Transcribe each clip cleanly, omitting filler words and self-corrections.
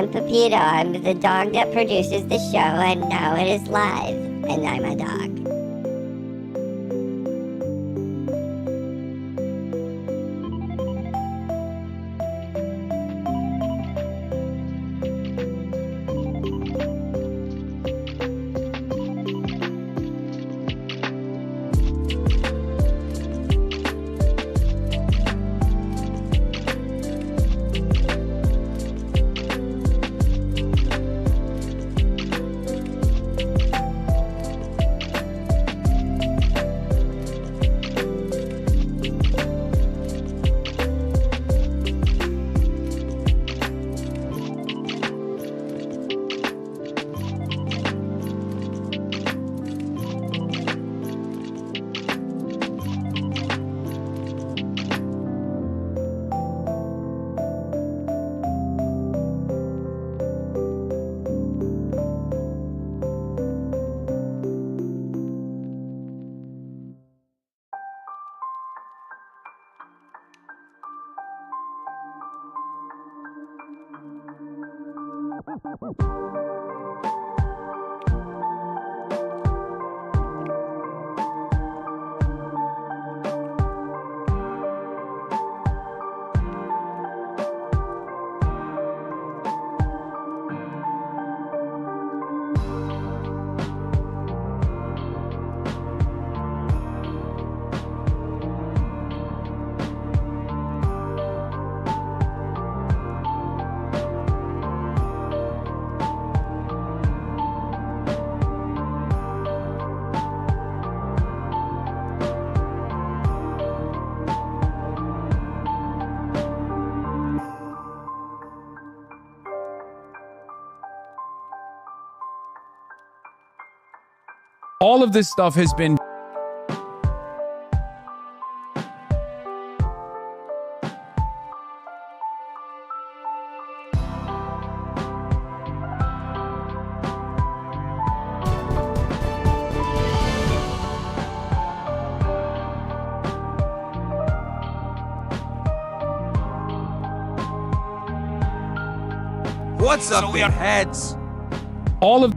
I'm Pepito. I'm the dog that produces the show, and now it is live, and I'm a dog. All of this stuff has been What's up, big heads? all of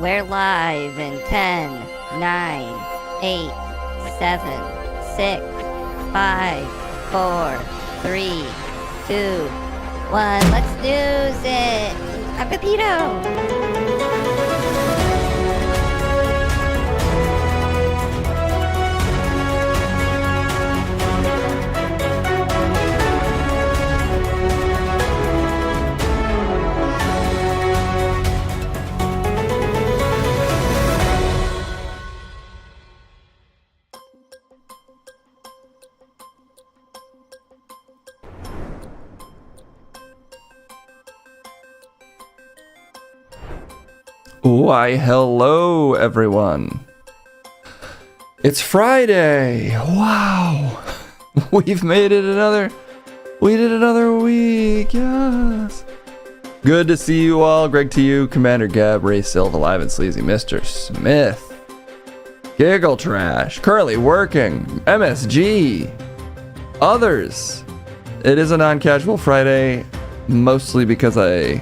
We're live in 10, 9, 8, 7, 6, 5, 4, 3, 2, 1. Let's news it. I'm Pepito. Why, hello, everyone. It's Friday. Wow. We did another week. Yes. Good to see you all. Greg to you, Commander Gab, Ray Silva, Live and Sleazy, Mr. Smith, Giggle Trash, currently working, MSG, others. It is a non-casual Friday, mostly because I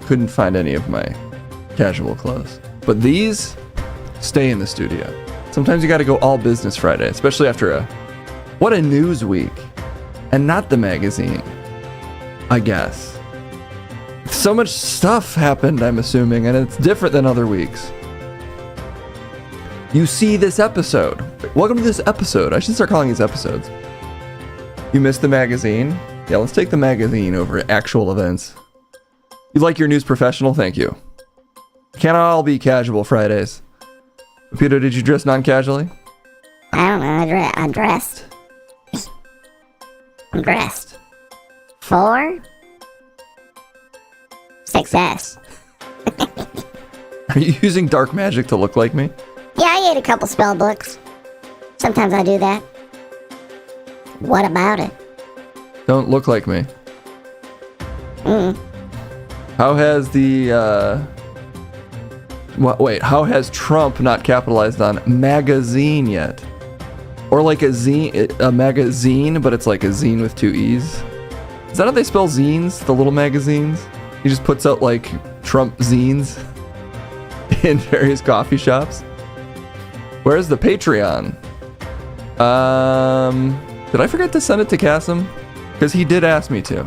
couldn't find any of my casual clothes. But these stay in the studio. Sometimes you gotta go all business Friday, especially after what a news week. And not the magazine, I guess. So much stuff happened, I'm assuming, and it's different than other weeks. You see this episode. Welcome to this episode. I should start calling these episodes. You missed the magazine? Yeah, let's take the magazine over actual events. You like your news professional? Thank you. Can't all be casual Fridays. Peter, did you dress non-casually? I don't know. I'm dressed. I'm dressed. 4 success. Are you using dark magic to look like me? Yeah, I ate a couple spell books. Sometimes I do that. What about it? Don't look like me. How has the how has Trump not capitalized on magazine yet? Or like a magazine, but it's like a zine with 2 E's? Is that how they spell zines? The little magazines? He just puts out like Trump zines in various coffee shops. Where's the Patreon? Did I forget to send it to Cassim? Because he did ask me to.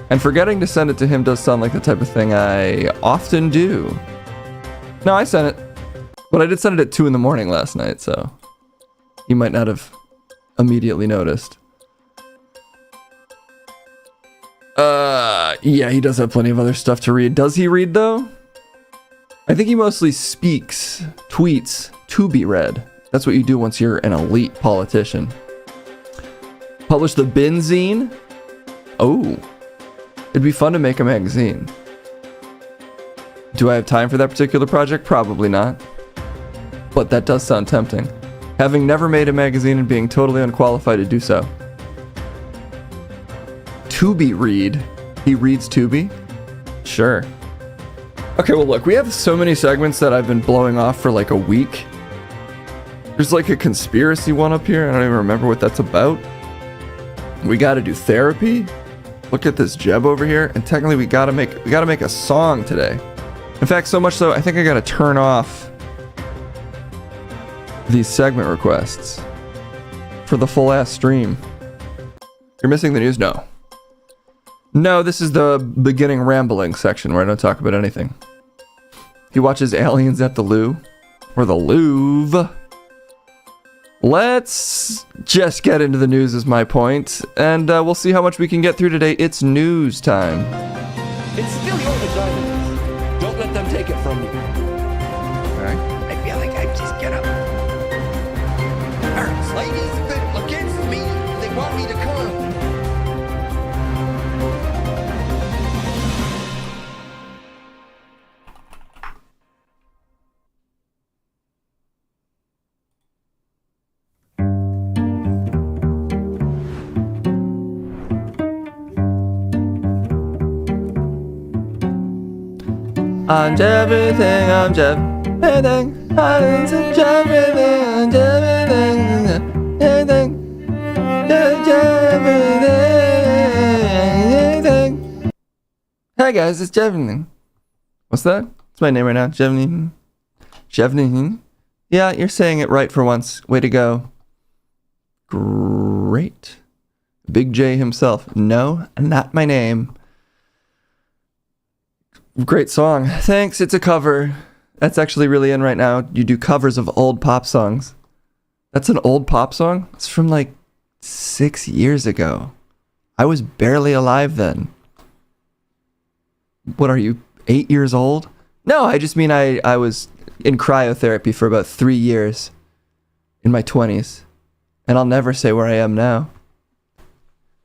And forgetting to send it to him does sound like the type of thing I often do. No, I sent it. But I did send it at 2 in the morning last night, so he might not have immediately noticed. Yeah, he does have plenty of other stuff to read. Does he read, though? I think he mostly speaks, tweets, to be read. That's what you do once you're an elite politician. Publish the Benzine? Oh. It'd be fun to make a magazine. Do I have time for that particular project? Probably not. But that does sound tempting. Having never made a magazine and being totally unqualified to do so. Tubi read? He reads Tubi? Sure. Okay, well look, we have so many segments that I've been blowing off for like a week. There's like a conspiracy one up here. I don't even remember what that's about. We gotta do therapy. Look at this Jeb over here. And technically we gotta make a song today. In fact, so much so, I think I gotta turn off these segment requests for the full ass stream. You're missing the news? No. No, this is the beginning rambling section where I don't talk about anything. He watches Aliens at the Loo. Or the Louvre. Let's just get into the news is my point. And we'll see how much we can get through today. It's news time. It's still your vagina. Don't let them take it from you. Alright. I feel like I just get up. Hurts. Ladies against me. They want me to come. I'm everything, I'm everything, I'm everything, everything. Hey guys, it's Jevin. What's that? It's my name right now, Jevin. Jevnin. Yeah, you're saying it right for once. Way to go. Great. Big J himself. No, not my name. Great song. Thanks. It's a cover. That's actually really in right now. You do covers of old pop songs. That's an old pop song? It's from like 6 years ago. I was barely alive then. What are you, 8 years old? No, I just mean I was in cryotherapy for about 3 years in my 20s. And I'll never say where I am now.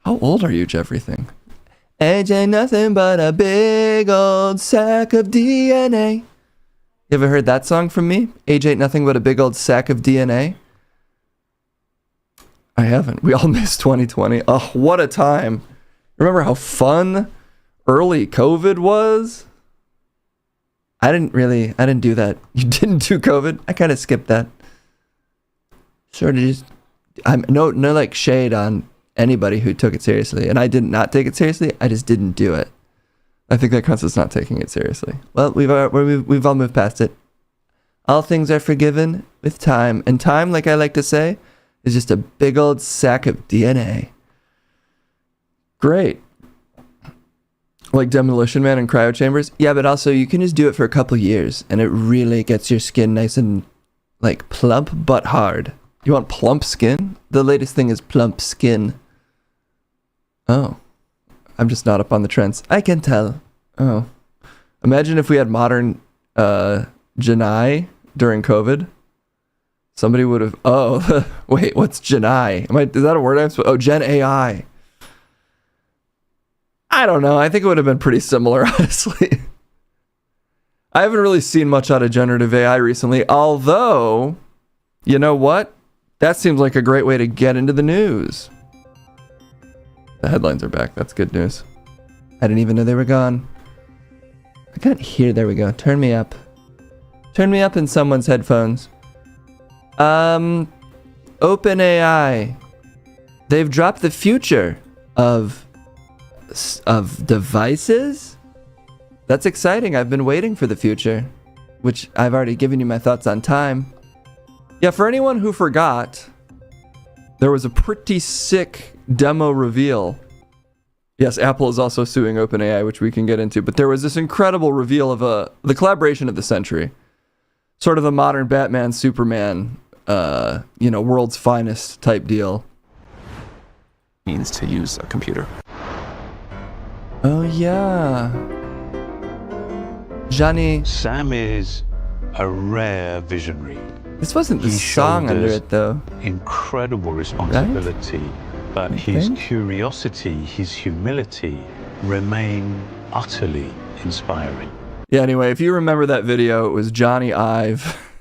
How old are you, Jeffreything? Age ain't nothing but a big old sack of DNA. You ever heard that song from me? Age ain't nothing but a big old sack of DNA. I haven't. We all missed 2020. Oh, what a time. Remember how fun early COVID was? I didn't do that. You didn't do COVID? I kind of skipped that. Sort of just, I'm no like shade on anybody who took it seriously. And I did not take it seriously. I just didn't do it. I think that counts as not taking it seriously. Well, we've all moved past it. All things are forgiven with time. And time, like I like to say, is just a big old sack of DNA. Great. Like Demolition Man and cryo chambers. Yeah, but also you can just do it for a couple years and it really gets your skin nice and like plump but hard. You want plump skin? The latest thing is plump skin. Oh. I'm just not up on the trends. I can tell. Oh. Imagine if we had modern Janai during COVID. Somebody would have... Oh, wait, what's Janai? Is that a word I'm supposed... Oh, Gen AI. I don't know. I think it would have been pretty similar, honestly. I haven't really seen much out of generative AI recently, although, you know what? That seems like a great way to get into the news. The headlines are back. That's good news. I didn't even know they were gone. I can't hear. There we go. Turn me up. Turn me up in someone's headphones. OpenAI. They've dropped the future of devices. That's exciting. I've been waiting for the future, which I've already given you my thoughts on time. Yeah, for anyone who forgot, there was a pretty sick demo reveal. Yes, Apple is also suing OpenAI, which we can get into, but there was this incredible reveal of the collaboration of the century. Sort of a modern Batman, Superman, world's finest type deal. Means to use a computer. Oh yeah. Johnny. Sam is a rare visionary. This wasn't the He song under shoulders it though. Incredible responsibility, but his curiosity, his humility remain utterly inspiring. Yeah, anyway, if you remember that video, it was Johnny Ive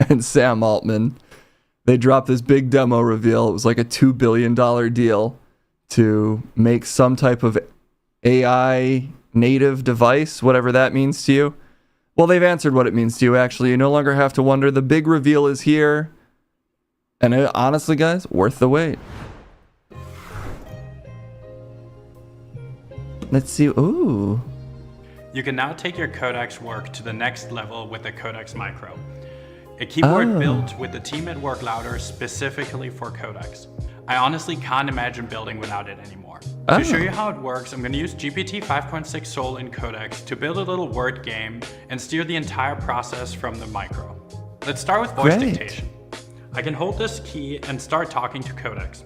and Sam Altman. They dropped this big demo reveal. It was like a $2 billion deal to make some type of AI native device, whatever that means to you. Well, they've answered what it means to you, actually. You no longer have to wonder. The big reveal is here. And honestly, guys, worth the wait. Let's see. Ooh. You can now take your Codex work to the next level with the Codex Micro, a keyboard built with the Team at Work louder specifically for Codex. I honestly can't imagine building without it anymore. To show you how it works, I'm going to use GPT 5.6 Soul in Codex to build a little word game and steer the entire process from the Micro. Let's start with voice dictation. I can hold this key and start talking to Codex.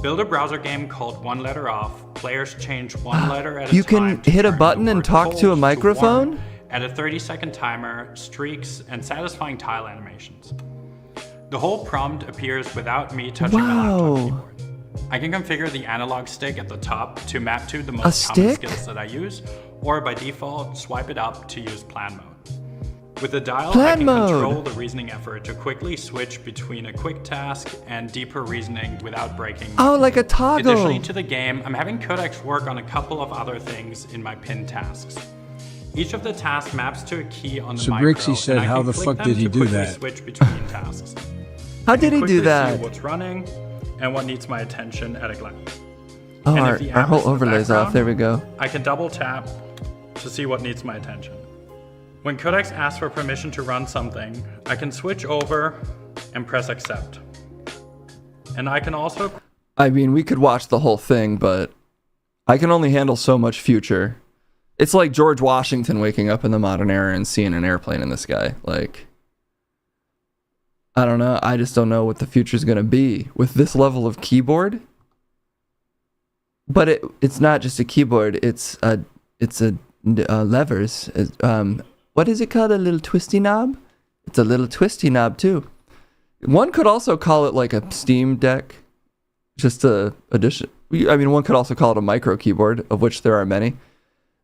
Build a browser game called One Letter Off. Players change one letter at a time. You can hit a button and talk to a microphone? At a 30-second timer, streaks, and satisfying tile animations. The whole prompt appears without me touching my laptop keyboard. I can configure the analog stick at the top to map to the most common skills that I use, or by default, swipe it up to use plan mode. With the dial, I can control the reasoning effort to quickly switch between a quick task and deeper reasoning without breaking. Oh, like a toggle. Additionally to the game, I'm having Codex work on a couple of other things in my pinned tasks. Each of the tasks maps to a key on the So micro, Brixie said, and I how can the click fuck them did he to do quickly that? switch between tasks. How did he do that? See what's running and what needs my attention at a glance. Oh, And our if the app whole is in the overlay's off. background, There we go. I can double tap to see what needs my attention. When Codex asks for permission to run something, I can switch over and press accept. And I can also... I mean, we could watch the whole thing, but I can only handle so much future. It's like George Washington waking up in the modern era and seeing an airplane in the sky. Like, I don't know. I just don't know what the future's going to be with this level of keyboard. But it's not just a keyboard. It's a levers. What is it called? A little twisty knob? It's a little twisty knob too. One could also call it like a Steam Deck. Just a addition. I mean, one could also call it a micro keyboard, of which there are many.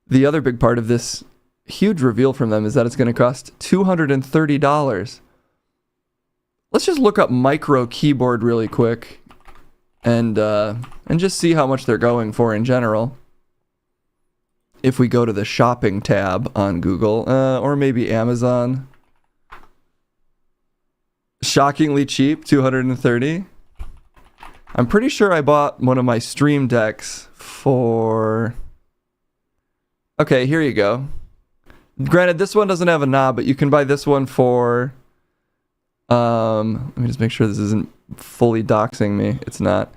The other big part of this huge reveal from them is that it's going to cost $230. Let's just look up micro keyboard really quick and just see how much they're going for in general. If we go to the shopping tab on Google, or maybe Amazon. Shockingly cheap, $230. I'm pretty sure I bought one of my Stream Decks for... Okay, here you go. Granted, this one doesn't have a knob, but you can buy this one for... let me just make sure this isn't fully doxing me. It's not.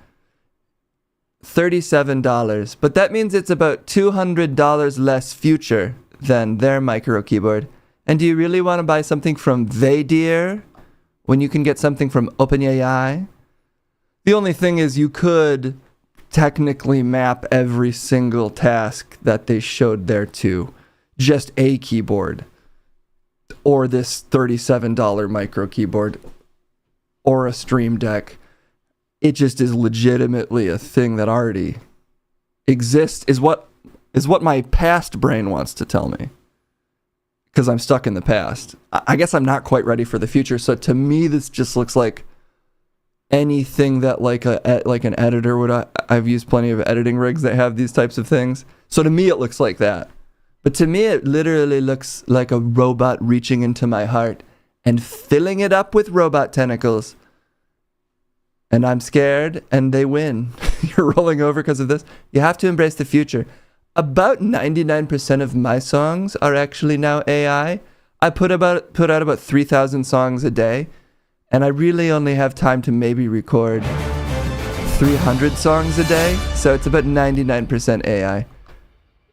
$37. But that means it's about $200 less future than their micro keyboard. And do you really want to buy something from Vaydeer when you can get something from OpenAI? The only thing is you could technically map every single task that they showed there to just a keyboard, or this $37 micro keyboard, or a Stream Deck. It just is legitimately a thing that already exists, is what my past brain wants to tell me, because I'm stuck in the past. I guess I'm not quite ready for the future. So to me, this just looks like anything that like an editor would. I've used plenty of editing rigs that have these types of things. So to me, it looks like that. But to me, it literally looks like a robot reaching into my heart and filling it up with robot tentacles. And I'm scared, and they win. You're rolling over because of this. You have to embrace the future. About 99% of my songs are actually now AI. I put out about 3,000 songs a day, and I really only have time to maybe record 300 songs a day. So it's about 99% AI.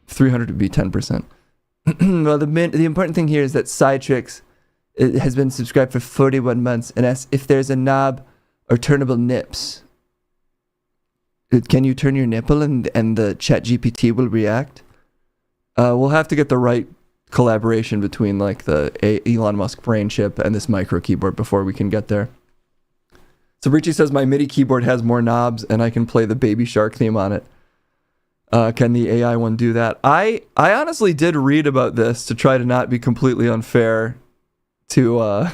300 would be 10%. Well, the important thing here is that Citrix has been subscribed for 41 months and asks if there's a knob or turnable nips. Can you turn your nipple and the ChatGPT will react? We'll have to get the right collaboration between like the Elon Musk brain chip and this micro keyboard before we can get there. So Richie says my MIDI keyboard has more knobs and I can play the Baby Shark theme on it. Can the AI one do that? I honestly did read about this to try to not be completely unfair to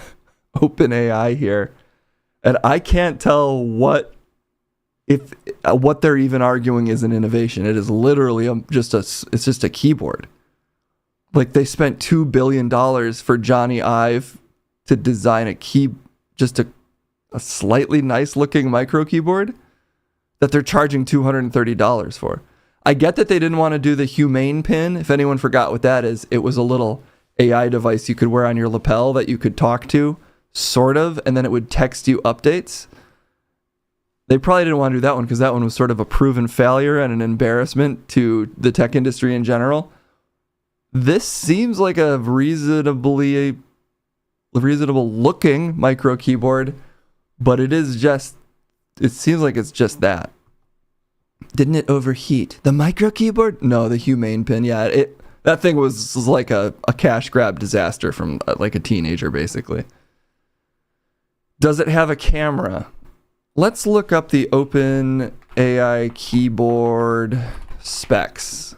OpenAI here. And I can't tell what they're even arguing is an innovation. It is literally just a keyboard. Like they spent $2 billion for Johnny Ive to design a slightly nice looking micro keyboard that they're charging $230 for. I get that they didn't want to do the Humane pin. If anyone forgot what that is, it was a little AI device you could wear on your lapel that you could talk to, sort of, and then it would text you updates. They probably didn't want to do that one because that one was sort of a proven failure and an embarrassment to the tech industry in general. This seems like a reasonable looking micro keyboard, but it seems like it's just that. Didn't it overheat? The micro keyboard? No, the Humane pin. Yeah, that thing was like a cash grab disaster from like a teenager, basically. Does it have a camera? Let's look up the OpenAI keyboard specs.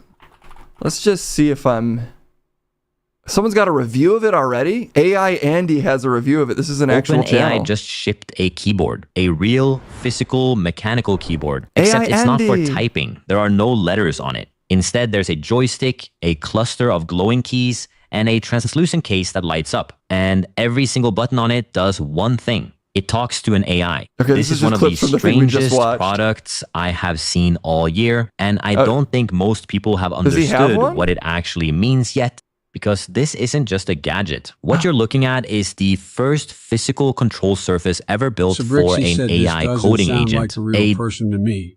Let's just see if someone's got a review of it already? AI Andy has a review of it. This is an actual channel. OpenAI just shipped a keyboard, a real physical mechanical keyboard, except it's not for typing. There are no letters on it. Instead, there's a joystick, a cluster of glowing keys, and a translucent case that lights up. And every single button on it does one thing. It talks to an AI. Okay, this is one of the strangest products I have seen all year, and I don't think most people have understood what it actually means yet. because this isn't just a gadget. What you're looking at is the first physical control surface ever built So for Brixie an said AI this doesn't coding sound agent. like a real person to me.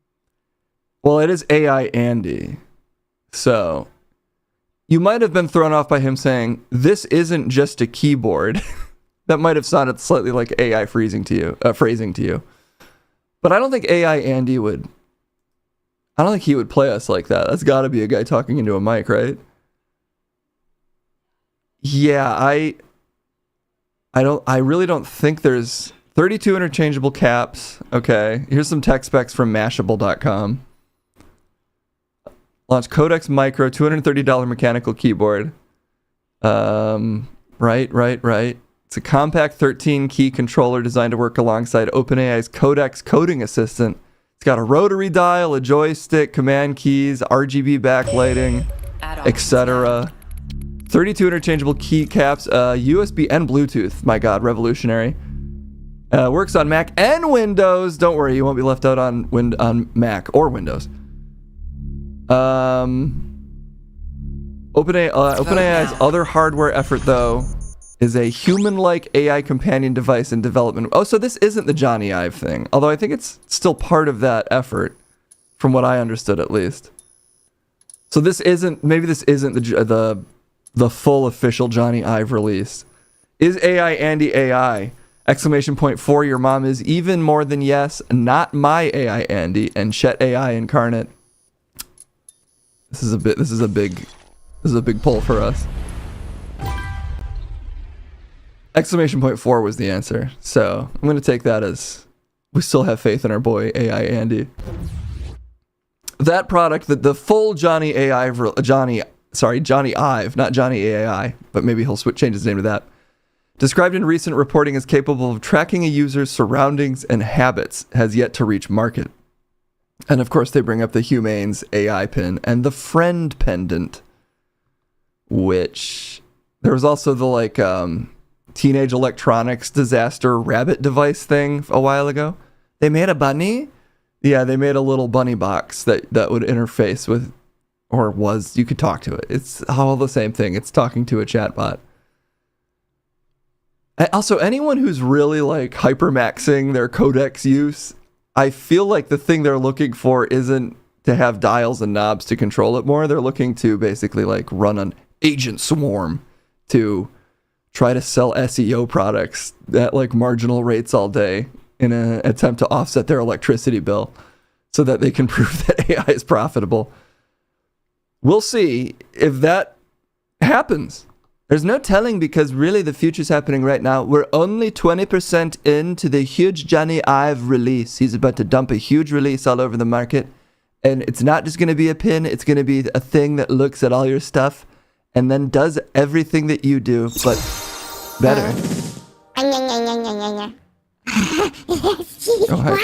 Well, it is AI Andy. So you might have been thrown off by him saying, this isn't just a keyboard. That might have sounded slightly like AI phrasing to you. But I don't think AI Andy would. I don't think he would play us like that. That's got to be a guy talking into a mic, right? Yeah, I really don't think there's 32 interchangeable caps. Okay, here's some tech specs from Mashable.com. Launch Codex Micro, $230 mechanical keyboard. Right. It's a compact 13 key controller designed to work alongside OpenAI's Codex coding assistant. It's got a rotary dial, a joystick, command keys, RGB backlighting, etc. 32 interchangeable keycaps, USB and Bluetooth. My God, revolutionary. Works on Mac and Windows. Don't worry, you won't be left out on Mac or Windows. OpenAI's other hardware effort, though, is a human-like AI companion device in development. Oh, so this isn't the Johnny Ive thing, although I think it's still part of that effort, from what I understood at least. So this isn't the full official Johnny Ive release. Is AI Andy AI? Exclamation point for your mom is even more than yes, not my AI Andy, and Chet AI incarnate. This is a big pull for us. Exclamation point 4 was the answer. So I'm going to take that as we still have faith in our boy AI Andy. That product, the full Johnny Ive, not Johnny AI, but maybe he'll change his name to that. Described in recent reporting as capable of tracking a user's surroundings and habits, has yet to reach market. And of course they bring up the Humane's AI pin and the friend pendant, which there was also the Teenage Electronics disaster rabbit device thing a while ago. They made a bunny? Yeah, they made a little bunny box that would interface with, you could talk to it. It's all the same thing. It's talking to a chatbot. Also, anyone who's really hypermaxing their codex use, I feel like the thing they're looking for isn't to have dials and knobs to control it more. They're looking to basically run an agent swarm to try to sell SEO products at marginal rates all day in an attempt to offset their electricity bill so that they can prove that AI is profitable. We'll see if that happens. There's no telling because really the future's happening right now. We're only 20% into the huge Johnny Ive release. He's about to dump a huge release all over the market. And it's not just going to be a pin. It's going to be a thing that looks at all your stuff and then does everything that you do, but better. Oh, hi.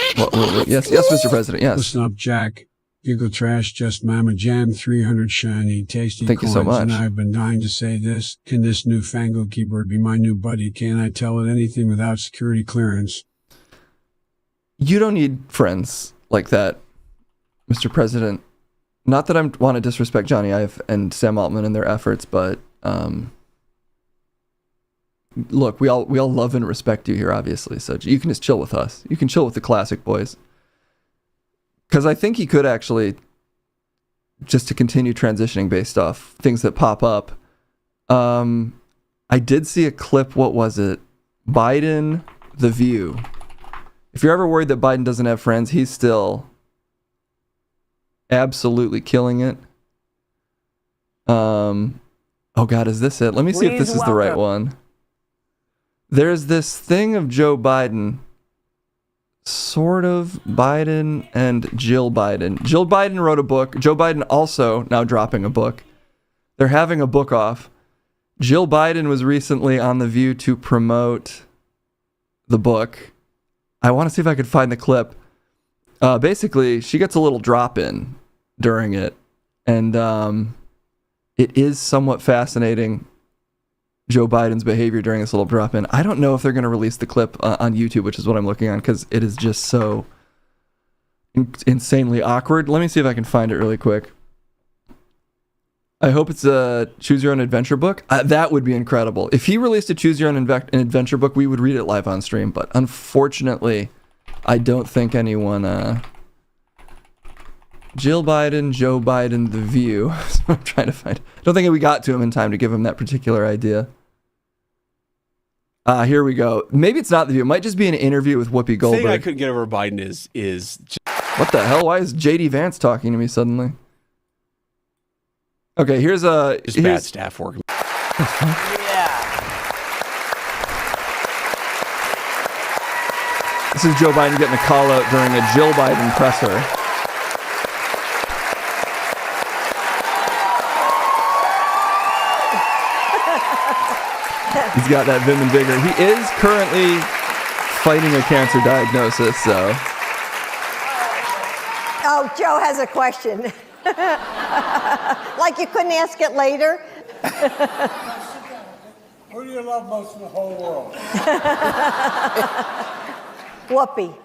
Yes, Mr. President, yes. Listen up, Jack. Giggle Trash, just Mama Jam, 300 shiny, tasty Thank coins. you so much. And I've been dying to say this. Can this newfangled keyboard be my new buddy? Can I tell it anything without security clearance? You don't need friends like that, Mr. President. Not that I want to disrespect Johnny Ive and Sam Altman and their efforts, but look, we all love and respect you here, obviously. So you can just chill with us. You can chill with the classic boys. Because I think he could actually, just to continue transitioning based off things that pop up. I did see a clip. What was it? Biden, The View. If you're ever worried that Biden doesn't have friends, he's still absolutely killing it. Oh God, is this it? Let me see if this is the right one. There's this thing of Joe Biden, sort of Biden and Jill Biden. Jill Biden wrote a book. Joe Biden also now dropping a book. They're having a book off. Jill Biden was recently on The View to promote the book. I want to see if I could find the clip. Basically, she gets a little drop in during it. And it is somewhat fascinating, Joe Biden's behavior during this little drop in. I don't know if they're going to release the clip on YouTube, which is what I'm looking on, because it is just so insanely awkward. Let me see if I can find it really quick. I hope it's a choose your own adventure book. That would be incredible. If he released a choose your own adventure book, we would read it live on stream. But unfortunately, I don't think anyone. Jill Biden, Joe Biden, The View. So I'm trying to find. I don't think we got to him in time to give him that particular idea. Here we go. Maybe it's not The View. It might just be an interview with Whoopi The Goldberg. thing I couldn't get over Biden is What the hell? Why is JD Vance talking to me suddenly? Okay, here's bad staff work. This is Joe Biden getting a call out during a Jill Biden presser. He's got that vim and vigor. He is currently fighting a cancer diagnosis, so. Oh, Joe has a question. Like you couldn't ask it later? Who do you love most in the whole world? Whoopi.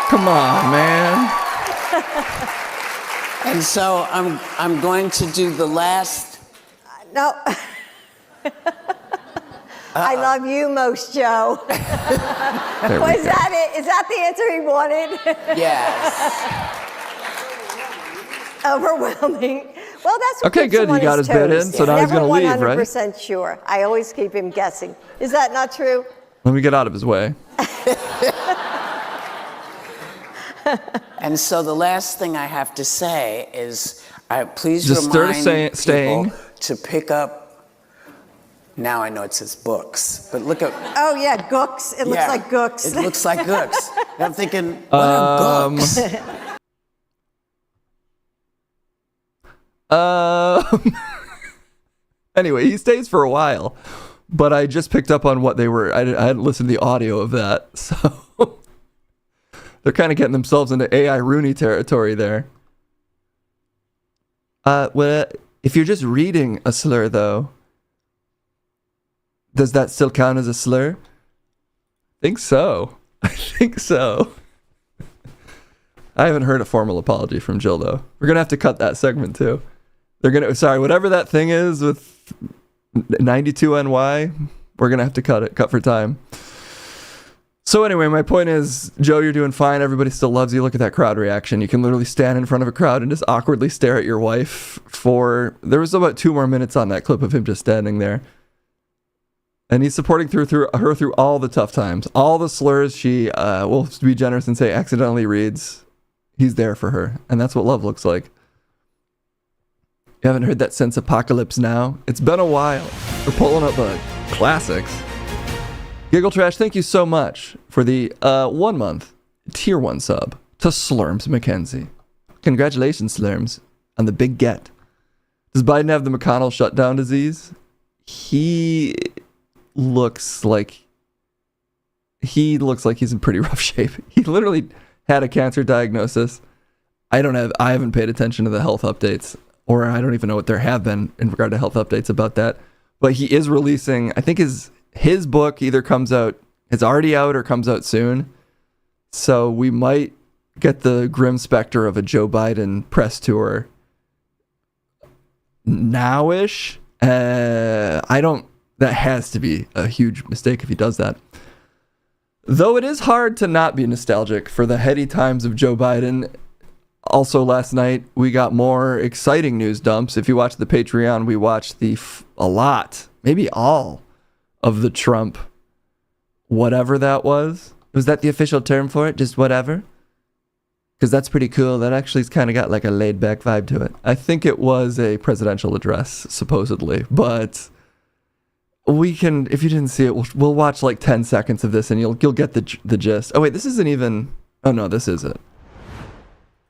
Come on, man. And so I'm going to do the last. No. I love you most, Joe. Was that it? Is that the answer he wanted? Yes. Overwhelming. Well, that's what Okay, keeps good. him on He got his bid toes. in, so now he's Never going to leave, right? 100% sure. I always keep him guessing. Is that not true? Let me get out of his way. And so the last thing I have to say is, please Just remind staying. people to pick up. Now I know it says books, but look at. Oh yeah, Gooks. It looks like Gooks. It looks like Gooks. And I'm thinking, what are books? Anyway, he stays for a while, but I just picked up on what they were. I hadn't listened to the audio of that, so they're kind of getting themselves into AI Rooney territory there. Well, if you're just reading a slur, though, does that still count as a slur? I think so. I think so. I haven't heard a formal apology from Jill, though. We're gonna have to cut that segment too. They're gonna, whatever that thing is with 92NY, we're gonna have to cut it. Cut for time. So anyway, my point is, Joe, you're doing fine. Everybody still loves you. Look at that crowd reaction. You can literally stand in front of a crowd and just awkwardly stare at your wife there was about 2 more minutes on that clip of him just standing there. And he's supporting her through all the tough times. All the slurs she, will be generous and say accidentally reads. He's there for her. And that's what love looks like. You haven't heard that since Apocalypse Now? It's been a while. We're pulling up classics. Giggle Trash, thank you so much for the 1 month tier 1 sub to Slurms McKenzie. Congratulations, Slurms, on the big get. Does Biden have the McConnell shutdown disease? He looks like he's in pretty rough shape. He literally had a cancer diagnosis. I haven't paid attention to the health updates, or I don't even know what there have been in regard to health updates about that. But he is releasing, I think his book either is already out or comes out soon. So we might get the grim specter of a Joe Biden press tour now-ish. That has to be a huge mistake if he does that. Though it is hard to not be nostalgic for the heady times of Joe Biden. Also last night, we got more exciting news dumps. If you watch the Patreon, we watched a lot, maybe all, of the Trump whatever that was. Was that the official term for it? Just whatever? Because that's pretty cool. That actually's kind of got like a laid-back vibe to it. I think it was a presidential address, supposedly. But we can, if you didn't see it, we'll watch like 10 seconds of this and you'll get the gist. Oh wait, this isn't even, oh no, this is it.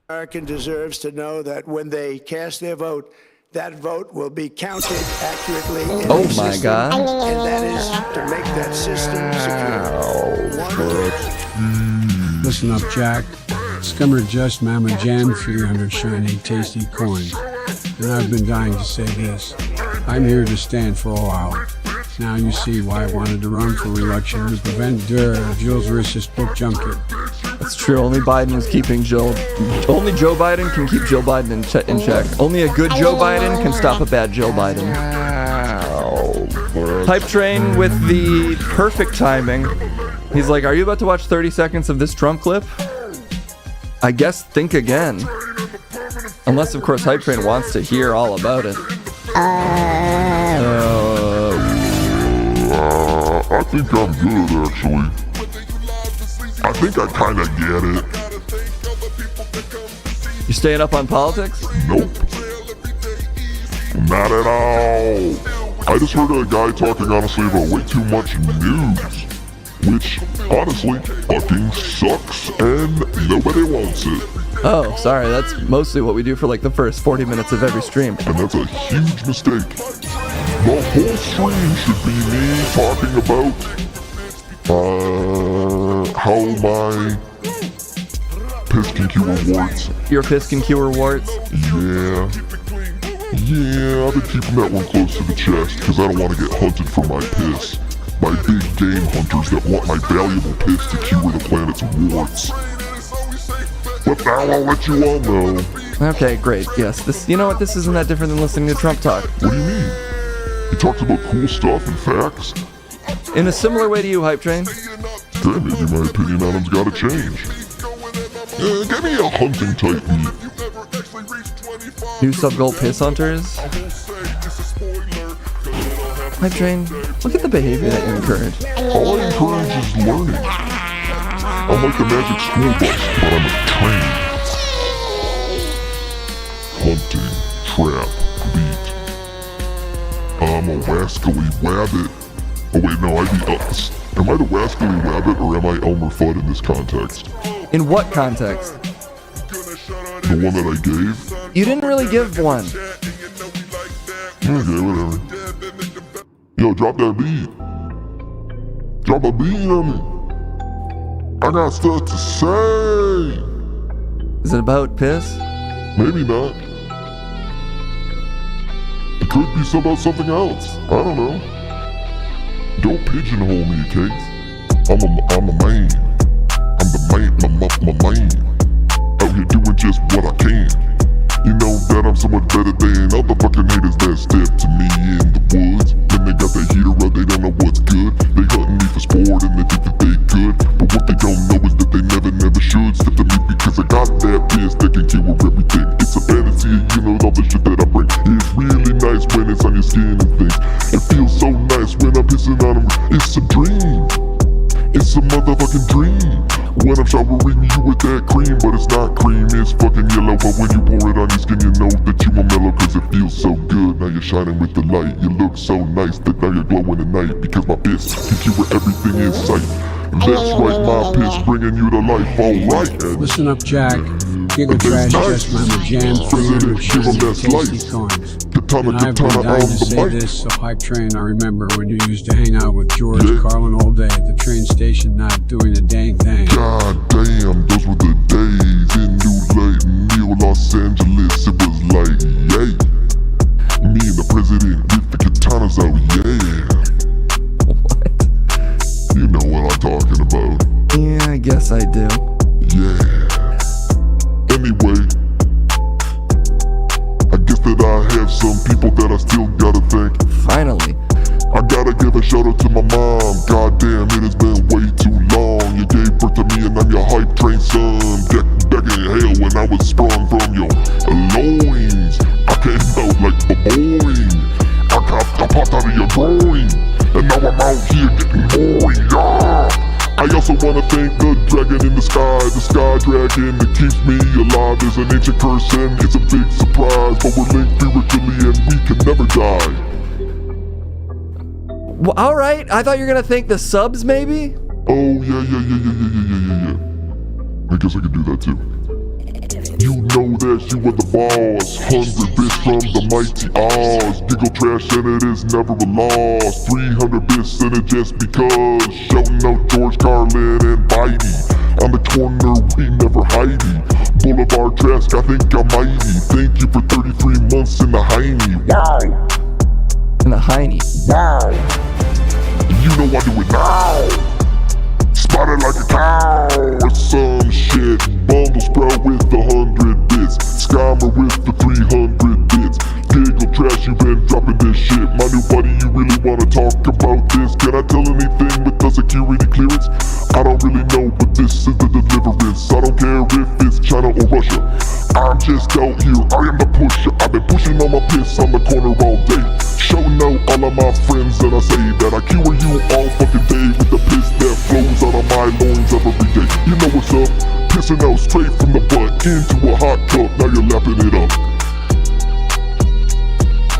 American deserves to know that when they cast their vote, that vote will be counted accurately. Oh my God. And that is to make that system secure. Listen up, Jack. Scummer just Mama Jam 300 shiny, tasty coin. And I've been dying to say this. I'm here to stand for a while. Now you see why I wanted to run for re-election to prevent Jill's racist book junket. It's true. Only Biden was keeping Joe. Only Joe Biden can keep Joe Biden in check. Only a good Joe Biden can stop a bad Joe Biden. Hype Train with the perfect timing. He's like, "Are you about to watch 30 seconds of this Trump clip? I guess think again." Unless, of course, Hype Train wants to hear all about it. I think I'm good, actually. I think I kind of get it. You staying up on politics? Nope. Not at all. I just heard a guy talking honestly about way too much news. Which, honestly, fucking sucks and nobody wants it. Oh, sorry, that's mostly what we do for like the first 40 minutes of every stream. And that's a huge mistake. The whole stream should be me talking about how my piss can cure warts. Your piss can cure warts? Yeah, I've been keeping that one close to the chest because I don't want to get hunted for my piss by big game hunters that want my valuable piss to cure the planet's warts. But now I'll let you all know. Okay, great. Yes, this. You know what? This isn't that different than listening to Trump talk. What do you mean? He talks about cool stuff and facts. In a similar way to you, Hype Train. Then maybe my opinion on him's gotta change. Give me a hunting type meat. New sub-goal piss hunters. Hype Train, look at the behavior that you encourage. All I encourage is learning. I'm like the magic school bus, but I'm a train. Hunting, trap, beat. I'm a wascally wabbit. Oh wait, no, I'd be us. Am I the wascally wabbit or am I Elmer Fudd in this context? In what context? The one that I gave? You didn't really give one. Okay, whatever. Yo, drop that beat. Drop a beat on me. I got stuff to say. Is it about piss? Maybe not. It could be about something else. I don't know. Don't pigeonhole me, Case. I'm a man. I'm the man, my man. Out here doing just what I can. You know that I'm so much better than other fucking haters that step to me in the woods. Then they got that heater up, they don't know what's good. They hunting me for sport and they think that they could. But what they don't know is that they never should step to me because I got that piss that can cure everything. It's a fantasy, you know, all the shit that I bring. It's really nice when it's on your skin and things. It feels so nice when I'm pissing on them. It's a dream. It's a motherfucking dream. When I'm showering you with that cream, but it's not cream, it's fucking yellow. But when you pour it on your skin, you know that you are mellow, cause it feels so good. Now you're shining with the light. You look so nice that now you're glowing at night, because my piss can cure everything in sight. And that's right, my piss bringing you to life, alright. Listen up, Jack. Giggle Trash just Mama Jam 300 shitty tasty coins. And I've been dying to say this, so Hype Train, I remember when you used to hang out with George Carlin all day at the train station, not doing a dang thing. God damn, those were the days in New Los Angeles. It was like, yay. Me and the president with the katanas out, yeah. What? You know what I'm talking about. Yeah, I guess I do. Yeah. Anyway, I guess that I have some people that I still gotta thank. Finally. I gotta give a shout out to my mom. God damn, it has been way too long. You gave birth to me and I'm your Hype Train son. Back in hell when I was sprung from your loins. I came out like a boing. I popped out of your groin. And now I'm out here getting boring, yeah. I also wanna thank the dragon in the sky dragon that keeps me alive. Is an ancient person, it's a big surprise, but we're linked spiritually and we can never die. Well, alright, I thought you were gonna thank the subs, maybe? Oh, yeah. I guess I could do that too. You know that you are the boss. 100 bits from the mighty Oz. Giggle Trash and it is never a loss. 300 bits and it just because. Shouting out George Carlin and Bitey. On the corner we never hidey. Boulevard Trask, I think I'm mighty. Thank you for 33 months in the hiney. Wow. In the hiney. Wow. You know I do it now. Spotted like a cow or some shit. if it's China or Russia. I'm just out here, I am the pusher. I've been pushing on my piss on the corner all day, showing out all of my friends that I say that I cure you all fucking day with the piss that flows out of my loins every day. You know what's up? Pissing out straight from the butt into a hot cup. Now you're lapping it up.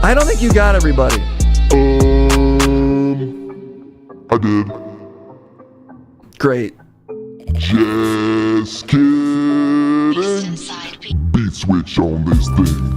I don't think you got everybody. I did. Great. Just kidding. Beat switch on this thing.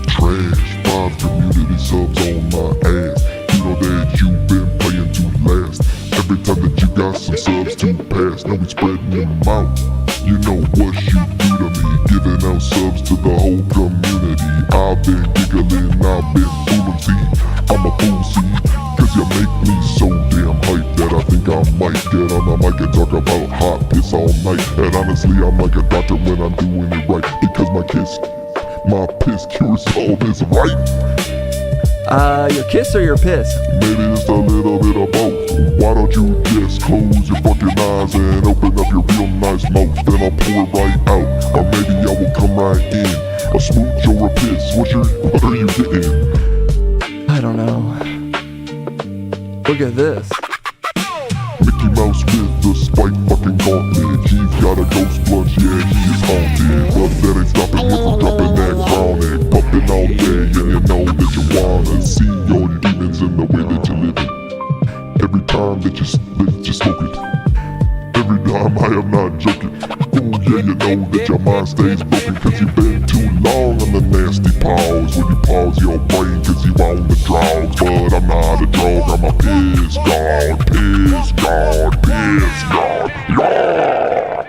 Trash, 5 community subs on my ass. You know that you've been playing too last. Every time that you got some subs to pass, now we spreading them out. You know what you do to me, giving out subs to the whole community. I've been giggling, I've been fooling, see, I'm a fool, see, cause you make me so damn hyped that I think I might get on the mic and talk about hot piss all night. And honestly, I'm like a doctor when I'm doing it right, because my piss cures all this, right? Your kiss or your piss? Maybe just a little bit of both. Why don't you just close your fucking eyes and open up your real nice mouth? Then I'll pour it right out, or maybe I will come right in. A smooch or a piss, what are you getting? I don't know. Look at this. Mickey Mouse with the spike fucking gauntlet. He's got a ghost lunch, yeah, he is haunted. But that ain't stopping him from dropping that chronic. Pumping all day, and you know that you wanna see your demons in the way that you live it. Every time that you smoke it. Every time, I am not joking. Ooh, yeah, you know that your mind stays broken, cause you've been too long on the nasty pause. When you pause your brain, cause you on the drugs. But I'm not a drug, I'm a piss god, piss god, piss god, yeah!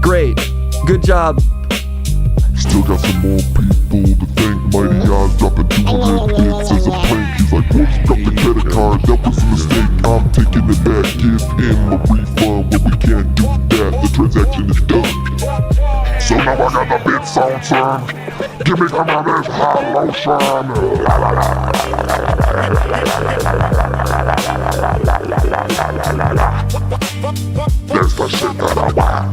Great. Good job. Still got some more people to thank. Mighty Eyes dropping 200 bits as a prank. He's like, whoops, got the credit card, that was a mistake. I'm taking it back, give him a refund, but we can't do that, the transaction is done. So now I got the bits on turn. Give me some of this hot lotion. That's the shit that I want.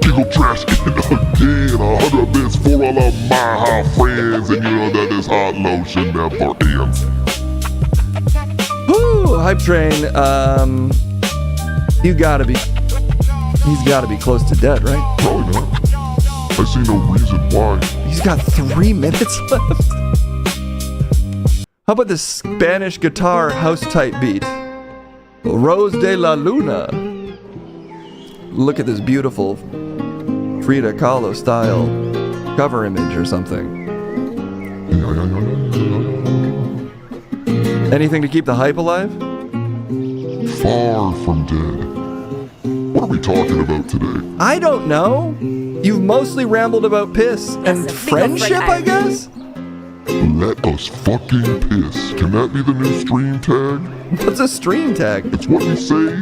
Giggle trash again, 100 bits for all of my hot friends, and you know that this hot lotion never ends. Woo! Hype Train, he's gotta be close to dead, right? Probably not. I see no reason why. He's got 3 minutes left. How about this Spanish guitar house type beat? Rose de la Luna. Look at this beautiful Frida Kahlo style cover image or something. Anything to keep the hype alive? Far from dead. What are we talking about today? I don't know. You've mostly rambled about piss and friendship, I guess? Let us fucking piss. Can that be the new stream tag? What's a stream tag? It's what we say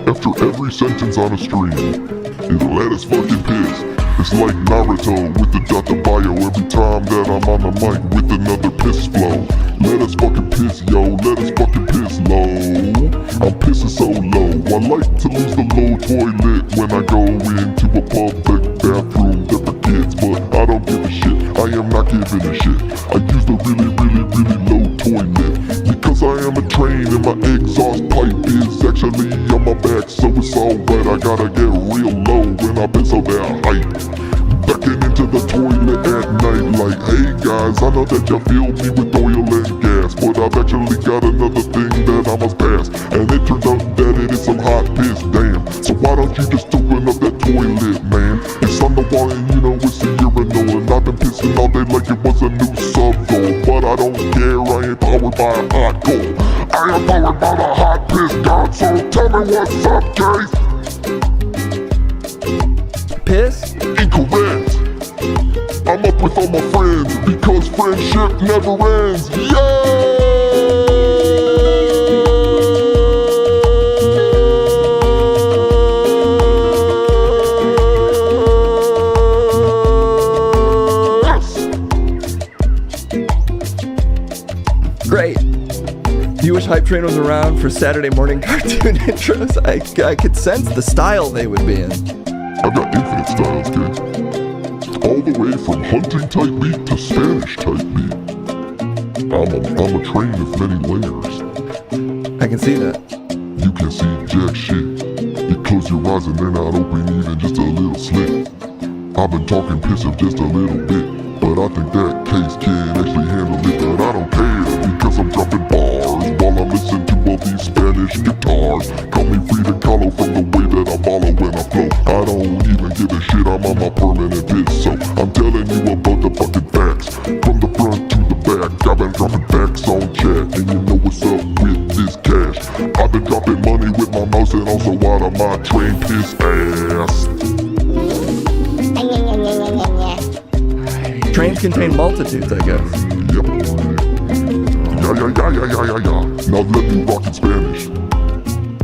after every sentence on a stream. Is let us fucking piss. It's like Naruto with the Dr. Bio every time that I'm on the mic with another piss flow. Let us fucking piss, yo, let us fucking piss low. I'm pissing so low. I like to lose the low toilet when I go into a public bathroom that for kids, but I don't give a shit. I am not giving a shit. I use the really, really, really low toilet because I am a train and my exhaust pipe is actually on my back, so it's alright. I gotta get real low when I piss so that hype. Backing into the toilet at night like, hey guys, I know that you feel me with oil and gas, but I've actually got another thing that I must pass, and it turns out that it is some hot piss, damn. So why don't you just open up that toilet, man? It's on the wall and you know it's a urinal, and I've been pissing all day like it was a new sub goal, but I don't care, I ain't powered by a hot goal. I am powered by the hot piss god, so tell me what's up, guys? Piss? Incorrect. I'm up with all my friends because friendship never ends. Yeah! Train was around for Saturday morning cartoon intros, I could sense the style they would be in. I've got infinite styles, kids. All the way from hunting type beat to Spanish type beat. I'm a train of many layers. I can see that. You can see jack shit. You close your eyes and they're not open even just a little slit. I've been talking piss of just a little bit, but I think that case can actually handle it. But I don't care because I'm dropping bars while I'm listening to all these Spanish guitars. Call me Frida Kahlo from the way that I follow when I flow. I don't even give a shit, I'm on my permanent piss. So I'm telling you about the fucking facts. From the front to the back, I've been dropping facts on chat. And you know what's up with this cash. I've been dropping money with my mouse and also out of my train piss ass. Trains contain multitudes, I guess. Yep. Yeah. Now let me rock in Spanish.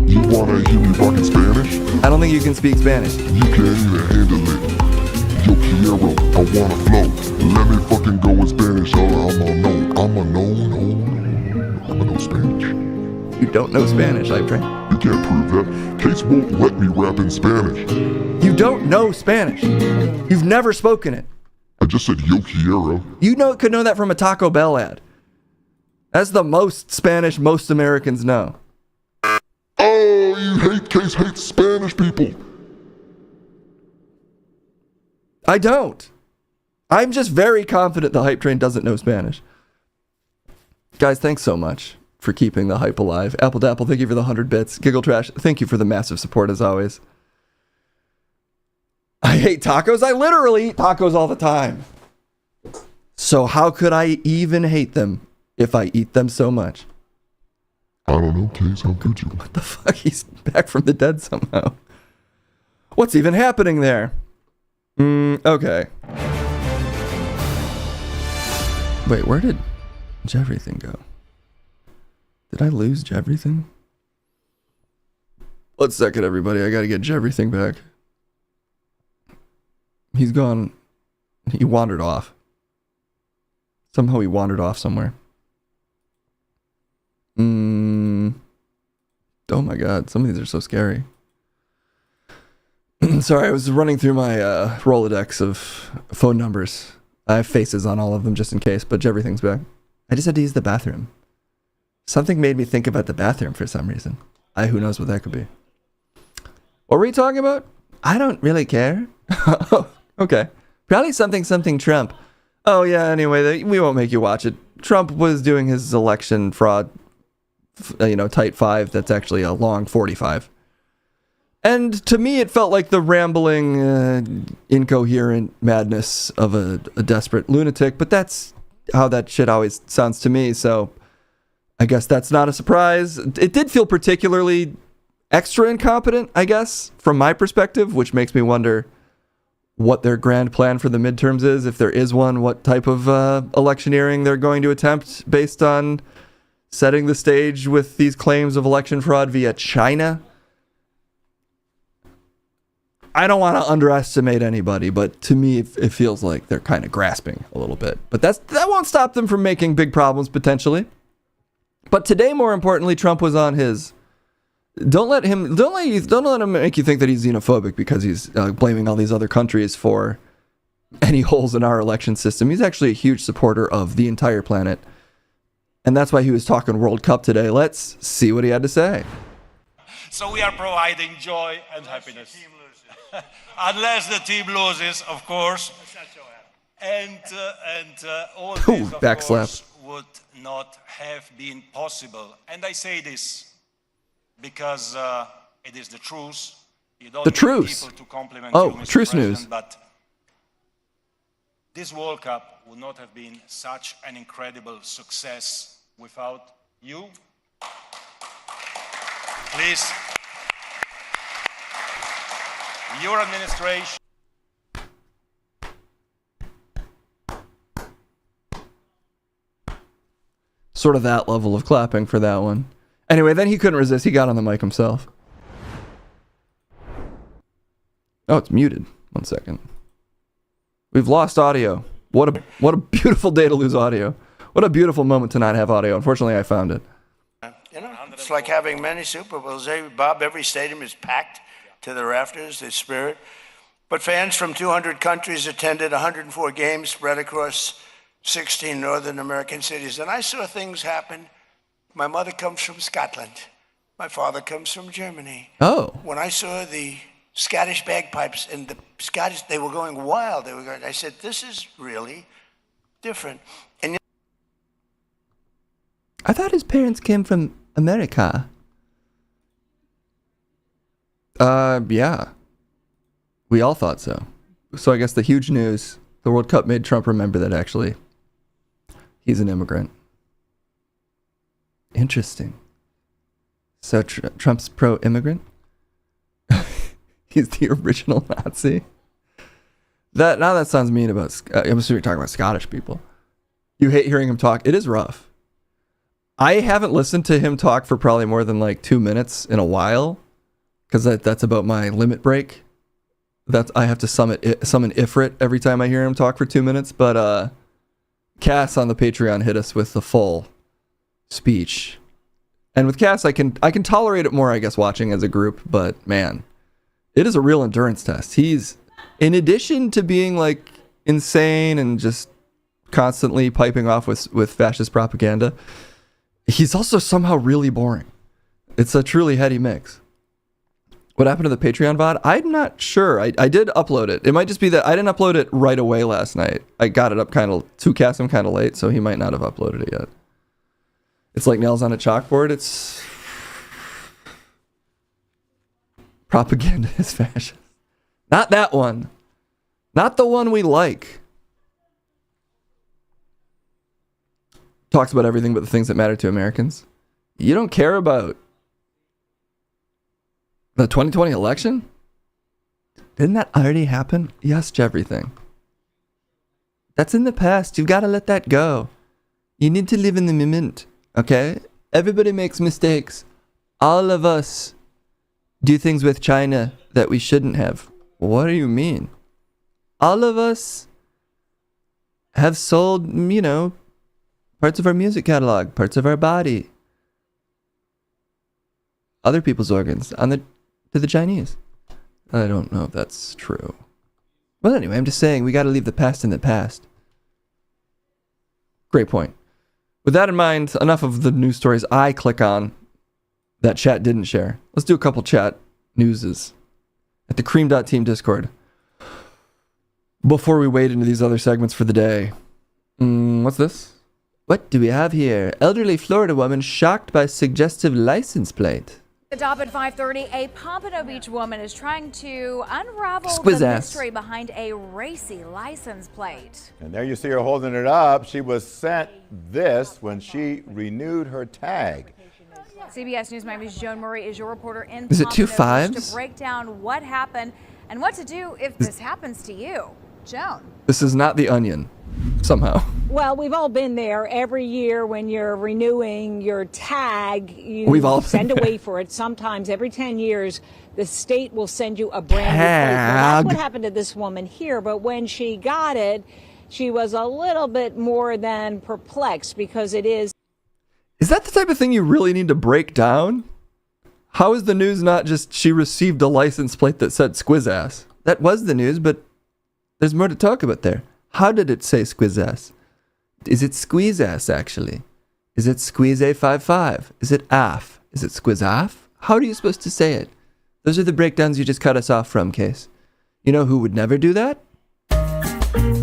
You wanna hear me rock in Spanish? I don't think you can speak Spanish. You can't even handle it. Yo quiero, I wanna flow. Let me fucking go in Spanish. I'ma know Spanish. You don't know Spanish, Hype Train. You can't prove that. Case won't let me rap in Spanish. You don't know Spanish. You've never spoken it. I just said yo quiero. You could know that from a Taco Bell ad. That's the most Spanish most Americans know. Oh, you Case hates Spanish people. I don't. I'm just very confident the Hype Train doesn't know Spanish. Guys, thanks so much for keeping the hype alive. Apple Dapple, thank you for the 100 bits. Giggle Trash, thank you for the massive support as always. I hate tacos. I literally eat tacos all the time. So how could I even hate them if I eat them so much? I don't know, Case. How could you? What the fuck? He's back from the dead somehow. What's even happening there? Okay. Wait, where did Jeffreything go? Did I lose Jeffreything? 1 second, everybody. I gotta get Jeffreything back. He's gone. He wandered off. Somehow he wandered off somewhere. Oh my god, some of these are so scary. Sorry, I was running through my Rolodex of phone numbers. I have faces on all of them just in case, but everything's back. I just had to use the bathroom. Something made me think about the bathroom for some reason. Who knows what that could be. What were we talking about? I don't really care. Okay. Probably something Trump. Oh yeah, anyway, we won't make you watch it. Trump was doing his election fraud, tight 5. That's actually a long 45. And to me, it felt like the rambling, incoherent madness of a desperate lunatic, but that's how that shit always sounds to me, so I guess that's not a surprise. It did feel particularly extra incompetent, I guess, from my perspective, which makes me wonder what their grand plan for the midterms is, if there is one, what type of electioneering they're going to attempt based on setting the stage with these claims of election fraud via China. I don't want to underestimate anybody, but to me, it feels like they're kind of grasping a little bit. But that won't stop them from making big problems, potentially. But today, more importantly, Trump was on his... Don't let him make you think that he's xenophobic because he's blaming all these other countries for any holes in our election system. He's actually a huge supporter of the entire planet. And that's why he was talking World Cup today. Let's see what he had to say. So we are providing joy and happiness. Unless the team loses, of course. And all this, of course, would not have been possible. And I say this because it is the truth. You don't need people to compliment you, Mr. truth President, news. but this World Cup would not have been such an incredible success without you. Please. Your administration. Sort of that level of clapping for that one. Anyway, then he couldn't resist. He got on the mic himself. Oh, it's muted. 1 second. We've lost audio. What a beautiful day to lose audio. What a beautiful moment to not have audio. Unfortunately, I found it. You know, it's like having many Super Bowls. Bob, every stadium is packed to the rafters, the spirit. But fans from 200 countries attended 104 games spread across 16 Northern American cities. And I saw things happen. My mother comes from Scotland. My father comes from Germany. Oh. When I saw the Scottish bagpipes and the Scottish, they were going wild. I said, this is really different. And I thought his parents came from America. Yeah. We all thought so. So I guess the huge news, the World Cup made Trump remember that actually he's an immigrant. Interesting. So Trump's pro-immigrant? He's the original Nazi? That sounds mean about... I'm assuming you're talking about Scottish people. You hate hearing him talk. It is rough. I haven't listened to him talk for probably more than like 2 minutes in a while, because that's about my limit break. I have to summon Ifrit every time I hear him talk for 2 minutes. But Cass on the Patreon hit us with the full speech, and with Cass I can tolerate it more, I guess, watching as a group. But man, it is a real endurance test. He's, in addition to being like insane and just constantly piping off with fascist propaganda, he's also somehow really boring. It's a truly heady mix. What happened to the Patreon VOD? I'm not sure. I did upload it. It might just be that I didn't upload it right away last night. I got it up to Cassim kind of late, so he might not have uploaded it yet. It's like nails on a chalkboard. It's propaganda is fascist. Not that one. Not the one we like. Talks about everything but the things that matter to Americans. You don't care about the 2020 election? Didn't that already happen? Yes to everything. That's in the past. You've got to let that go. You need to live in the moment, okay? Everybody makes mistakes. All of us do things with China that we shouldn't have. What do you mean? All of us have sold, parts of our music catalog, parts of our body, other people's organs to the Chinese. I don't know if that's true. Well, anyway, I'm just saying we got to leave the past in the past. Great point. With that in mind, enough of the news stories I click on that chat didn't share. Let's do a couple chat newses at the Cream.team Discord before we wade into these other segments for the day. What's this? What do we have here? Elderly Florida woman shocked by suggestive license plate. The top at 5:30, a Pompano Beach woman is trying to unravel Squiz the ass. mystery behind a racy license plate. And there you see her holding it up. She was sent this when she renewed her tag. CBS News Miami's Joan Murray is your reporter in Is it two Pompano Beach fives? to break down what happened and what to do if this happens to you. Joan. This is not The Onion, somehow. Well, we've all been there. Every year when you're renewing your tag, you We've all send been away for it. Sometimes every 10 years, the state will send you a brand new plate. Well, that's what happened to this woman here. But when she got it, she was a little bit more than perplexed because it is. Is that the type of thing you really need to break down? How is the news not just she received a license plate that said squiz ass? That was the news, but there's more to talk about there. How did it say squiz ass? Is it squeeze ass, actually? Is it squeeze A55? Is it AF? Is it squiz AF? How are you supposed to say it? Those are the breakdowns you just cut us off from, Case. You know who would never do that? I'm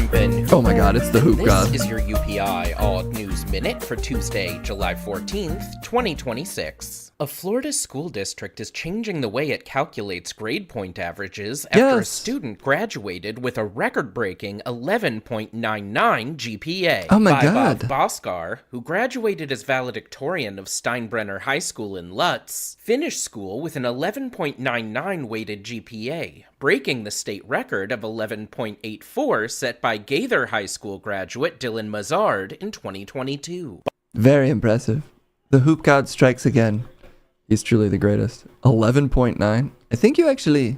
Ben Hooper. Oh my god, it's the Hoop God. This is your UPI All News Minute for Tuesday, July 14th, 2026. A Florida school district is changing the way it calculates grade point averages after a student graduated with a record-breaking 11.99 GPA. Oh my God. Bob Bhaskar, who graduated as valedictorian of Steinbrenner High School in Lutz, finished school with an 11.99 weighted GPA, breaking the state record of 11.84 set by Gaither High School graduate Dylan Mazard in 2022. Very impressive. The Hoop God strikes again. He's truly the greatest. 11.9. I think you actually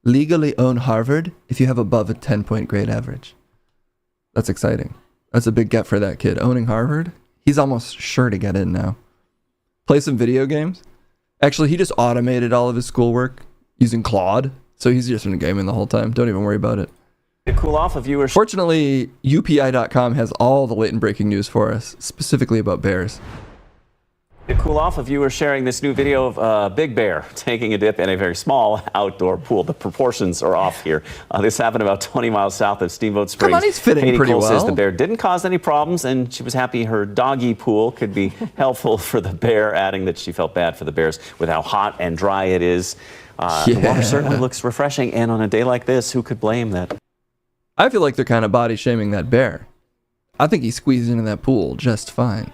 legally own Harvard if you have above a 10-point grade average. That's exciting. That's a big get for that kid. Owning Harvard, He's almost sure to get in now. Play some video games. Actually, he just automated all of his schoolwork using Claude. So he's just been gaming the whole time. Don't even worry about it. To cool off if you were... Fortunately, UPI.com has all the late and breaking news for us, specifically about bears. To cool off if you were sharing this new video of Big Bear taking a dip in a very small outdoor pool. The proportions are off here. This happened about 20 miles south of Steamboat Springs. Come on, he's fitting Katie pretty Cole well. says the bear didn't cause any problems, and she was happy her doggy pool could be helpful for the bear, adding that she felt bad for the bears with how hot and dry it is. The water certainly looks refreshing, and on a day like this, who could blame that? I feel like they're kind of body shaming that bear. I think he squeezed into that pool just fine.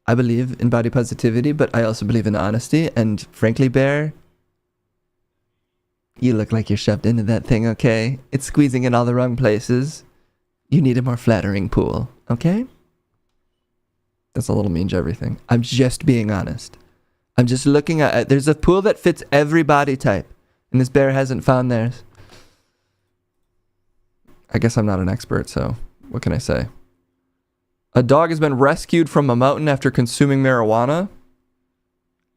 I believe in body positivity, but I also believe in honesty. And frankly, bear, you look like you're shoved into that thing, okay? It's squeezing in all the wrong places. You need a more flattering pool, okay? That's a little mean to everything. I'm just being honest. I'm just looking at it. There's a pool that fits every body type, and this bear hasn't found theirs. I guess I'm not an expert, so what can I say? A dog has been rescued from a mountain after consuming marijuana.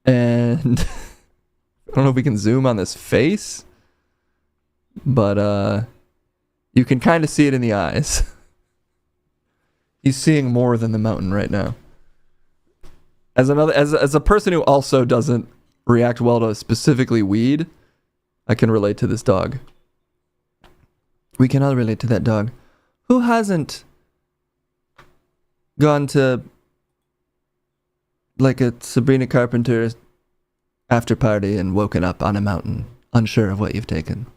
And I don't know if we can zoom on this face, but you can kind of see it in the eyes. He's seeing more than the mountain right now. As a person who also doesn't react well to specifically weed, I can relate to this dog. We can all relate to that dog. Who hasn't gone to like a Sabrina Carpenter after party and woken up on a mountain, unsure of what you've taken?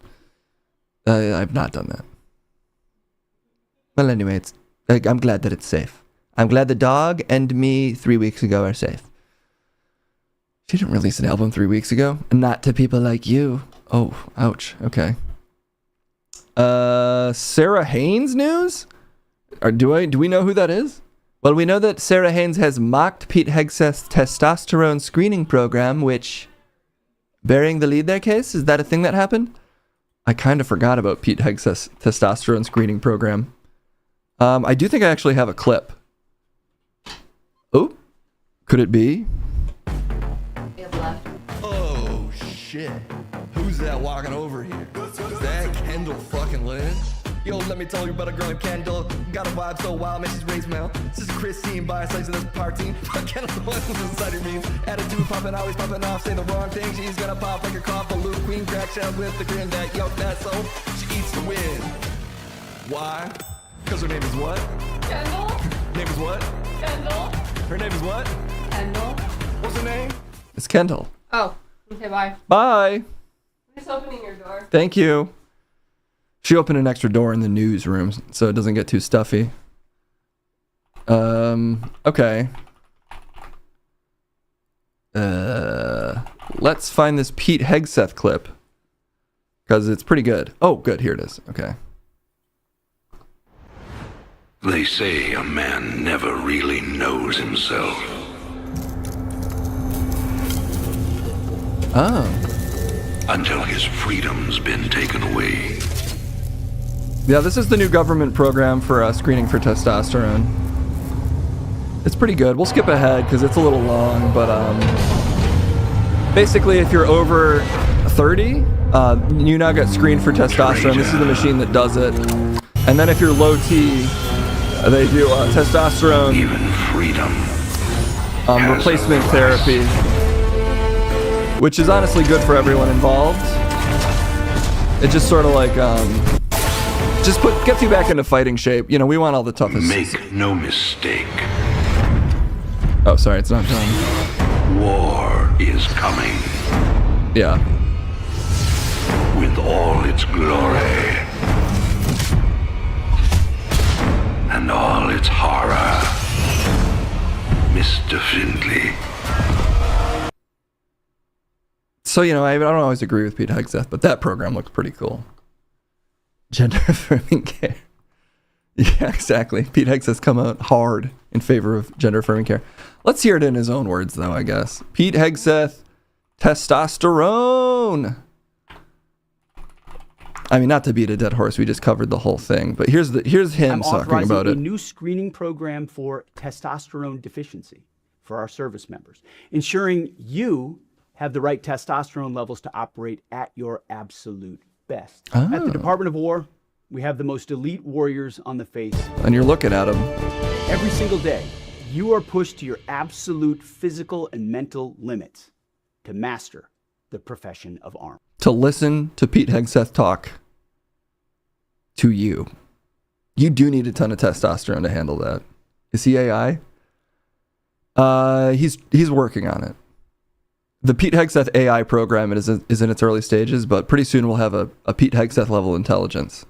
I've not done that. Well, anyway, I'm glad that it's safe. I'm glad the dog and me 3 weeks ago are safe. She didn't release an album 3 weeks ago. Not to people like you. Oh, ouch. Okay. Sarah Haynes news? Do we know who that is? Well, we know that Sarah Haynes has mocked Pete Hegseth's testosterone screening program, which, bearing the lead there, Case, is that a thing that happened? I kind of forgot about Pete Hegseth's testosterone screening program. I do think I actually have a clip. Oh, could it be? Oh, shit. Who's that walking over here? Is that Kendall fucking Lynn? Yo, let me tell you about a girl named Kendall. Got a vibe so wild, man, she's raised male. This is Christine by a slice of this party. But Kendall's the one who's inside your means. Attitude popping, always popping off, saying the wrong thing. She's gonna pop like a cough, a Luke Queen crack shell with the grin that, yo, that's so. She eats to win. Why? Because her name is what? Kendall. Name is what? Kendall. Her name is what? Kendall. What's her name? It's Kendall. Oh, okay, bye. Bye. Just opening your door. Thank you. She opened an extra door in the newsroom so it doesn't get too stuffy. Okay. Let's find this Pete Hegseth clip. Because it's pretty good. Oh, good. Here it is. Okay. They say a man never really knows himself. Oh. Until his freedom's been taken away. Yeah, this is the new government program for screening for testosterone. It's pretty good. We'll skip ahead because it's a little long, but basically if you're over 30, you now get screened for testosterone. This is the machine that does it. And then if you're low T, they do testosterone replacement therapy, which is honestly good for everyone involved. It just sort of like gets you back into fighting shape. You know, we want all the toughest. Make no mistake. Oh, sorry, it's not done. War is coming. Yeah. With all its glory. And all its horror. Mr. Findlay. So, you know, I don't always agree with Pete Hegseth, but that program looks pretty cool. Gender affirming care. Yeah, exactly. Pete Hegseth's come out hard in favor of gender affirming care. Let's hear it in his own words, though, I guess. Pete Hegseth, testosterone. I mean, not to beat a dead horse, we just covered the whole thing. But here's him talking about a it. new screening program for testosterone deficiency for our service members, ensuring you have the right testosterone levels to operate at your absolute best. At the Department of War, we have the most elite warriors on the face. And you're looking at them. Every single day, you are pushed to your absolute physical and mental limits to master the profession of arms. To listen to Pete Hegseth talk to you. You do need a ton of testosterone to handle that. Is he AI? He's working on it. The Pete Hegseth AI program is in its early stages, but pretty soon we'll have a Pete Hegseth level intelligence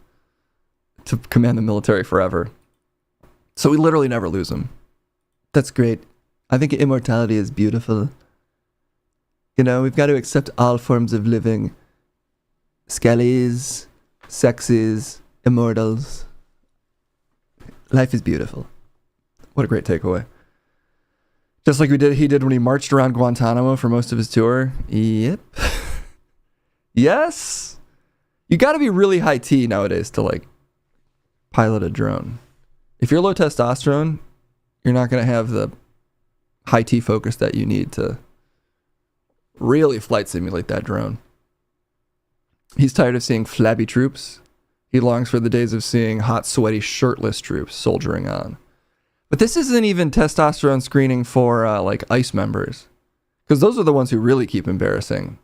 to command the military forever. So we literally never lose him. That's great. I think immortality is beautiful. You know, we've got to accept all forms of living. Skellies, sexes, immortals. Life is beautiful. What a great takeaway. Just like he did when he marched around Guantanamo for most of his tour. Yep. Yes. You got to be really high T nowadays to like pilot a drone. If you're low testosterone, you're not going to have the high T focus that you need to really flight simulate that drone. He's tired of seeing flabby troops. He longs for the days of seeing hot, sweaty, shirtless troops soldiering on. But this isn't even testosterone screening for like ICE members, because those are the ones who really keep embarrassing.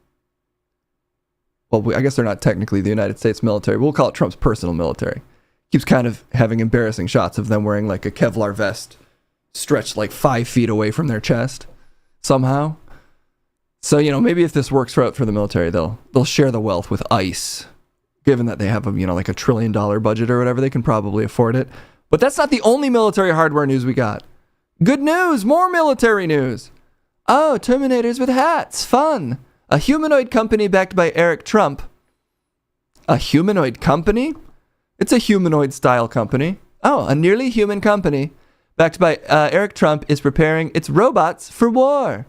Well, I guess they're not technically the United States military. We'll call it Trump's personal military. Keeps kind of having embarrassing shots of them wearing like a Kevlar vest stretched like 5 feet away from their chest somehow. So, you know, maybe if this works out for the military, they'll share the wealth with ICE. Given that they have a, you know, like $1 trillion budget or whatever, they can probably afford it. But that's not the only military hardware news we got. Good news, more military news. Oh, Terminators with hats, fun. A humanoid company backed by Eric Trump. A humanoid company? It's a humanoid style company. Oh, a nearly human company backed by Eric Trump is preparing its robots for war.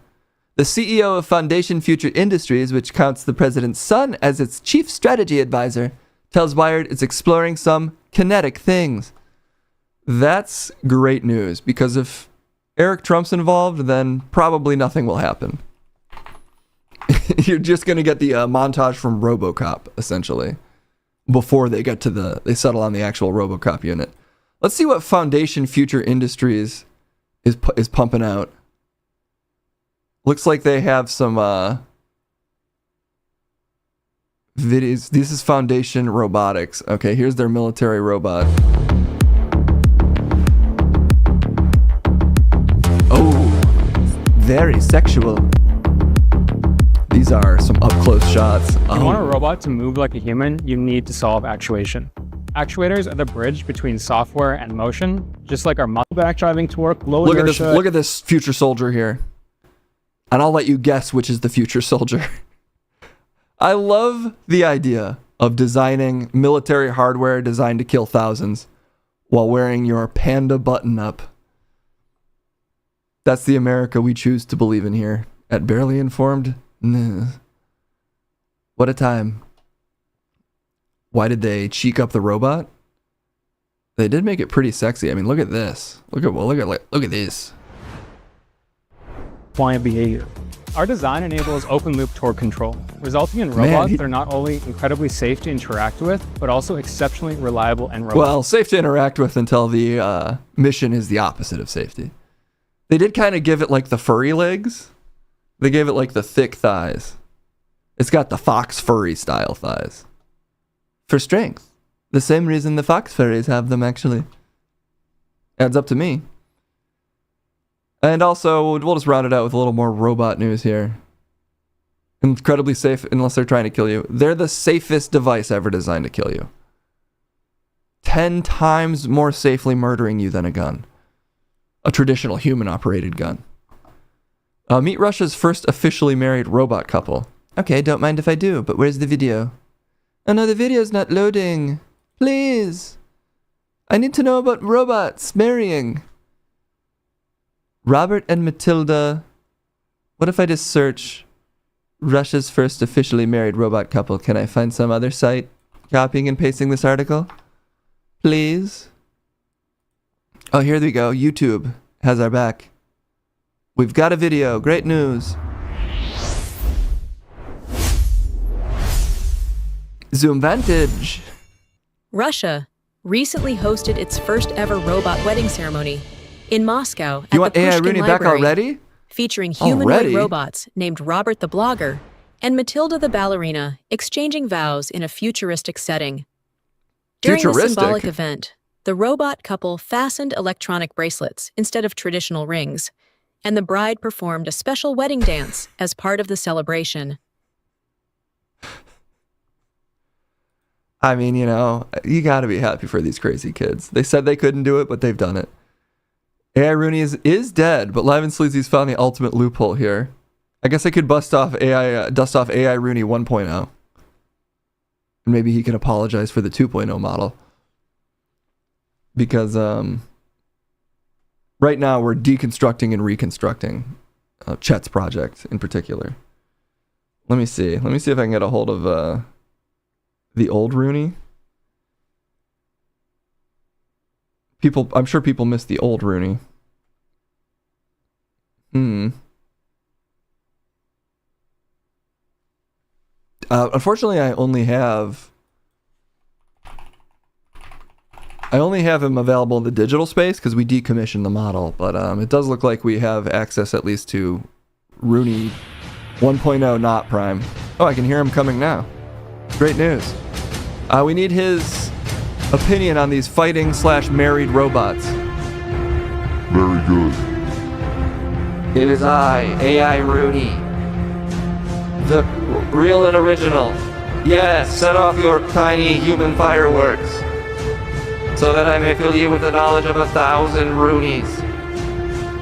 The CEO of Foundation Future Industries, which counts the president's son as its chief strategy advisor, tells Wired it's exploring some kinetic things. That's great news, because if Eric Trump's involved, then probably nothing will happen. You're just going to get the montage from RoboCop, essentially, before they settle on the actual RoboCop unit. Let's see what Foundation Future Industries is pumping out. Looks like they have some videos. This is Foundation Robotics. Okay, here's their military robot. Oh, very sexual. These are some up-close shots. If you want a robot to move like a human, you need to solve actuation. Actuators are the bridge between software and motion, just like our muscle back driving torque, low inertia. Look at this future soldier here. And I'll let you guess which is the future soldier. I love the idea of designing military hardware designed to kill thousands while wearing your panda button-up. That's the America we choose to believe in here at Barely Informed. Nah. What a time. Why did they cheek up the robot? They did make it pretty sexy. I mean, look at this. Look at this. Compliant behavior. Our design enables open-loop torque control, resulting in robots that are not only incredibly safe to interact with, but also exceptionally reliable and robust. Well, safe to interact with until the mission is the opposite of safety. They did kind of give it like the furry legs. They gave it like the thick thighs. It's got the fox furry style thighs. For strength. The same reason the fox furries have them, actually. Adds up to me. And also, we'll just round it out with a little more robot news here. Incredibly safe unless they're trying to kill you. They're the safest device ever designed to kill you. 10 times more safely murdering you than a gun. A traditional human-operated gun. Meet Russia's first officially married robot couple. Okay, don't mind if I do, but where's the video? Oh no, the video's not loading. Please. I need to know about robots marrying. Robert and Matilda. What if I just search Russia's first officially married robot couple? Can I find some other site? copying and pasting this article? Please. Oh, here we go. YouTube has our back. We've got a video. Great news. Zoom Vantage. Russia recently hosted its first ever robot wedding ceremony in Moscow at You want the AI Pushkin Rooney back Library, already? featuring humanoid Already? robots named Robert the Blogger and Matilda the Ballerina exchanging vows in a futuristic setting. During the Futuristic? symbolic event, the robot couple fastened electronic bracelets instead of traditional rings, and the bride performed a special wedding dance as part of the celebration. I mean, you know, you gotta be happy for these crazy kids. They said they couldn't do it, but they've done it. AI Rooney is dead, but Live and Sleazy's found the ultimate loophole here. I guess I could dust off AI Rooney 1.0. And maybe he can apologize for the 2.0 model. Because right now we're deconstructing and reconstructing Chet's project in particular. Let me see. Let me see if I can get a hold of the old Rooney. I'm sure people miss the old Rooney. Unfortunately, I only have him available in the digital space because we decommissioned the model. But it does look like we have access at least to Rooney 1.0 not prime. Oh, I can hear him coming now. Great news. We need his opinion on these fighting/married robots. Very good. It is I, AI Rooney. The real and original. Yes, set off your tiny human fireworks. So that I may fill you with the knowledge of 1,000 Roonies.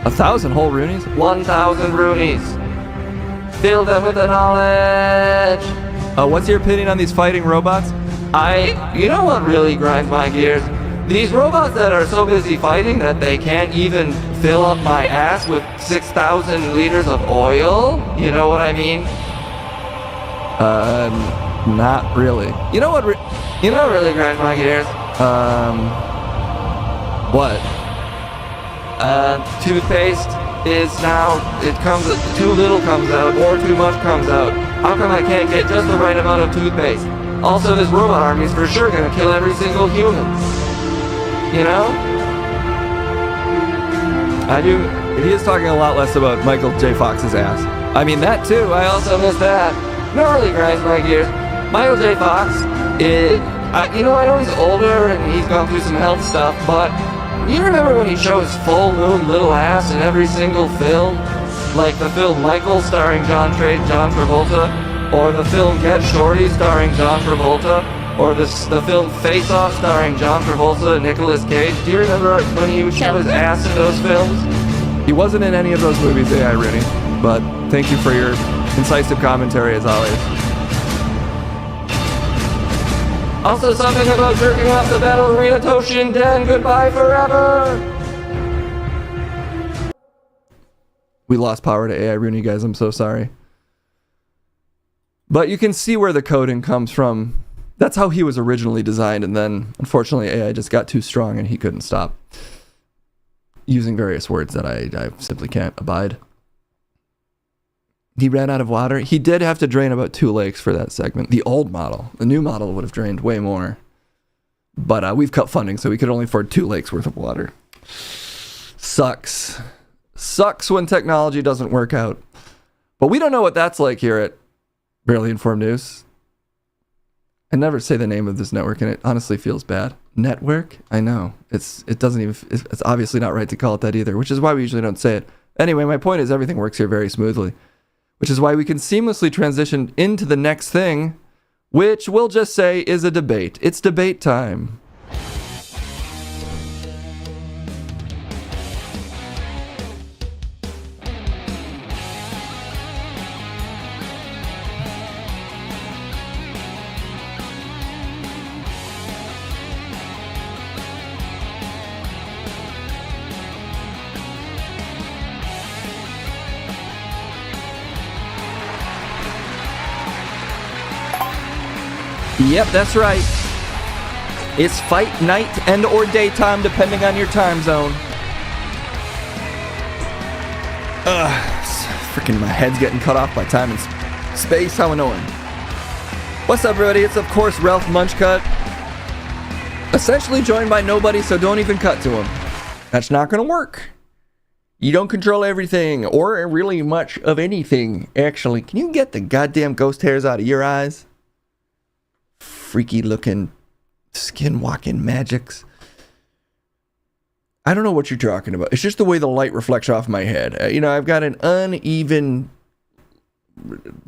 1,000 whole Roonies? 1,000 Roonies. Fill them with the knowledge. What's your opinion on these fighting robots? You know what really grinds my gears? These robots that are so busy fighting that they can't even fill up my ass with 6,000 liters of oil? You know what I mean? Not really. You know what really grinds my gears? What? Toothpaste is now, too little comes out or too much comes out. How come I can't get just the right amount of toothpaste? Also, this robot army is for sure gonna kill every single human. You know? He is talking a lot less about Michael J. Fox's ass. I mean, that too, I also miss that. No, really grinds my gears. Michael J. Fox I know he's older and he's gone through some health stuff, but you remember when he showed his full moon little ass in every single film? Like the film Michael starring John Travolta, or the film Get Shorty starring John Travolta, or the film Face Off starring John Travolta and Nicolas Cage. Do you remember when he would shove his ass in those films? He wasn't in any of those movies, AI Rooney, but thank you for your incisive commentary as always. Also something about jerking off the battle arena Toshin Den, goodbye forever! We lost power to AI Rooney, guys, I'm so sorry. But you can see where the coding comes from. That's how he was originally designed, and then, unfortunately, AI just got too strong and he couldn't stop using various words that I simply can't abide. He ran out of water. He did have to drain about 2 lakes for that segment. The old model. The new model would have drained way more. But we've cut funding, so we could only afford 2 lakes worth of water. Sucks. Sucks when technology doesn't work out. But we don't know what that's like here at Barely Informed News. I never say the name of this network, and it honestly feels bad. Network? I know. It's obviously not right to call it that either, which is why we usually don't say it. Anyway, my point is everything works here very smoothly, which is why we can seamlessly transition into the next thing, which we'll just say is a debate. It's debate time. Yep, that's right. It's fight night and or daytime, depending on your time zone. Freaking my head's getting cut off by time and space. How annoying. What's up, everybody? It's, of course, Ralph Munchcut. Essentially joined by nobody, so don't even cut to him. That's not going to work. You don't control everything, or really much of anything, actually. Can you get the goddamn ghost hairs out of your eyes? Freaky looking, skin-walking magics. I don't know what you're talking about. It's just the way the light reflects off my head. I've got an uneven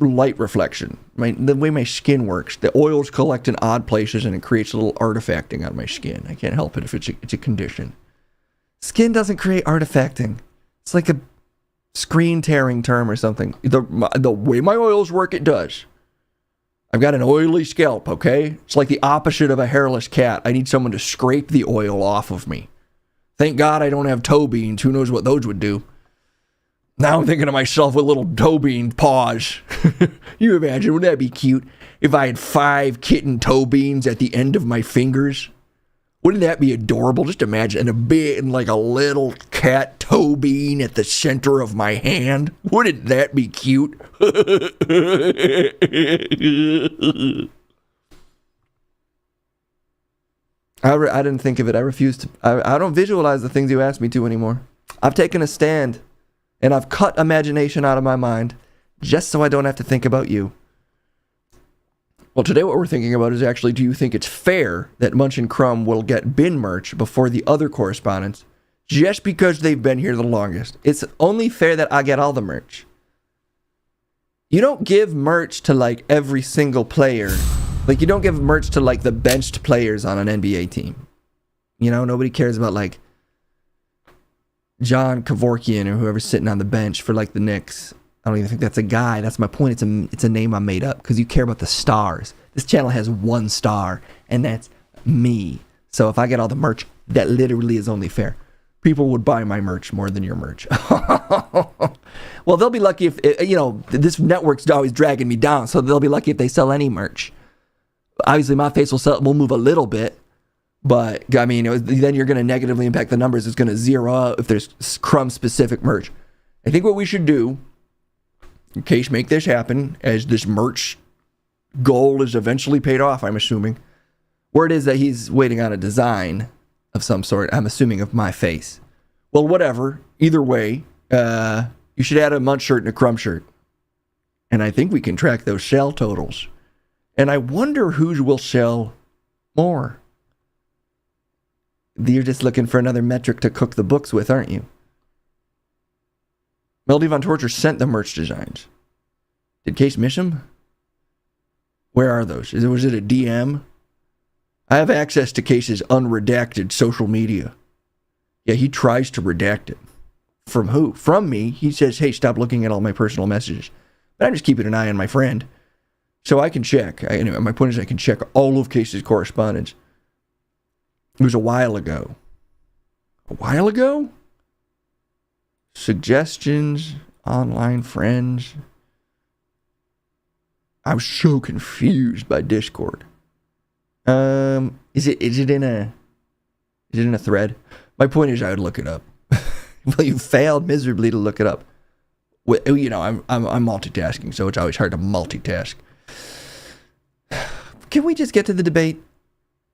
light reflection. The way my skin works. The oils collect in odd places and it creates a little artifacting on my skin. I can't help it if it's a condition. Skin doesn't create artifacting. It's like a screen tearing term or something. The way my oils work, it does. I've got an oily scalp, okay? It's like the opposite of a hairless cat. I need someone to scrape the oil off of me. Thank God I don't have toe beans. Who knows what those would do? Now I'm thinking to myself with little toe bean paws. You imagine, wouldn't that be cute? If I had 5 kitten toe beans at the end of my fingers? Wouldn't that be adorable? Just imagine like a little cat toe bean at the center of my hand. Wouldn't that be cute? I didn't think of it. I refuse to. I don't visualize the things you ask me to anymore. I've taken a stand, and I've cut imagination out of my mind, just so I don't have to think about you. Well, today what we're thinking about is actually, do you think it's fair that Munch and Crumb will get bin merch before the other correspondents, just because they've been here the longest? It's only fair that I get all the merch. You don't give merch to, like, every single player. Like, you don't give merch to, like, the benched players on an NBA team. Nobody cares about, like, John Kevorkian or whoever's sitting on the bench for, like, the Knicks. I don't even think that's a guy. That's my point. It's a name I made up because you care about the stars. This channel has 1 star, and that's me. So if I get all the merch, that literally is only fair. People would buy my merch more than your merch. Well, they'll be lucky if, this network's always dragging me down, so they'll be lucky if they sell any merch. Obviously, my face will move a little bit, but, then you're going to negatively impact the numbers. It's going to zero out if there's Crumb-specific merch. I think what we should do, in case make this happen, as this merch goal is eventually paid off, I'm assuming. Word is that he's waiting on a design of some sort, I'm assuming of my face. Well, whatever. Either way, you should add a Munch shirt and a Crumb shirt. And I think we can track those sell totals. And I wonder whose will sell more. You're just looking for another metric to cook the books with, aren't you? Melody Von Torture sent the merch designs. Did Case miss them? Where are those? Was it a DM? I have access to Case's unredacted social media. Yeah, he tries to redact it. From who? From me. He says, hey, stop looking at all my personal messages. But I'm just keeping an eye on my friend. So I can check. Anyway, my point is I can check all of Case's correspondence. It was a while ago. A while ago? Suggestions, online friends. I'm so confused by Discord. Is it in a thread? My point is I would look it up. Well, you failed miserably to look it up. I'm multitasking, so it's always hard to multitask. Can we just get to the debate?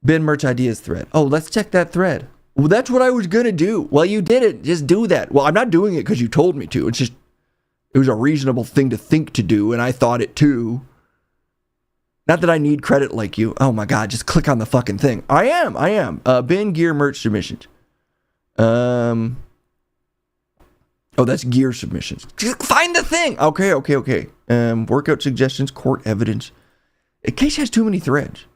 Bin merch ideas thread. Oh, let's check that thread. Well, that's what I was going to do. Well, you did it. Just do that. Well, I'm not doing it because you told me to. It was a reasonable thing to think to do, and I thought it too. Not that I need credit like you. Oh my God, just click on the fucking thing. I am. Bin gear merch submissions. Oh, that's gear submissions. Just find the thing. Okay. Workout suggestions, court evidence. Case has too many threads.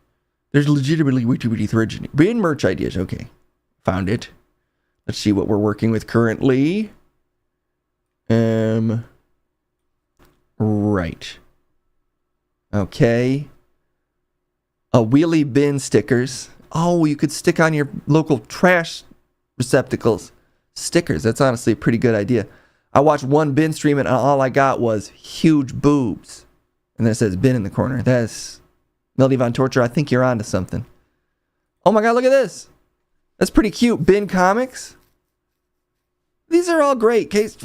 There's legitimately way too many threads in it. Bin merch ideas. Okay. Found it. Let's see what we're working with currently. Right. Okay. Wheelie bin stickers. Oh, you could stick on your local trash receptacles. Stickers. That's honestly a pretty good idea. I watched one bin stream and all I got was huge boobs. And then it says bin in the corner. That's Melody Von Torture. I think you're onto something. Oh my God, look at this. That's pretty cute. Bin Comics. These are all great. Case,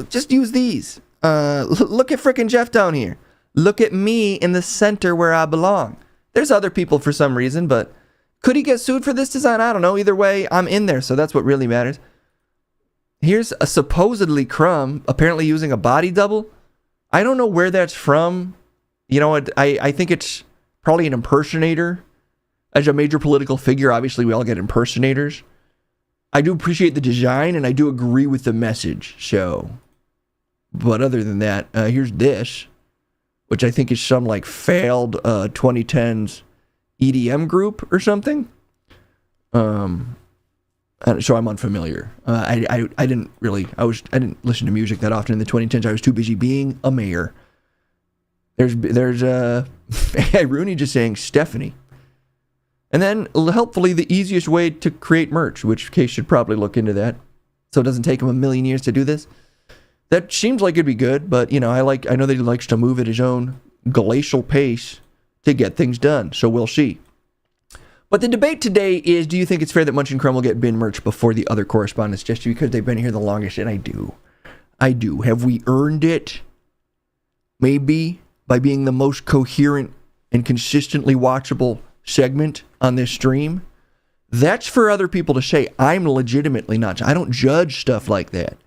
just use these. Look at frickin' Jeff down here. Look at me in the center where I belong. There's other people for some reason, but could he get sued for this design? I don't know. Either way, I'm in there, so that's what really matters. Here's a supposedly Crumb, apparently using a body double. I don't know where that's from. You know, I think it's probably an impersonator. As a major political figure, obviously we all get impersonators. I do appreciate the design, and I do agree with the message. So, but other than that, here's this, which I think is some like failed 2010s EDM group or something. So I'm unfamiliar. I didn't listen to music that often in the 2010s. I was too busy being a mayor. There's Rooney just saying Stephanie. And then, helpfully, the easiest way to create merch, which Case should probably look into that, so it doesn't take him a million years to do this. That seems like it'd be good, but, you know, I know that he likes to move at his own glacial pace to get things done, so we'll see. But the debate today is, do you think it's fair that Munch and Crumb will get bin merch before the other correspondents, just because they've been here the longest? And I do. Have we earned it? Maybe by being the most coherent and consistently watchable segment on this stream. That's for other people to say. I'm legitimately not. I don't judge stuff like that.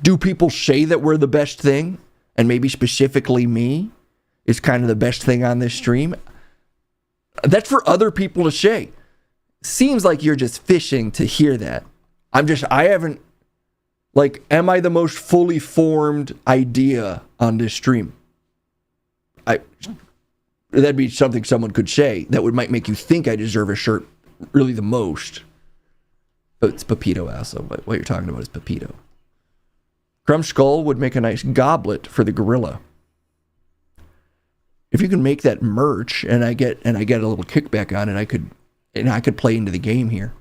Do people say that we're the best thing? And maybe specifically me is kind of the best thing on this stream? That's for other people to say. Seems like you're just fishing to hear that. I haven't, like, am I the most fully formed idea on this stream? That'd be something someone could say that might make you think I deserve a shirt really the most. But it's Pepito also. What you're talking about is Pepito. Crumb's skull would make a nice goblet for the gorilla. If you can make that merch and I get a little kickback on it, I could play into the game here.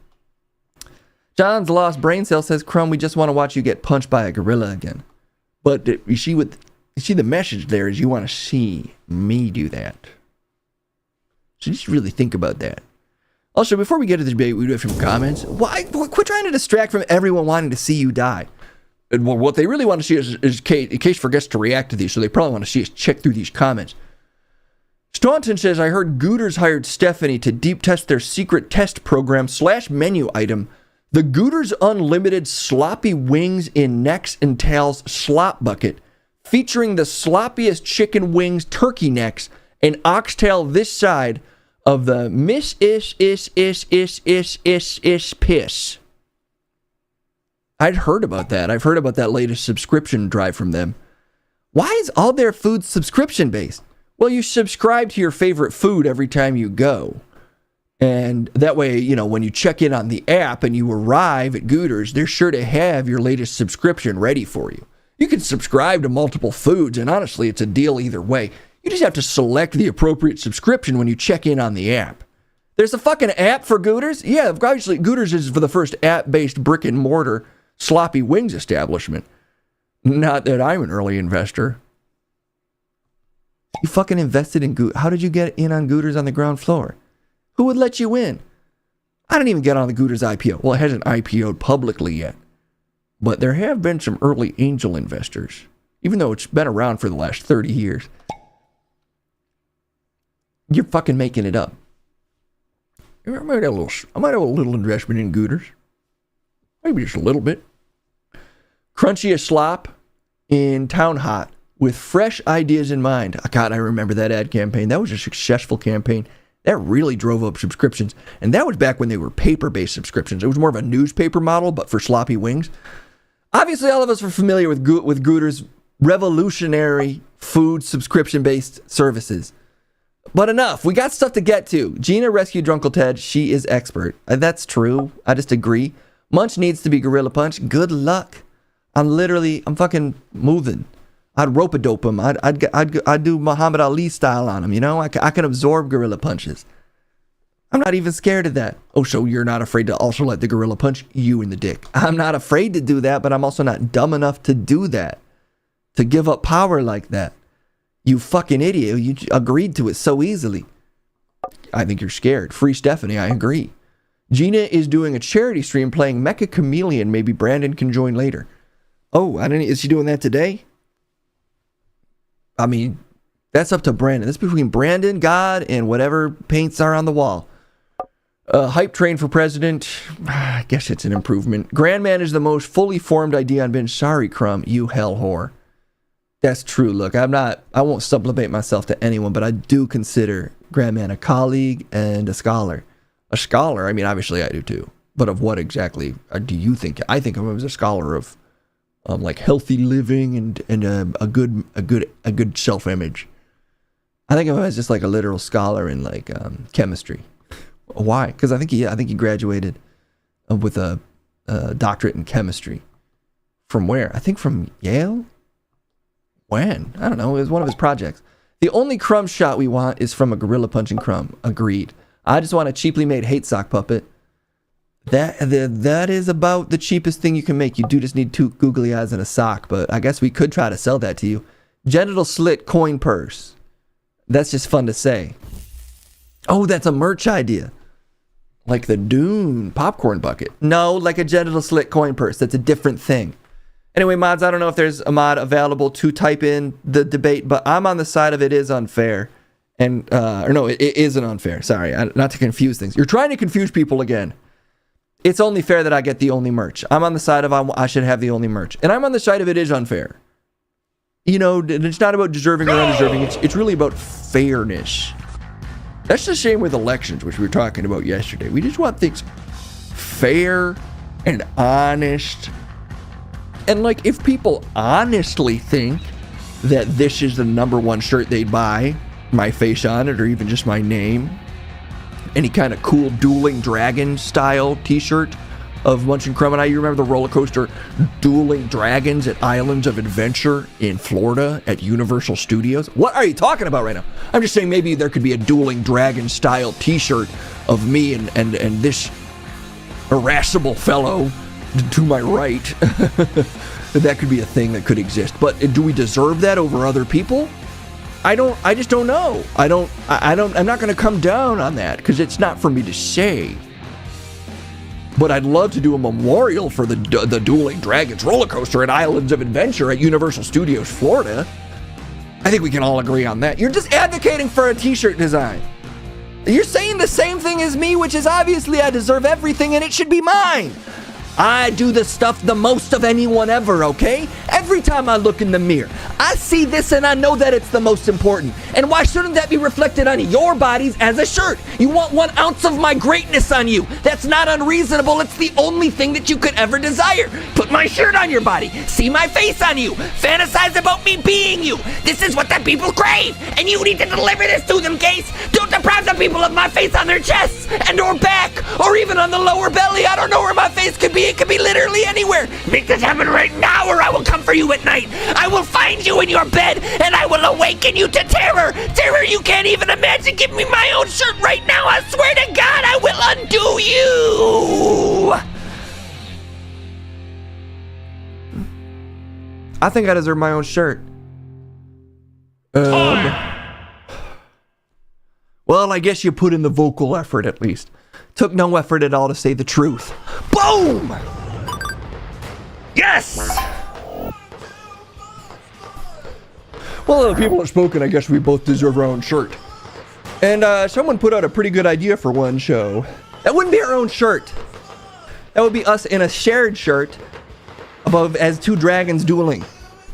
John's Lost Brain Cell says, Crumb, we just want to watch you get punched by a gorilla again. But you see the message there is you want to see me do that. So just really think about that. Also, before we get to the debate, we do have some comments. Quit trying to distract from everyone wanting to see you die. Well, what they really want to see is Case forgets to react to these, so they probably want to see us check through these comments. Staunton says, I heard Gooters hired Stephanie to deep test their secret test program / menu item, the Gooters Unlimited Sloppy Wings in Necks and Tails Slop Bucket, featuring the sloppiest chicken wings, turkey necks, and oxtail this side of the piss. I'd heard about that. I've heard about that latest subscription drive from them. Why is all their food subscription based? Well, you subscribe to your favorite food every time you go. And that way, you know, when you check in on the app and you arrive at Gooters, they're sure to have your latest subscription ready for you. You can subscribe to multiple foods, and honestly, it's a deal either way. You just have to select the appropriate subscription when you check in on the app. There's a fucking app for Gooters? Yeah, obviously, Gooters is for the first app-based brick-and-mortar sloppy wings establishment. Not that I'm an early investor. You fucking invested in Gooters. How did you get in on Gooters on the ground floor? Who would let you in? I didn't even get on the Gooters IPO. Well, it hasn't IPO'd publicly yet. But there have been some early angel investors, even though it's been around for the last 30 years. You're fucking making it up. I might have a little investment in Gooters. Maybe just a little bit. Crunchy as slop in Town Hot with fresh ideas in mind. God, I remember that ad campaign. That was a successful campaign. That really drove up subscriptions. And that was back when they were paper-based subscriptions. It was more of a newspaper model, but for sloppy wings. Obviously, all of us are familiar with Gooters' revolutionary food subscription-based services. But enough. We got stuff to get to. Gina rescued Drunkle Ted. She is expert. That's true. I just agree. Munch needs to be Gorilla Punch. Good luck. I'm fucking moving. I'd rope-a-dope him. I'd do Muhammad Ali style on him, you know? I can absorb Gorilla Punches. I'm not even scared of that. Oh, so you're not afraid to also let the Gorilla punch you in the dick. I'm not afraid to do that, but I'm also not dumb enough to do that. To give up power like that. You fucking idiot. You agreed to it so easily. I think you're scared. Free Stephanie, I agree. Gina is doing a charity stream playing Mecha Chameleon. Maybe Brandon can join later. Oh, is she doing that today? I mean, that's up to Brandon. That's between Brandon, God, and whatever paints are on the wall. Hype train for president. I guess it's an improvement. Grandman is the most fully formed idea on bench. Sorry, Crumb, you hell whore. That's true. Look, I won't sublimate myself to anyone, but I do consider Grandman a colleague and a scholar. A scholar? I mean, obviously I do too. But of what exactly do you think? I think of him as a scholar of like healthy living and a good self-image. I think of him as just like a literal scholar in like chemistry. Why? Because I think he graduated with a doctorate in chemistry. From where? I think from Yale. When? I don't know. It was one of his projects. The only Crumb shot we want is from a gorilla punching Crumb. Agreed. I just want a cheaply made hate sock puppet. That is about the cheapest thing you can make. You do just need 2 googly eyes and a sock, but I guess we could try to sell that to you. Genital slit coin purse. That's just fun to say. Oh, that's a merch idea. Like the Dune popcorn bucket. No, like a genital slit coin purse. That's a different thing. Anyway, mods, I don't know if there's a mod available to type in the debate, but I'm on the side of it is unfair. And, it isn't unfair. Sorry, not to confuse things. You're trying to confuse people again. It's only fair that I get the only merch. I'm on the side of I should have the only merch. And I'm on the side of it is unfair. You know, it's not about deserving or undeserving. It's really about fairness. That's the same with elections, which we were talking about yesterday. We just want things fair and honest. And like, if people honestly think that this is the #1 shirt they'd buy, my face on it, or even just my name, any kind of cool Dueling Dragon style t-shirt of Munch and Crumb and I. You remember the roller coaster Dueling Dragons at Islands of Adventure in Florida at Universal Studios? What are you talking about right now? I'm just saying maybe there could be a Dueling Dragon style t-shirt of me and this irascible fellow to my right. That could be a thing that could exist. But do we deserve that over other people? I just don't know. I'm not going to come down on that because it's not for me to say. But I'd love to do a memorial for the Dueling Dragons roller coaster at Islands of Adventure at Universal Studios, Florida. I think we can all agree on that. You're just advocating for a t-shirt design. You're saying the same thing as me, which is obviously I deserve everything and it should be mine. I do the stuff the most of anyone ever, okay? Every time I look in the mirror, I see this and I know that it's the most important. And why shouldn't that be reflected on your bodies as a shirt? You want 1 ounce of my greatness on you. That's not unreasonable. It's the only thing that you could ever desire. Put my shirt on your body. See my face on you. Fantasize about me being you. This is what the people crave. And you need to deliver this to them, Case. Don't deprive the people of my face on their chests and or back or even on the lower belly. I don't know where my face could be. It could be literally anywhere. Make this happen right now or I will come for you at night. I will find you in your bed and I will awaken you to terror. Terror you can't even imagine. Give me my own shirt right now. I swear to God I will undo you. I think I deserve my own shirt. Well, I guess you put in the vocal effort at least. Took no effort at all to say the truth. Boom! Yes! Well, the people have spoken. I guess we both deserve our own shirt. And someone put out a pretty good idea for one show. That wouldn't be our own shirt. That would be us in a shared shirt above as 2 dragons dueling.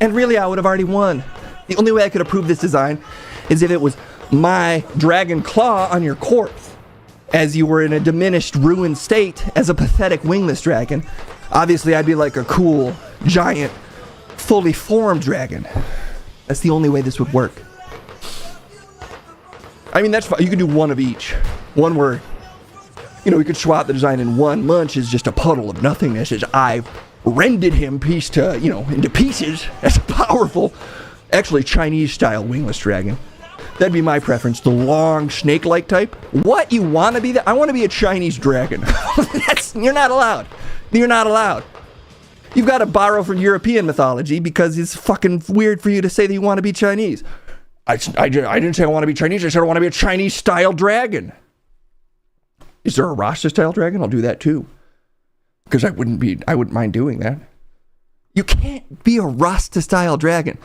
And really, I would have already won. The only way I could approve this design is if it was my dragon claw on your corpse, as you were in a diminished, ruined state as a pathetic wingless dragon. Obviously, I'd be like a cool, giant, fully formed dragon. That's the only way this would work. I mean, that's fine. You could do one of each. One where, we could swap the design in one. Munch is just a puddle of nothingness as I've rended him into pieces as a powerful, actually Chinese-style wingless dragon. That'd be my preference, the long snake-like type. What, you want to be that? I want to be a Chinese dragon. You're not allowed. You're not allowed. You've got to borrow from European mythology because it's fucking weird for you to say that you want to be Chinese. I didn't say I want to be Chinese. I said I want to be a Chinese-style dragon. Is there a Rasta style dragon? I'll do that too. Because I wouldn't mind doing that. You can't be a Rasta style dragon.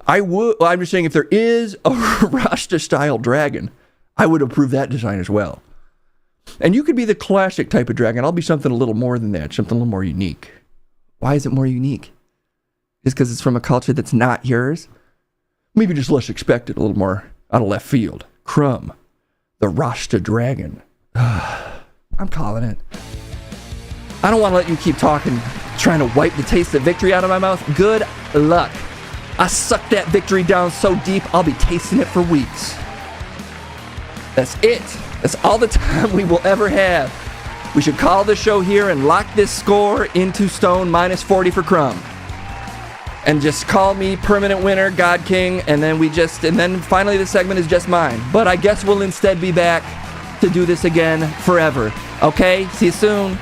I'm just saying if there is a Rasta style dragon, I would approve that design as well. And you could be the classic type of dragon. I'll be something a little more than that, something a little more unique. Why is it more unique? Just because it's from a culture that's not yours? Maybe just less expected, a little more out of left field. Crumb, the Rasta dragon. I'm calling it. I don't want to let you keep talking, trying to wipe the taste of victory out of my mouth. Good luck. I sucked that victory down so deep, I'll be tasting it for weeks. That's it. That's all the time we will ever have. We should call the show here and lock this score into stone, -40 for Crumb. And just call me permanent winner, God King, and then finally the segment is just mine. But I guess we'll instead be back to do this again forever. Okay? See you soon.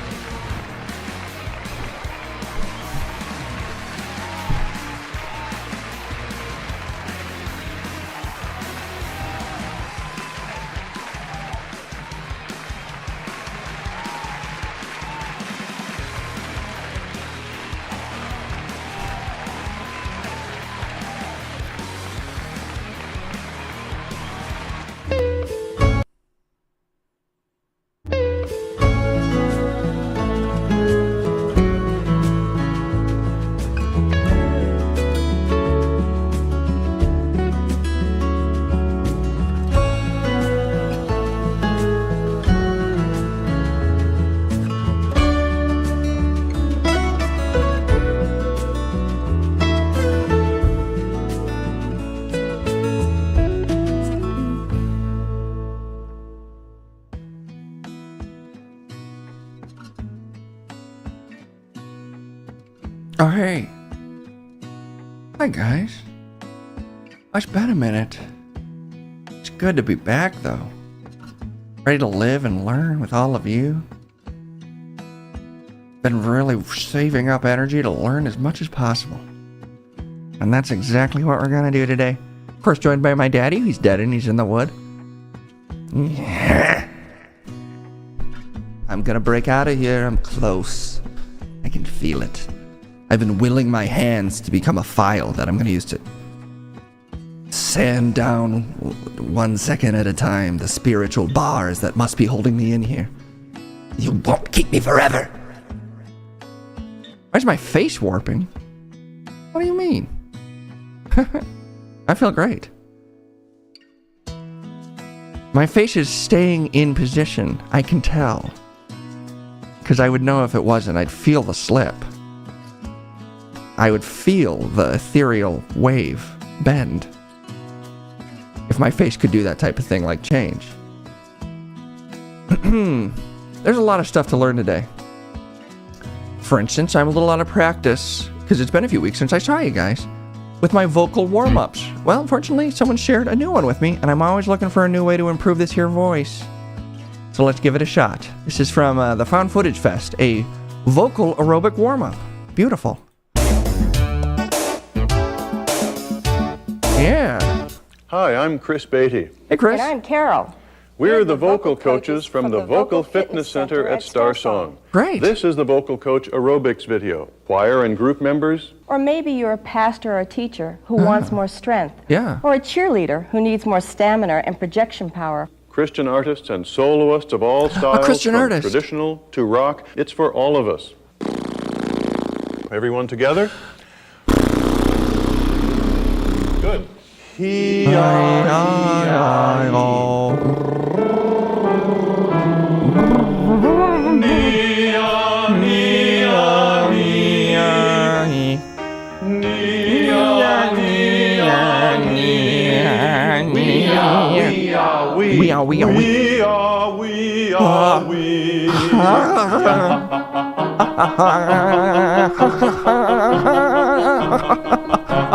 Oh, hey. Hi, guys. It's been a minute. It's good to be back, though. Ready to live and learn with all of you. Been really saving up energy to learn as much as possible. And that's exactly what we're gonna do today. Of course, joined by my daddy, who's dead and he's in the wood. Yeah. I'm gonna break out of here. I'm close. I can feel it. I've been willing my hands to become a file that I'm going to use to sand down 1 second at a time the spiritual bars that must be holding me in here. You won't keep me forever. Why is my face warping? What do you mean? I feel great. My face is staying in position. I can tell. Because I would know if it wasn't. I'd feel the slip. I would feel the ethereal wave bend. If my face could do that type of thing, like change. There's a lot of stuff to learn today. For instance, I'm a little out of practice, because it's been a few weeks since I saw you guys, with my vocal warm-ups. Well, unfortunately, someone shared a new one with me, and I'm always looking for a new way to improve this here voice. So let's give it a shot. This is from the Found Footage Fest, a vocal aerobic warm-up. Beautiful. Yeah. Hi, I'm Chris Beatty. Hey, Chris. And I'm Carol. We're the vocal coaches from the Vocal Fitness Center at Star Song. Great. This is the Vocal Coach Aerobics video. Choir and group members. Or maybe you're a pastor or a teacher who wants more strength. Yeah. Or a cheerleader who needs more stamina and projection power. Christian artists and soloists of all styles, Christian from artist. traditional to rock. It's for all of us. Everyone together? Good.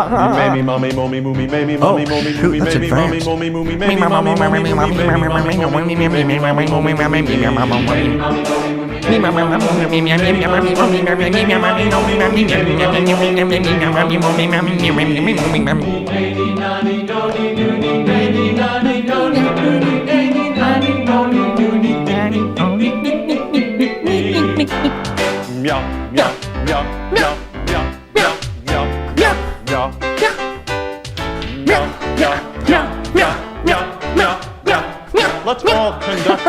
Mammy, mommy, mommy, moomy, mammy, mommy, mommy, moomy, mammy, mommy, mommy, moomy, mammy, mommy, mommy, moomy, mammy, mommy, mommy, mammy, mommy, mommy, mommy,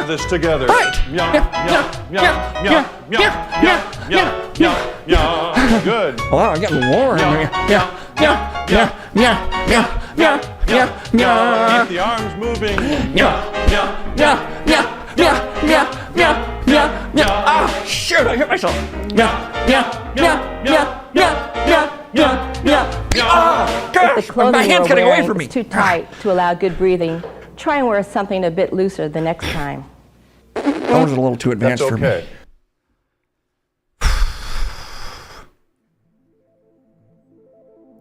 this together. Right. Yeah, yeah, yeah, yeah, yeah, yeah, yeah, yeah, yeah. Good. Wow, I'm getting warm. Yeah, yeah, yeah, yeah, yeah, yeah, yeah, yeah. Keep the arms moving. Yeah, yeah, yeah, yeah, yeah, yeah, yeah, yeah, yeah. Ah, shoot, I hit myself. Yeah, yeah, yeah, yeah, yeah, yeah, yeah, yeah. Ah, gosh, If the clothing my hand's you're getting away wearing from me. is too tight to allow good breathing, try and wear something a bit looser the next time. That was a little too advanced That's for me. okay.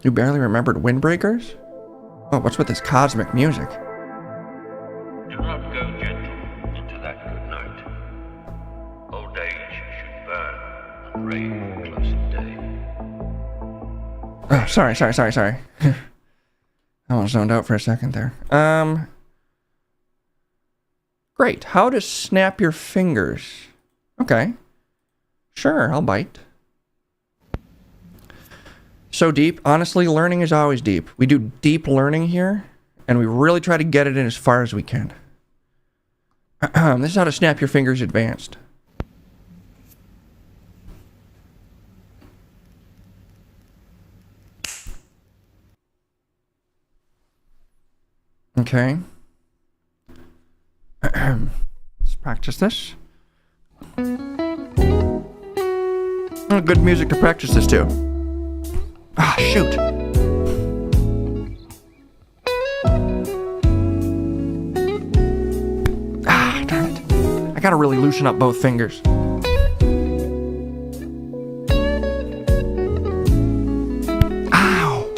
You barely remembered Windbreakers? Oh, what's with this cosmic music? Do not go gentle into that good night. Old age should burn and rave close at day. Oh, sorry. I almost zoned out for a second there. Great. How to snap your fingers. Okay. Sure, I'll bite. So deep. Honestly, learning is always deep. We do deep learning here, and we really try to get it in as far as we can. This is how to snap your fingers advanced. Okay. Let's practice this. Oh, good music to practice this to. Ah, shoot. Ah, darn it. I gotta really loosen up both fingers. Ow.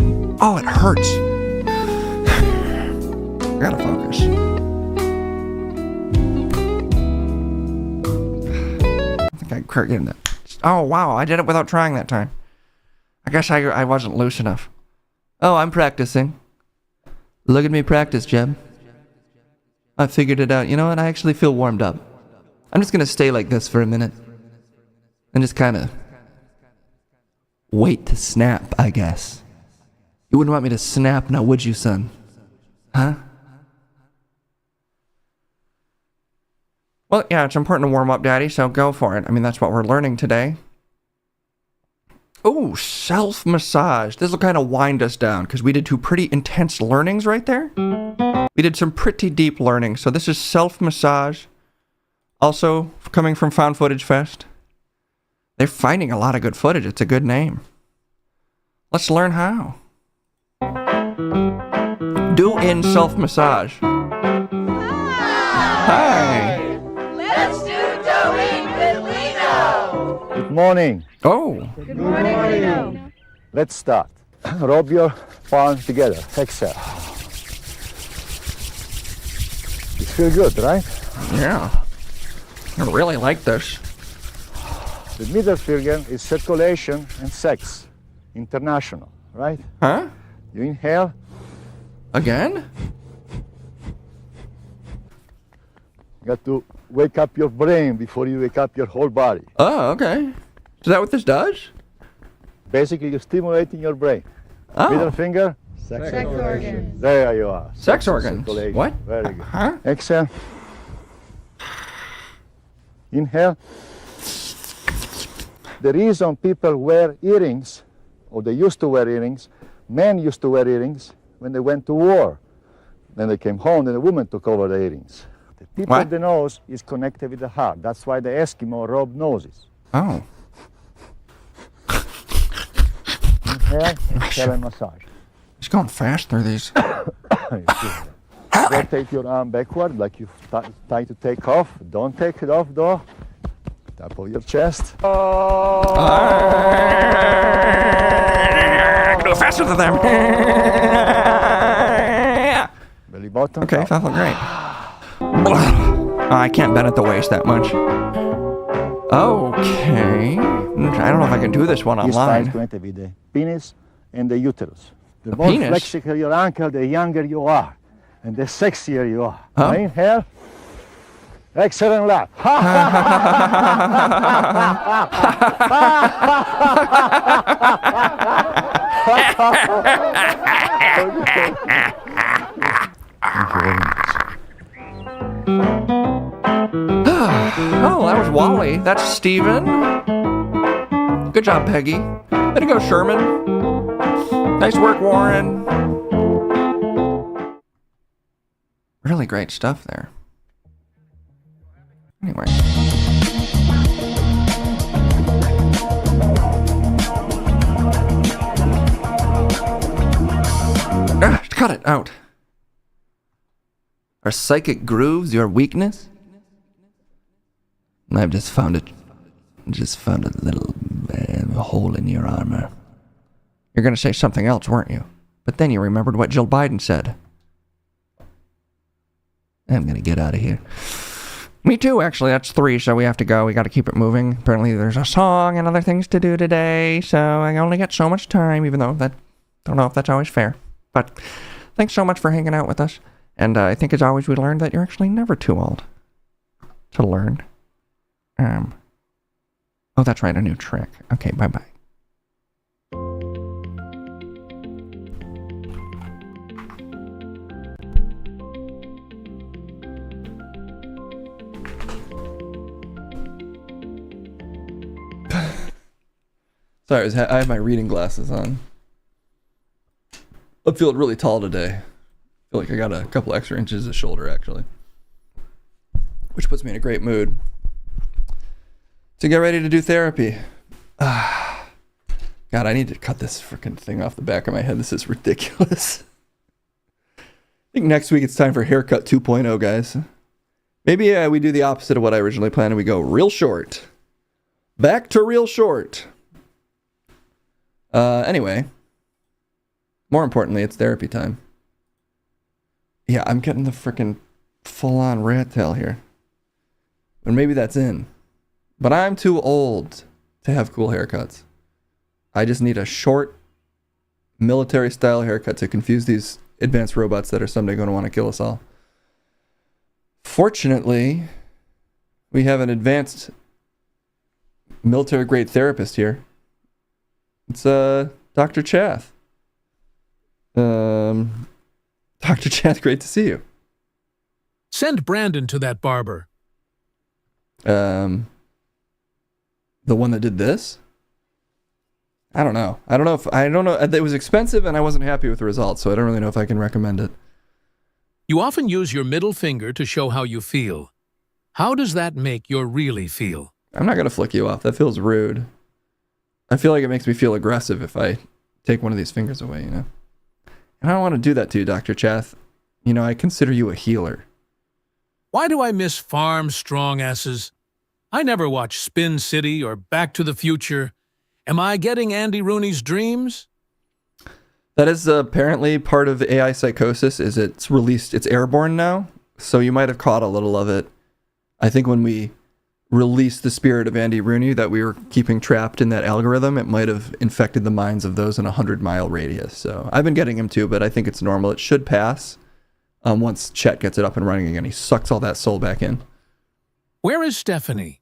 Oh, it hurts. I gotta focus. I think I cracked in that. Oh, wow. I did it without trying that time. I guess I wasn't loose enough. Oh, I'm practicing. Look at me practice, Jeb. I figured it out. You know what? I actually feel warmed up. I'm just gonna stay like this for a minute. And just kind of wait to snap, I guess. You wouldn't want me to snap now, would you, son? Huh? Well, yeah, it's important to warm up, Daddy, so go for it. I mean, that's what we're learning today. Oh, self-massage. This will kind of wind us down, because we did two pretty intense learnings right there. We did some pretty deep learning, so this is self-massage. Also, coming from Found Footage Fest. They're finding a lot of good footage. It's a good name. Let's learn how. Do in self-massage. Hi. Let's do Doing with Lino. Good morning. Oh. Good morning, Lino. Let's start. Rub your palms together. Exhale. You feel good, right? Yeah. I really like this. The middle finger is circulation and sex. International, right? Huh? You inhale. Again? You got to wake up your brain before you wake up your whole body. Oh, okay. Is that what this does? Basically, you're stimulating your brain. Oh. Middle finger. Sex organs. There you are. Sex organs. Circulation. What? Very good. Huh? Exhale. Inhale. The reason people wear earrings, or they used to wear earrings, men used to wear earrings when they went to war. Then they came home, then the woman took over the earrings. The tip of the nose is connected with the heart. That's why the Eskimo rub noses. Oh. Inhale, exhale, and massage. It's going fast through these. Rotate your arm backward like you're trying to take off. Don't take it off though. Top of your chest. Go faster than them. Belly button. Okay, that felt great. Oh, I can't bend at the waist that much. Okay. I don't know if I can do this one This spine online. is connected with the penis and the uterus. The The more penis? flexible your ankle, the younger you are. And the sexier you are. Huh? Inhale. Exhale and laugh. Thank you very much. there's Wally. That's Steven. Good job, Peggy. Way to go, Sherman. Nice work, Warren. Really great stuff there. Anyway. Cut it out. Are psychic grooves your weakness? I've just found a little hole in your armor. You're going to say something else, weren't you? But then you remembered what Jill Biden said. I'm going to get out of here. Me too, actually. That's 3, so we have to go. We got to keep it moving. Apparently there's a song and other things to do today, so I only get so much time, even though don't know if that's always fair. But thanks so much for hanging out with us. And I think as always we learned that you're actually never too old to learn. Oh, that's right, a new trick. Okay, bye-bye. Sorry, I have my reading glasses on. I'm feeling really tall today. I feel like I got a couple extra inches of shoulder, actually. Which puts me in a great mood to get ready to do therapy. God, I need to cut this freaking thing off the back of my head. This is ridiculous. I think next week it's time for haircut 2.0, guys. Maybe we do the opposite of what I originally planned and we go real short. Back to real short. Anyway. More importantly, it's therapy time. Yeah, I'm getting the freaking full-on rat tail here. And maybe that's in. But I'm too old to have cool haircuts. I just need a short, military-style haircut to confuse these advanced robots that are someday going to want to kill us all. Fortunately, we have an advanced military-grade therapist here. It's Dr. Chath. Dr. Chath, great to see you. Send Brandon to that barber. The one that did this? I don't know. I don't know. It was expensive and I wasn't happy with the results, so I don't really know if I can recommend it. You often use your middle finger to show how you feel. How does that make you really feel? I'm not going to flick you off. That feels rude. I feel like it makes me feel aggressive if I take one of these fingers away, you know? And I don't want to do that to you, Dr. Chath. You know, I consider you a healer. Why do I miss Farm Strong Asses? I never watch Spin City or Back to the Future. Am I getting Andy Rooney's dreams? That is apparently part of AI psychosis. Is it's released, it's airborne now. So you might have caught a little of it. I think when we released the spirit of Andy Rooney that we were keeping trapped in that algorithm, it might have infected the minds of those in a 100-mile radius. So I've been getting him too, but I think it's normal. It should pass once Chet gets it up and running again. He sucks all that soul back in. Where is Stephanie?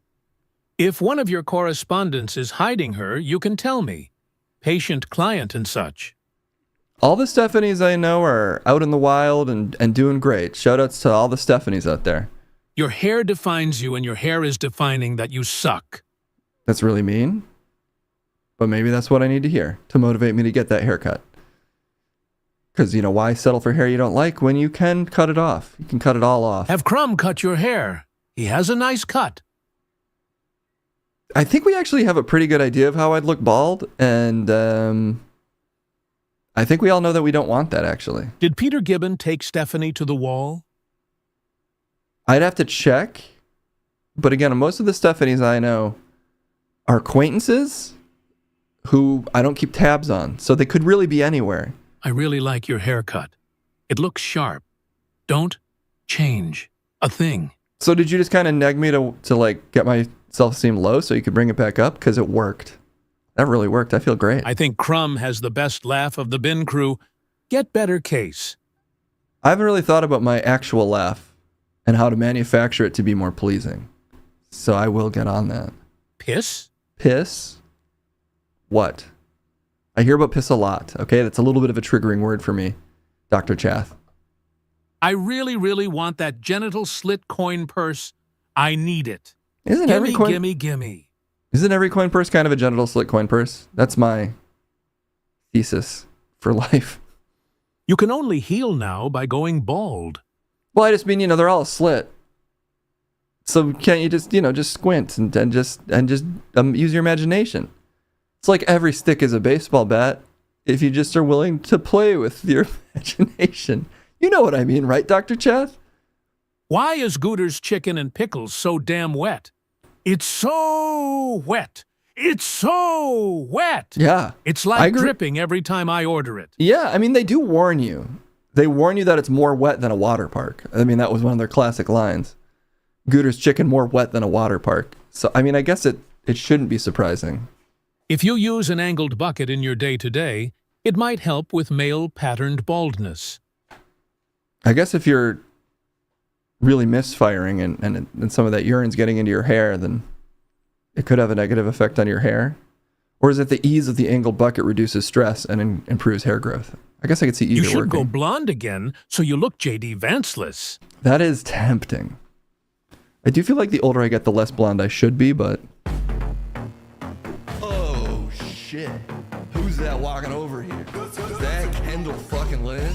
If one of your correspondents is hiding her, you can tell me. Patient, client, and such. All the Stephanies I know are out in the wild and doing great. Shoutouts to all the Stephanies out there. Your hair defines you, and your hair is defining that you suck. That's really mean. But maybe that's what I need to hear to motivate me to get that haircut. Because, you know, why settle for hair you don't like when you can cut it off? You can cut it all off. Have Crumb cut your hair. He has a nice cut. I think we actually have a pretty good idea of how I'd look bald, and I think we all know that we don't want that, actually. Did Peter Gibbon take Stephanie to the wall? I'd have to check, but again, most of the Stephanies I know are acquaintances who I don't keep tabs on, so they could really be anywhere. I really like your haircut. It looks sharp. Don't change a thing. So did you just kind of neg me to like get my self-esteem low so you could bring it back up? Because it worked. That really worked. I feel great. I think Crumb has the best laugh of the bin crew. Get better, Case. I haven't really thought about my actual laugh and how to manufacture it to be more pleasing. So I will get on that. Piss? Piss? What? I hear about piss a lot, okay? That's a little bit of a triggering word for me, Dr. Chath. I really, really want that genital slit coin purse. I need it. Isn't every coin gimme. Isn't every coin purse kind of a genital slit coin purse? That's my thesis for life. You can only heal now by going bald. Well, I just mean, they're all a slit. So can't you just, just squint and just use your imagination? It's like every stick is a baseball bat if you just are willing to play with your imagination. You know what I mean, right, Dr. Chath? Why is Gooder's chicken and pickles so damn wet? It's so wet. It's so wet. Yeah. It's like dripping every time I order it. Yeah, I mean, they do warn you. They warn you that it's more wet than a water park. I mean, that was one of their classic lines. Gooder's chicken more wet than a water park. So, I mean, I guess it shouldn't be surprising. If you use an angled bucket in your day-to-day, it might help with male patterned baldness. I guess if you're really misfiring and some of that urine's getting into your hair, then it could have a negative effect on your hair. Or is it the ease of the angled bucket reduces stress and improves hair growth? I guess I could see either You should working. go blonde again, so you look J.D. Vanceless. That is tempting. I do feel like the older I get, the less blonde I should be, but... Oh, shit. Who's that walking over here? Is that Kendall fucking Lynn?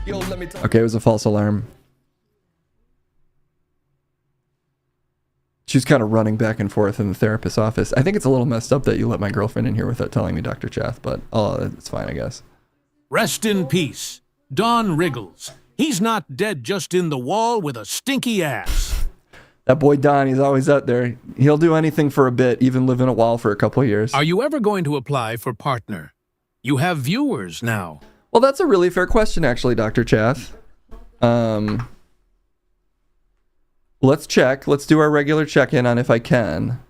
Yo, let me talk. Okay, it was a false alarm. She's kind of running back and forth in the therapist's office. I think it's a little messed up that you let my girlfriend in here without telling me, Dr. Chath, but it's fine, I guess. Rest in peace, Don Riggles. He's not dead just in the wall with a stinky ass. That boy Don, he's always out there. He'll do anything for a bit, even live in a wall for a couple of years. Are you ever going to apply for partner? You have viewers now. Well, that's a really fair question, actually, Dr. Chath. Let's check. Let's do our regular check-in on if I can.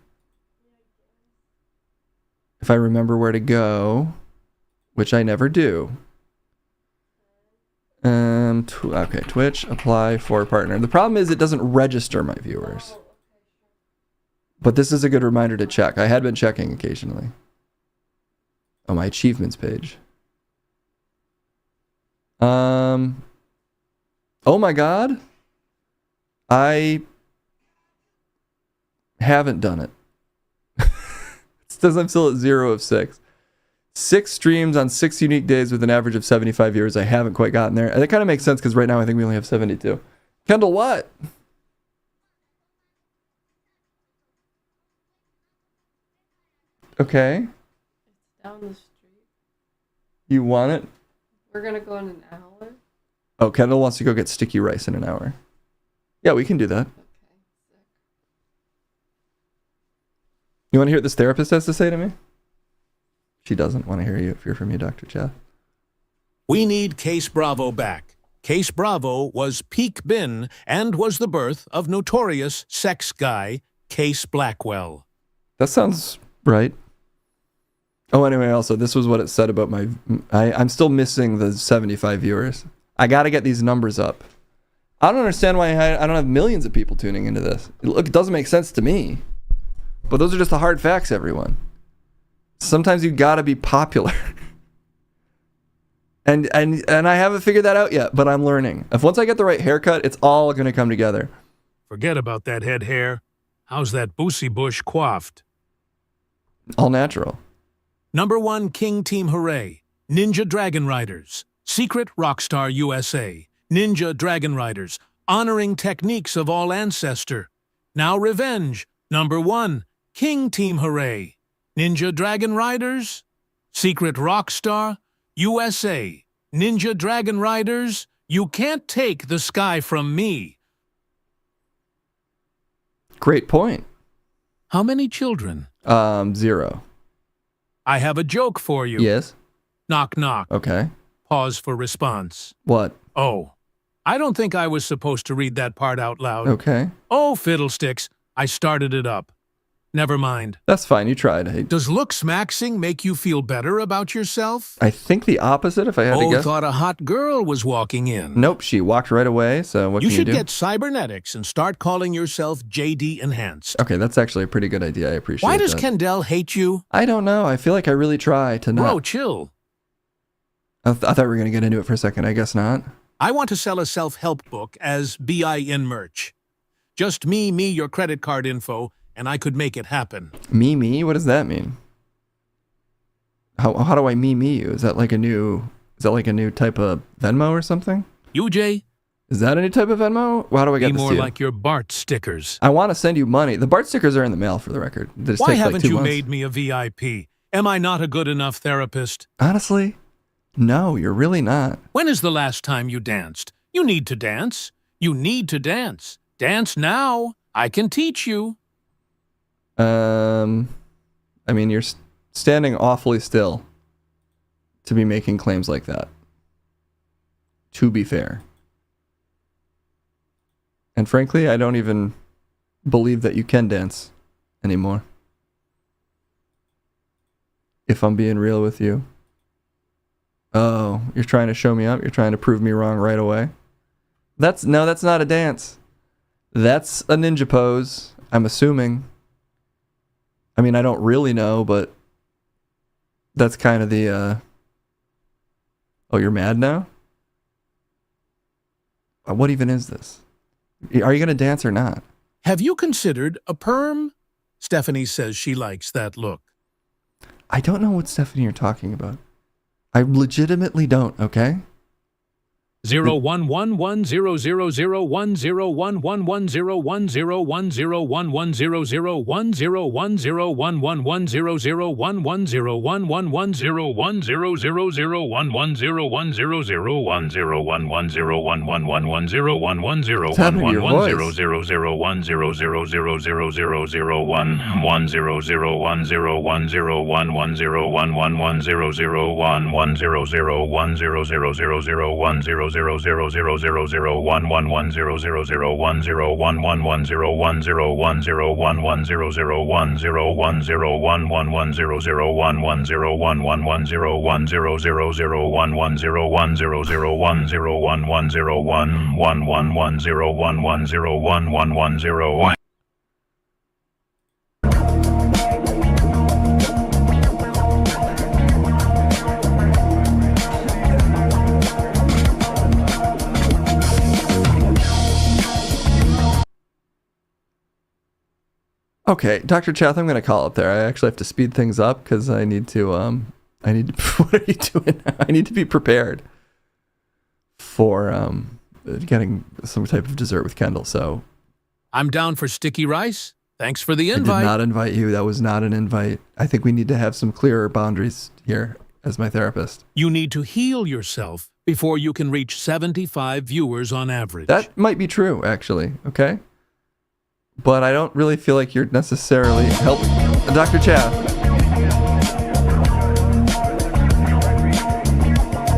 If I remember where to go, which I never do. Okay, Twitch, apply for partner. The problem is it doesn't register my viewers. But this is a good reminder to check. I had been checking occasionally. Oh, my achievements page. Oh my God. I haven't done it. It says I'm still at 0 of 6. 6 streams on 6 unique days with an average of 75 viewers. I haven't quite gotten there. And that kind of makes sense because right now I think we only have 72. Kendall, what? Okay. It's down the street. You want it? We're gonna go in an hour. Oh, Kendall wants to go get sticky rice in an hour. Yeah, we can do that. You want to hear what this therapist has to say to me? She doesn't want to hear you if you're from you, Dr. Chath. We need Case Bravo back. Case Bravo was peak bin and was the birth of notorious sex guy Case Blackwell. That sounds right. Oh, anyway, also, this was what it said about my... I'm still missing the 75 viewers. I got to get these numbers up. I don't understand why I don't have millions of people tuning into this. Look, it doesn't make sense to me. But those are just the hard facts, everyone. Sometimes you got to be popular. And I haven't figured that out yet, but I'm learning. If once I get the right haircut, it's all going to come together. Forget about that head hair. How's that Boosie Bush coiffed? All natural. Number 1 King Team Hooray. Ninja Dragon Riders. Secret Rockstar USA. Ninja Dragon Riders. Honoring techniques of all ancestor. Now Revenge. Number 1 King Team Hooray. Ninja Dragon Riders. Secret Rockstar USA. Ninja Dragon Riders. You can't take the sky from me. Great point. How many children? 0. I have a joke for you. Yes. Knock, knock. Okay. Pause for response. What? Oh, I don't think I was supposed to read that part out loud. Okay. Oh, fiddlesticks. I started it up. Never mind. That's fine. You tried. Does looks maxing make you feel better about yourself? I think the opposite, if I had to guess. Thought a hot girl was walking in. Nope, she walked right away, so what can you do? You should get cybernetics and start calling yourself JD Enhanced. Okay, that's actually a pretty good idea. I appreciate it. Why does that. Kendall hate you? I don't know. I feel like I really try to not. Bro, chill. I thought we were going to get into it for a second. I guess not. I want to sell a self-help book as BIN merch. Just me, your credit card info, and I could make it happen. Me? What does that mean? How do I me you? Is that like a new type of Venmo or something? You, Jay? Is that any type of Venmo? How do I get Be this more to you? like your BART stickers. I want to send you money. The BART stickers are in the mail, for the record. They just Why take, haven't 2 you months. made me a VIP? Am I not a good enough therapist? Honestly, no, you're really not. When is the last time you danced? You need to dance. You need to dance. Dance now. I can teach you. I mean, you're standing awfully still to be making claims like that. To be fair. And frankly, I don't even believe that you can dance anymore. If I'm being real with you. Oh, you're trying to show me up? You're trying to prove me wrong right away? That's not a dance. That's a ninja pose, I'm assuming. I mean, I don't really know, but that's kind of the, Oh, you're mad now? What even is this? Are you going to dance or not? Have you considered a perm? Stephanie says she likes that look. I don't know what Stephanie you're talking about. I legitimately don't, okay? 11010110110110110110110110110. Okay, Dr. Chath, I'm going to call up there. I actually have to speed things up because I need to, what are you doing now? I need to be prepared for getting some type of dessert with Kendall, so. I'm down for sticky rice. Thanks for the invite. I did not invite you. That was not an invite. I think we need to have some clearer boundaries here as my therapist. You need to heal yourself before you can reach 75 viewers on average. That might be true, actually, okay? But I don't really feel like you're necessarily helping. Dr. Chath.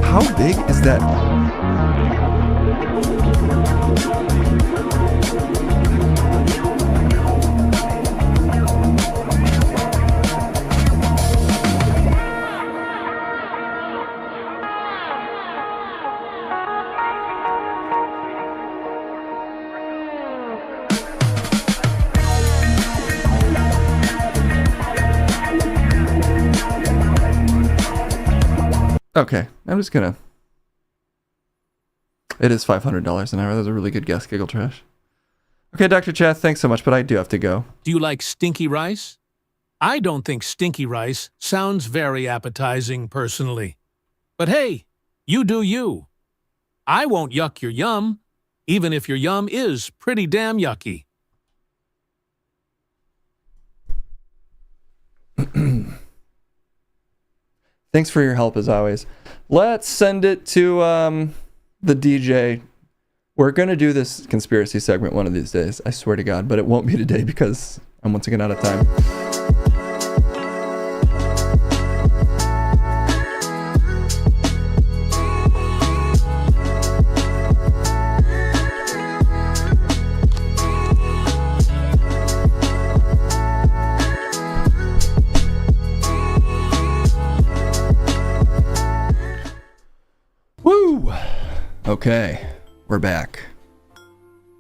How big is that? Okay, I'm just gonna. It is $500 an hour. That was a really good guess, Giggle Trash. Okay, Dr. Chath, thanks so much, but I do have to go. Do you like stinky rice? I don't think stinky rice sounds very appetizing, personally. But hey, you do you. I won't yuck your yum, even if your yum is pretty damn yucky. Thanks for your help, as always. Let's send it to the DJ. We're going to do this conspiracy segment one of these days, I swear to God, but it won't be today because I'm once again out of time. Woo! Okay, we're back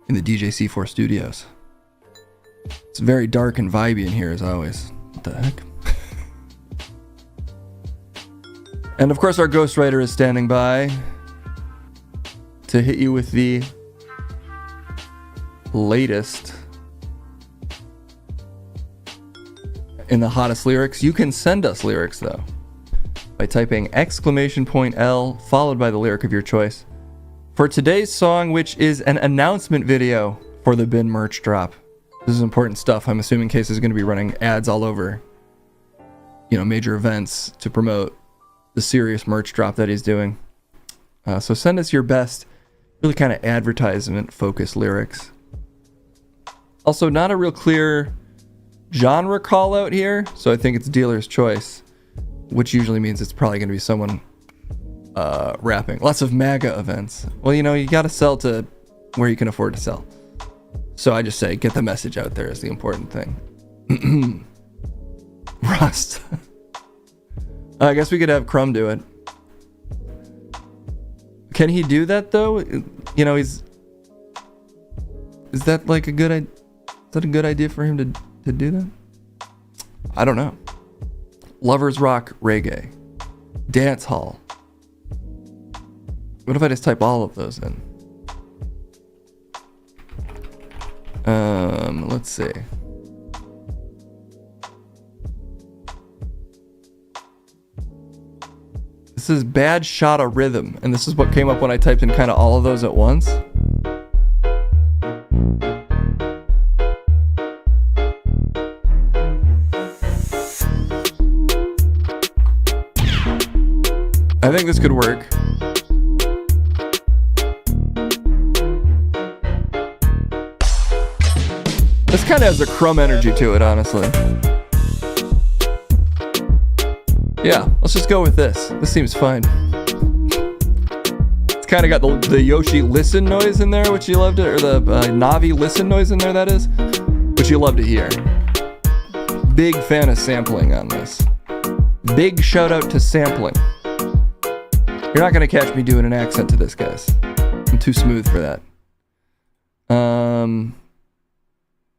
in the DJ C4 studios. It's very dark and vibey in here as always. What the heck? And of course our ghostwriter is standing by to hit you with the latest in the hottest lyrics. You can send us lyrics, though, by typing !L followed by the lyric of your choice for today's song, which is an announcement video for the bin merch drop. This is important stuff. I'm assuming Case is going to be running ads all over, major events to promote the serious merch drop that he's doing. So send us your best, really kind of advertisement-focused lyrics. Also, not a real clear genre call out here, so I think it's dealer's choice, which usually means it's probably going to be someone rapping. Lots of MAGA events. Well, you got to sell to where you can afford to sell. So I just say, get the message out there is the important thing. Rust. I guess we could have Crumb do it. Can he do that though? Is that like a good idea? Is that a good idea for him to do that? I don't know. Lovers rock reggae. Dance hall. What if I just type all of those in? Let's see. This is Bad Shot of Rhythm, and this is what came up when I typed in kind of all of those at once. I think this could work. This kind of has a Crumb energy to it, honestly. Yeah, let's just go with this. This seems fine. It's kind of got the Yoshi listen noise in there, which you love to, or the Navi listen noise in there, that is, which you love to hear. Big fan of sampling on this. Big shout out to sampling. You're not going to catch me doing an accent to this, guys. I'm too smooth for that. We're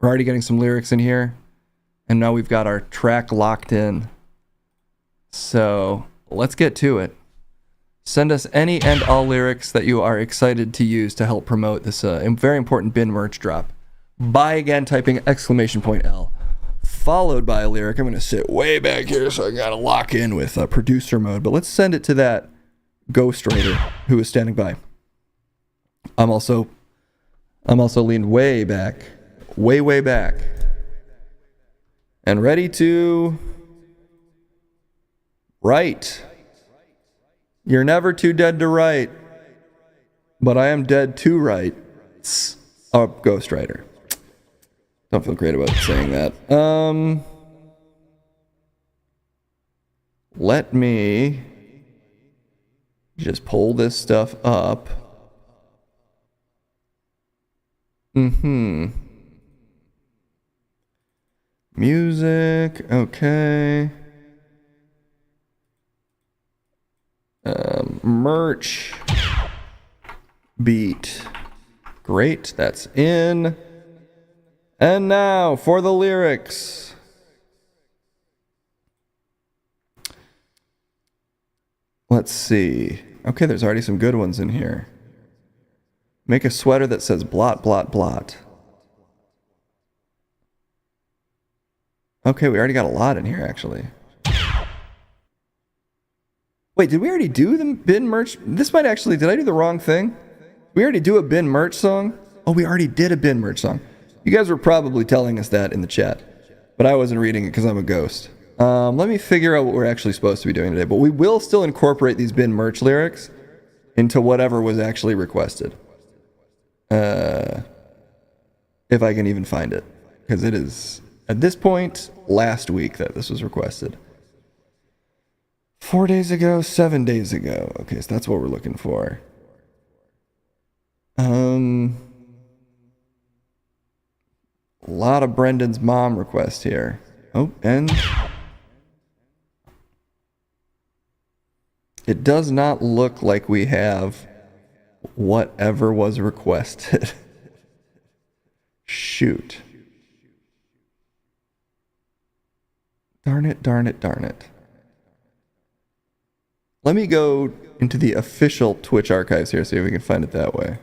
already getting some lyrics in here. And now we've got our track locked in. So let's get to it. Send us any and all lyrics that you are excited to use to help promote this very important bin merch drop. By again typing !L followed by a lyric. I'm going to sit way back here, so I got to lock in with producer mode. But let's send it to that ghostwriter who is standing by. I'm also leaned way back, way back, and ready to write. You're never too dead to write, but I am dead to write. Oh, ghostwriter. Don't feel great about saying that. Let me just pull this stuff up. Music, okay. Merch. Beat. Great, that's in. And now for the lyrics. Let's see. Okay, there's already some good ones in here. Make a sweater that says blot, blot, blot. Okay, we already got a lot in here, actually. Wait, did we already do the bin merch? This might actually, did I do the wrong thing? We already do a bin merch song? Oh, we already did a bin merch song. You guys were probably telling us that in the chat, but I wasn't reading it because I'm a ghost. Let me figure out what we're actually supposed to be doing today, but we will still incorporate these bin merch lyrics into whatever was actually requested. If I can even find it, because it is, at this point, last week that this was requested. 4 days ago, 7 days ago. Okay, so that's what we're looking for. A lot of Brendan's mom requests here. Oh, and it does not look like we have whatever was requested. Shoot. Darn it, darn it, darn it. Let me go into the official Twitch archives here, see if we can find it that way.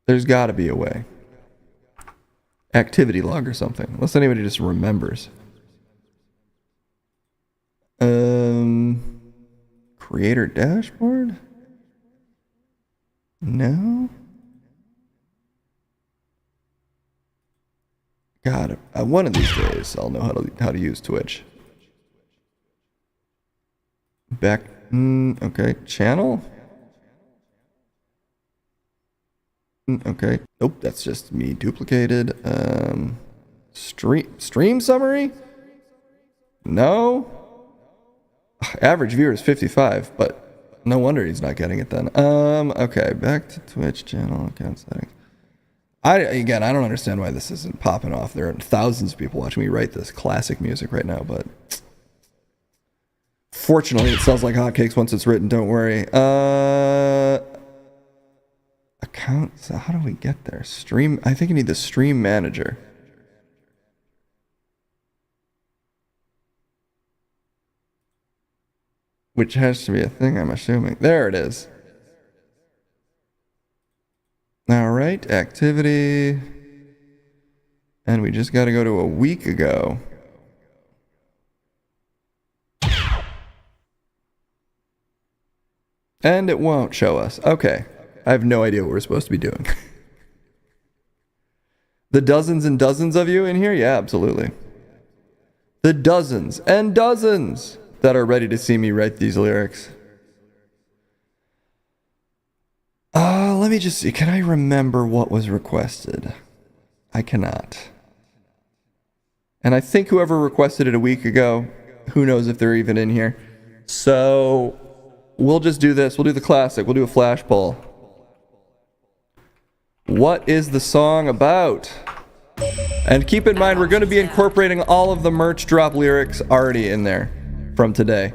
There's got to be a way. activity log or something. Unless anybody just remembers. Creator dashboard? No? God, one of these days I'll know how to use Twitch. Back, okay, channel? Okay, nope, that's just me duplicated. Stream summary? No? Average viewer is 55, but no wonder he's not getting it then. Okay, back to Twitch channel account settings. I don't understand why this isn't popping off. There are thousands of people watching me write this classic music right now, but fortunately it sells like hotcakes once it's written, don't worry. Account, so how do we get there? Stream, I think you need the stream manager. Which has to be a thing, I'm assuming. There it is. All right, activity. And we just got to go to a week ago. And it won't show us. Okay. I have no idea what we're supposed to be doing. The dozens and dozens of you in here? Yeah, absolutely. The dozens and dozens that are ready to see me write these lyrics. Let me just see. Can I remember what was requested? I cannot. And I think whoever requested it a week ago, who knows if they're even in here. So we'll just do this. We'll do the classic. We'll do a flash poll. What is the song about? And keep in mind, we're going to be incorporating all of the merch drop lyrics already in there from today.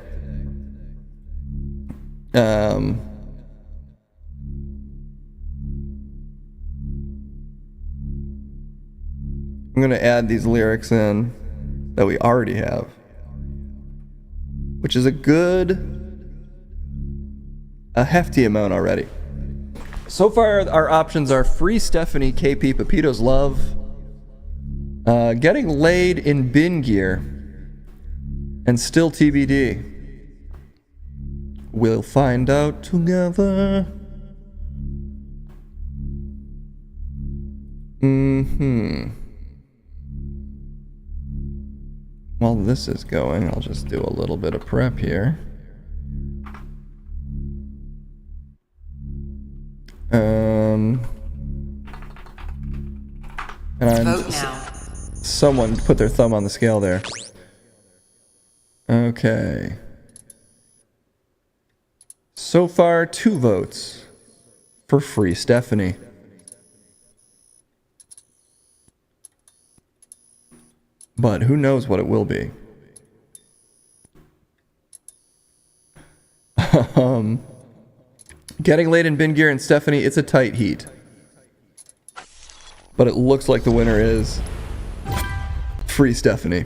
I'm going to add these lyrics in that we already have, which is a hefty amount already. So far, our options are Free Stephanie, KP, Pepito's Love, Getting Laid in Bin Gear, and Still TBD. We'll find out together. While this is going, I'll just do a little bit of prep here. And someone put their thumb on the scale there. Okay. So far, 2 votes for Free Stephanie. But who knows what it will be. Getting Laid in Bin Gear and Stephanie, it's a tight heat. But it looks like the winner is Free Stephanie.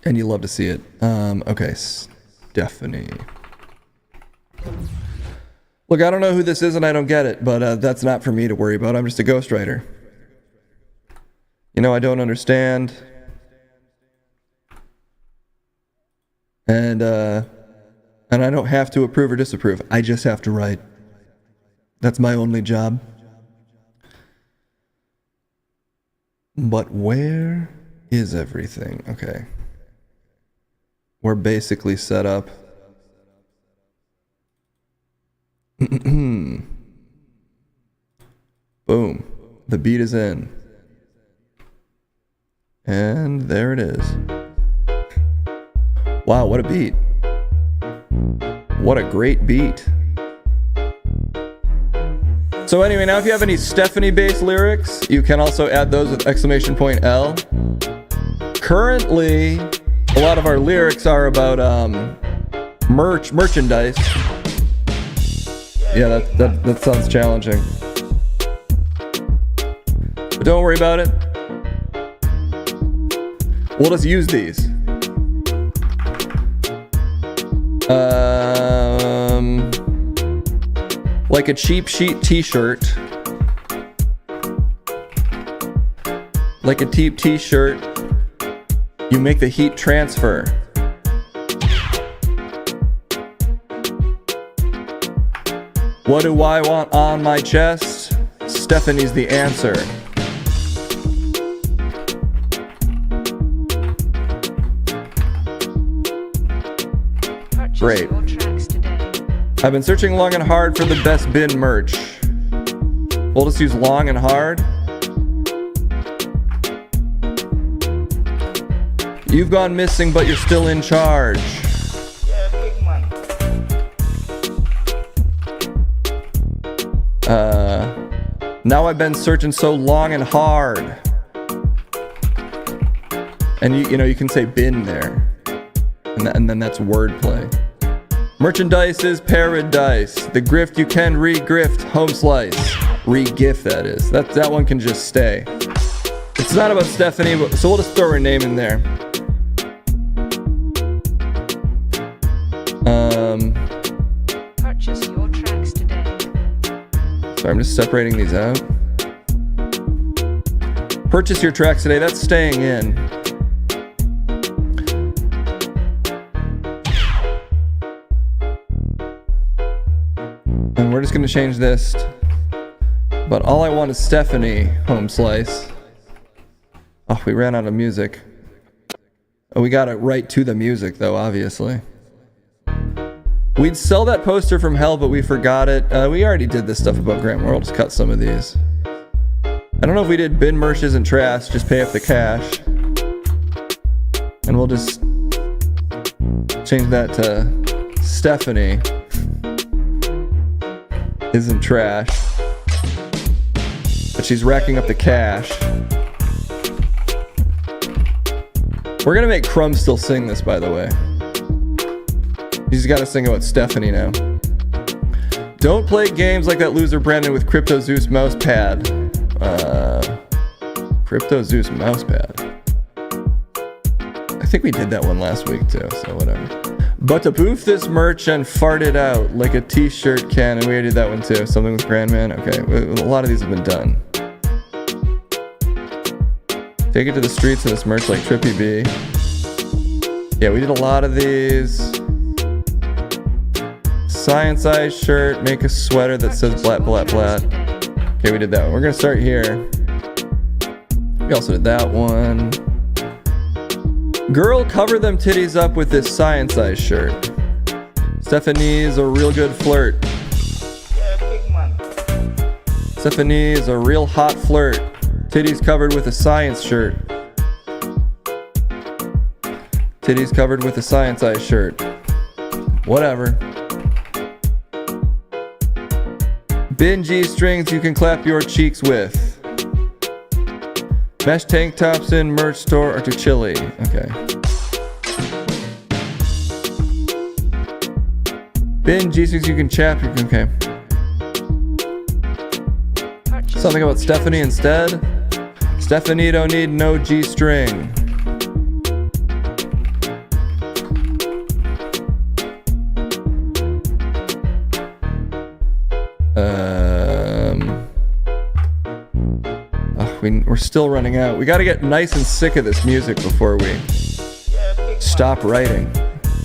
And you love to see it. Okay, Stephanie. Look, I don't know who this is and I don't get it, but that's not for me to worry about. I'm just a ghostwriter. You know, I don't understand. And I don't have to approve or disapprove. I just have to write. That's my only job. But where is everything? Okay. We're basically set up. Boom. The beat is in. And there it is. Wow, what a beat. What a great beat. So anyway, now if you have any Stephanie-based lyrics, you can also add those with !L. Currently, a lot of our lyrics are about merchandise. Yeah, that sounds challenging. But don't worry about it. We'll just use these. Like a cheap sheet t-shirt. like a Teep t-shirt. You make the heat transfer. What do I want on my chest? Stephanie's the answer. Great. I've been searching long and hard for the best bin merch. We'll just use long and hard. You've gone missing, but you're still in charge. Now I've been searching so long and hard. And you can say bin there. And then that's wordplay. Merchandise is paradise. The grift you can re-grift. Home slice. Re-gift, that is. That one can just stay. It's not about Stephanie, so we'll just throw her name in there. Purchase your tracks today. Sorry, I'm just separating these out. Purchase your tracks today. That's staying in. And we're just going to change this. But all I want is Stephanie, home slice. Oh, we ran out of music. Oh, we got it right to the music, though, obviously. We'd sell that poster from hell, but we forgot it. We already did this stuff above Grant. We'll just cut some of these. I don't know if we did bin merch isn't trash, just pay up the cash. And we'll just change that to Stephanie isn't trash, but she's racking up the cash. We're gonna make Crumb still sing this, by the way. He's gotta sing about Stephanie now. Don't play games like that loser Brandon with Crypto Zeus mousepad. Crypto Zeus mousepad. I think we did that one last week too, so whatever. But to poof this merch and fart it out like a t-shirt can, and we already did that one too. Something with Grandman. Okay, a lot of these have been done. Take it to the streets in this merch like Trippy B. Yeah, we did a lot of these. Science Eye shirt, make a sweater that says blat blat blat. Okay, we did that one. We're gonna start here. We also did that one. Girl, cover them titties up with this Science Eye shirt. Stephanie's a real good flirt. Stephanie is a real hot flirt. Titties covered with a science shirt. Titties covered with a Science Eye shirt. Whatever. Bin G-strings you can clap your cheeks with. Mesh tank tops in merch store are too chilly. Okay. Bin G-strings you can chap. Okay. Something about Stephanie instead. Stephanie don't need no G-string. We're still running out. We gotta get nice and sick of this music before we stop writing.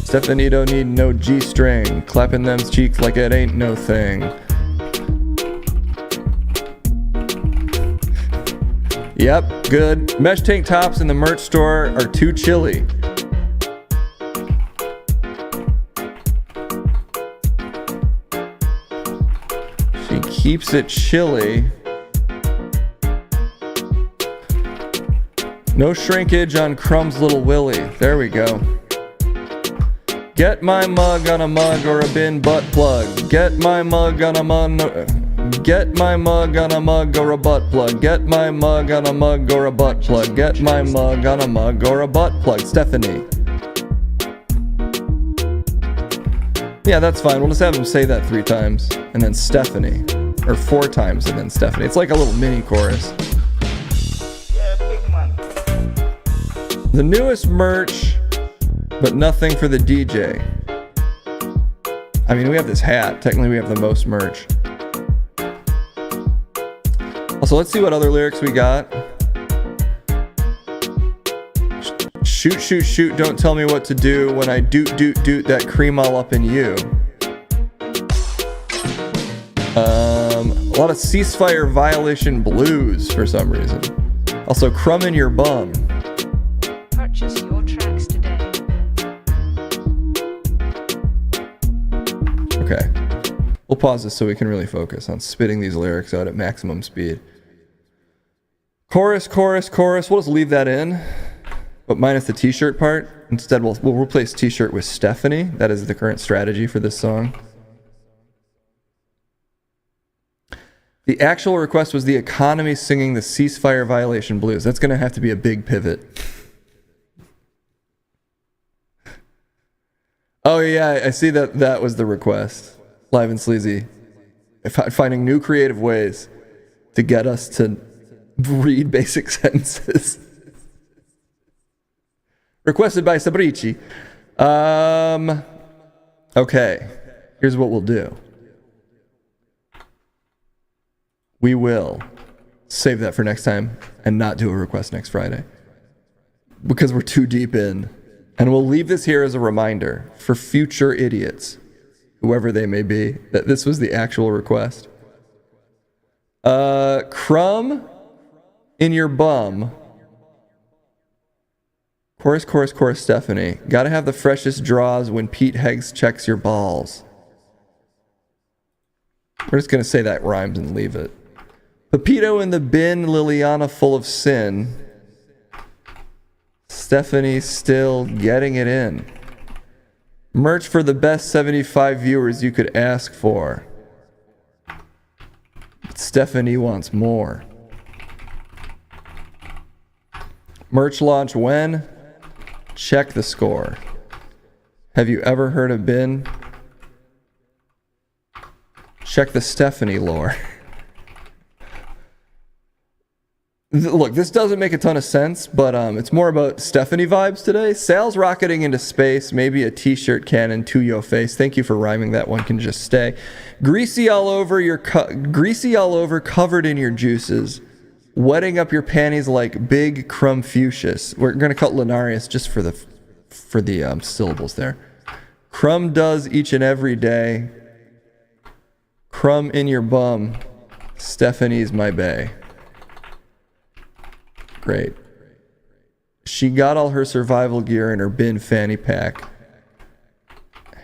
Stephanie don't need no G-string. Clapping them cheeks like it ain't no thing. Yep, good. Mesh tank tops in the merch store are too chilly. She keeps it chilly. No shrinkage on Crumb's little Willy. There we go. Get my mug on a mug or a bin butt plug. Get my mug on a mug. Get my mug on a mug or a butt plug. Get my mug on a mug or a butt plug. Get my mug on a mug or a butt plug. Stephanie. Yeah, that's fine. We'll just have him say that 3 times. And then Stephanie. Or 4 times and then Stephanie. It's like a little mini chorus. The newest merch, but nothing for the DJ. I mean, we have this hat. Technically, we have the most merch. Also, let's see what other lyrics we got. Shoot, shoot, shoot, don't tell me what to do when I doot, doot, doot that cream all up in you. A lot of ceasefire violation blues for some reason. Also, crumb in your bum. Purchase your tracks today. Okay. We'll pause this so we can really focus on spitting these lyrics out at maximum speed. Chorus, chorus, chorus. We'll just leave that in, but minus the t-shirt part. Instead, we'll replace t-shirt with Stephanie. That is the current strategy for this song. The actual request was the Economy singing the ceasefire violation blues. That's going to have to be a big pivot. Oh yeah, I see that was the request. Live and Sleazy. Finding new creative ways to get us to read basic sentences. Requested by Sabrici. Okay, here's what we'll do. We will save that for next time and not do a request next Friday because we're too deep in. And we'll leave this here as a reminder for future idiots, whoever they may be, that this was the actual request. Crumb in your bum. Chorus, chorus, chorus, Stephanie. Gotta have the freshest draws when Pete Heggs checks your balls. We're just gonna say that rhymes and leave it. Pepito in the bin, Liliana full of sin. Stephanie still getting it in. Merch for the best 75 viewers you could ask for. But Stephanie wants more. Merch launch when? Check the score. Have you ever heard of bin? Check the Stephanie lore. Look, this doesn't make a ton of sense, but it's more about Stephanie vibes today. Sal's rocketing into space, maybe a t-shirt cannon to your face. Thank you for rhyming. That one can just stay. Greasy all over, covered in your juices. Wetting up your panties like big Crumfucius. We're gonna cut Linarius just for the syllables there. Crumb does each and every day. Crumb in your bum. Stephanie's my bae. Great. She got all her survival gear in her bin fanny pack.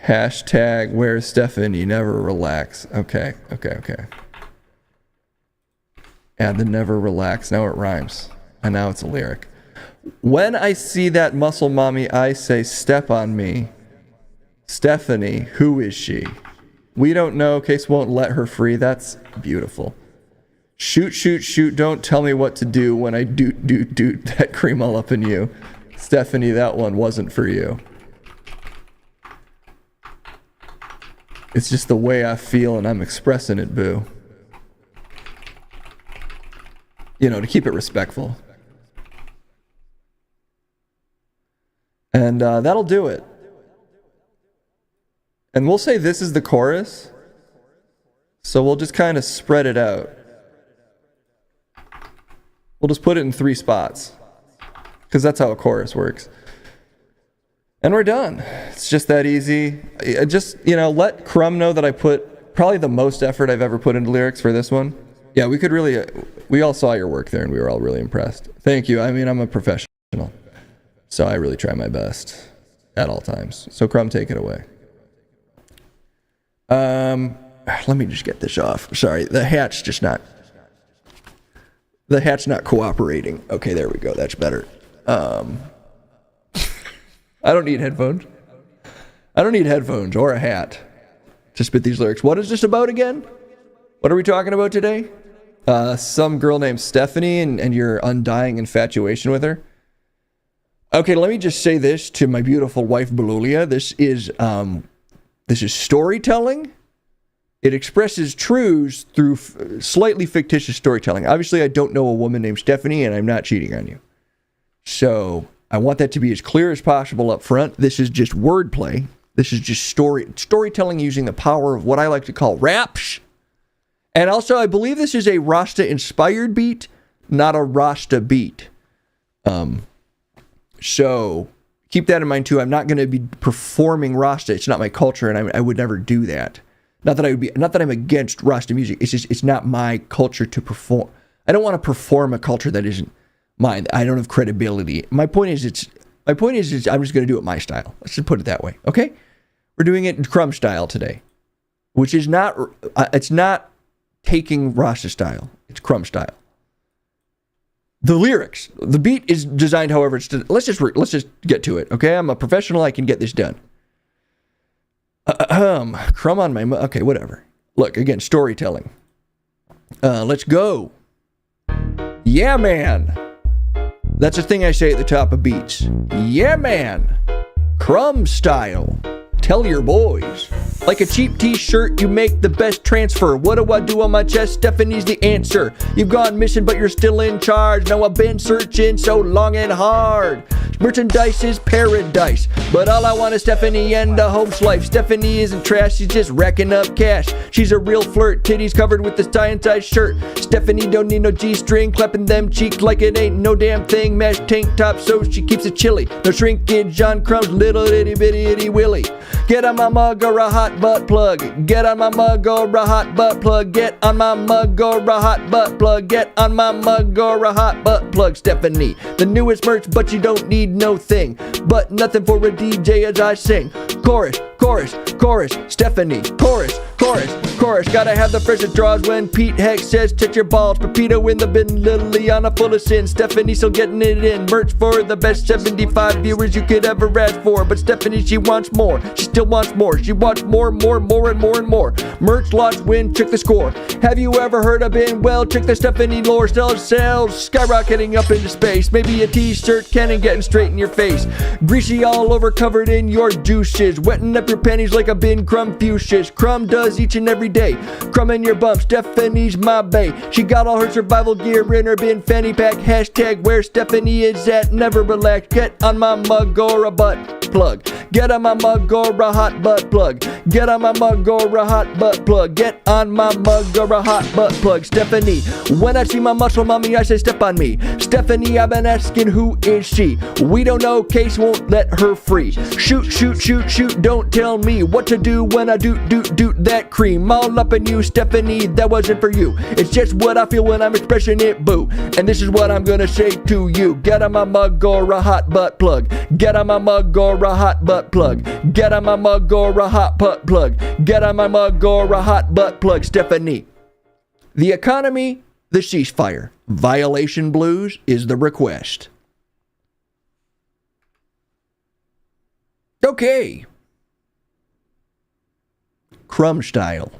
Hashtag where's Stephanie? Never relax. Okay. Add the never relax. Now it rhymes. And now it's a lyric. When I see that muscle mommy, I say step on me. Stephanie, who is she? We don't know. Case won't let her free. That's beautiful. Shoot, shoot, shoot, don't tell me what to do when I doot, doot, doot that cream all up in you. Stephanie, that one wasn't for you. It's just the way I feel and I'm expressing it, boo. You know, to keep it respectful. And that'll do it. And we'll say this is the chorus. So we'll just kind of spread it out. We'll just put it in 3 spots. Because that's how a chorus works. And we're done. It's just that easy. Just, let Crumb know that I put probably the most effort I've ever put into lyrics for this one. Yeah, we all saw your work there and we were all really impressed. Thank you. I mean, I'm a professional. So I really try my best at all times. So Crumb, take it away. Let me just get this off. Sorry, the hat's not cooperating. Okay, there we go. That's better. I don't need headphones. I don't need headphones or a hat to spit these lyrics. What is this about again? What are we talking about today? Some girl named Stephanie and your undying infatuation with her. Okay, let me just say this to my beautiful wife, Belulia. This is storytelling. It expresses truths through slightly fictitious storytelling. Obviously, I don't know a woman named Stephanie, and I'm not cheating on you. So I want that to be as clear as possible up front. This is just wordplay. This is just storytelling using the power of what I like to call raps. And also, I believe this is a Rasta-inspired beat, not a Rasta beat. So keep that in mind too. I'm not going to be performing Rasta. It's not my culture, and I would never do that. Not that I'm against Rasta music. It's just, it's not my culture to perform. I don't want to perform a culture that isn't mine. I don't have credibility. My point is I'm just going to do it my style. Let's just put it that way. Okay? We're doing it in Crumb style today, which is not, it's not taking Rasta style. It's Crumb style. The lyrics, the beat is designed however it's, let's just get to it. Okay? I'm a professional. I can get this done. Crumb on my, okay, whatever. Look, again, storytelling. Let's go. Yeah, man. That's the thing I say at the top of beats. Yeah, man. Crumb style. Tell your boys. Like a cheap t-shirt, you make the best transfer. What do I do on my chest? Stephanie's the answer. You've gone missing, but you're still in charge. Now I've been searching so long and hard. Merchandise is paradise, but all I want is Stephanie and a home life. Stephanie isn't trash, she's just racking up cash. She's a real flirt, titties covered with this tie-and-tie shirt. Stephanie don't need no G-string, clapping them cheeks like it ain't no damn thing. Mesh tank top so she keeps it chilly. No shrinkage on Crumb's little itty bitty itty willy. Get on my mug or a hot butt plug. Get on my mug or a hot butt plug. Get on my mug or a hot butt plug. Get on my mug or a hot butt plug. Stephanie, the newest merch, but you don't need no thing. But nothing for a DJ as I sing. Chorus, chorus, chorus. Stephanie, chorus, chorus, chorus. Gotta have the freshest draws when Pete Heck says touch your balls. Pepito in the bin, little Liana full of sin. Stephanie still getting it in. Merch for the best 75 viewers you could ever ask for. But Stephanie, she wants more. She still wants more. She wants more, more, more, and more and more. Merch launch win, check the score. Have you ever heard of Ben? Well, check the Stephanie lore. Sales skyrocketing up into space. Maybe a t-shirt cannon getting straight in your face. Greasy all over, covered in your juices. Wetting up your panties like a bin Crumb fuchsias. Crumb does each and every day. Crumb in your bump, Stephanie's my bae. She got all her survival gear in her bin fanny pack. Hashtag where Stephanie is at, never relax. Get on my mug or a butt plug. Get on my mug or a hot butt plug. Get on my mug or a hot butt plug. Get on my mug or a hot butt plug. Stephanie, when I see my muscle mommy, I say step on me. Stephanie, I've been asking who is she. We don't know, Case won't let her free. Shoot, shoot, shoot, shoot, don't tell me what to do when I do that cream. All up in you, Stephanie, that wasn't for you. It's just what I feel when I'm expressing it, boo. And this is what I'm gonna say to you. Get on my mug or a hot butt plug. Get on my mug or a hot butt plug. Get on my mug or a hot butt plug. Get on my mug or a hot butt plug. Stephanie. The economy, the ceasefire. Violation blues is the request. Okay. Crumb style.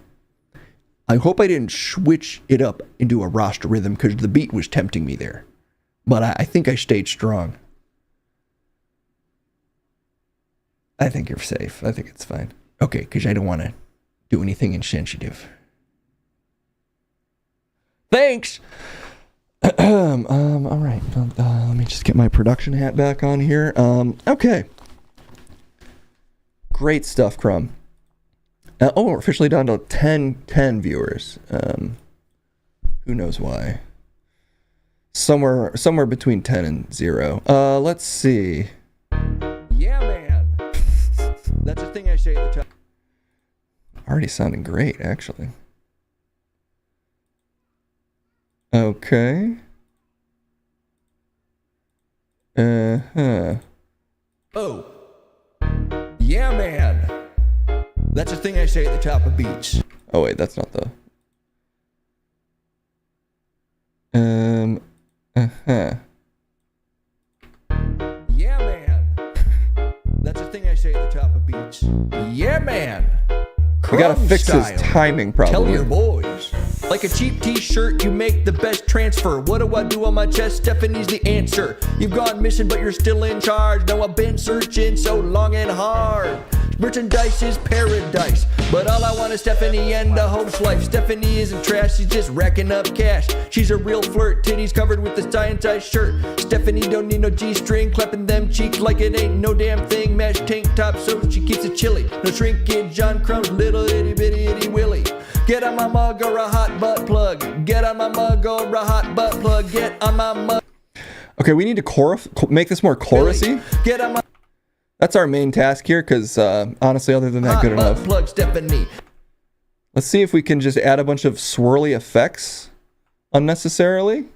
I hope I didn't switch it up into a Rasta rhythm because the beat was tempting me there. But I think I stayed strong. I think you're safe. I think it's fine. Okay, because I don't want to do anything insensitive. Thanks! All right. Let me just get my production hat back on here. Okay. Great stuff, Crumb. We're officially down to 10 viewers. Who knows why? Somewhere between 10 and 0. Let's see. Yeah, man. That's the thing I say at the top. Already sounding great, actually. Okay. Oh. Yeah, man. That's the thing I say at the top of beats. Oh, wait, that's not the... Yeah, man. That's the thing I say at the top of beats. Yeah, man. We gotta fix his timing, probably. Tell your boys. Like a cheap t-shirt, you make the best transfer. What do I do on my chest? Stephanie's the answer. You've gone missing, but you're still in charge. No, I've been searching so long and hard. Merchandise is paradise, but all I want is Stephanie and a home's life. Stephanie isn't trash, she's just racking up cash. She's a real flirt, titties covered with this tie-and-tie shirt. Stephanie don't need no G-string, clapping them cheeks like it ain't no damn thing. Mesh tank top so she keeps it chilly. No shrinkage on Crumb's little itty bitty itty willy. Get on my mug or a hot butt plug. Get on my mug or a hot butt plug. Get on my mug. Okay, we need to make this more chorusy. Get on my That's our main task here, because honestly, other than that, good enough. plug, Stephanie. Let's see if we can just add a bunch of swirly effects unnecessarily,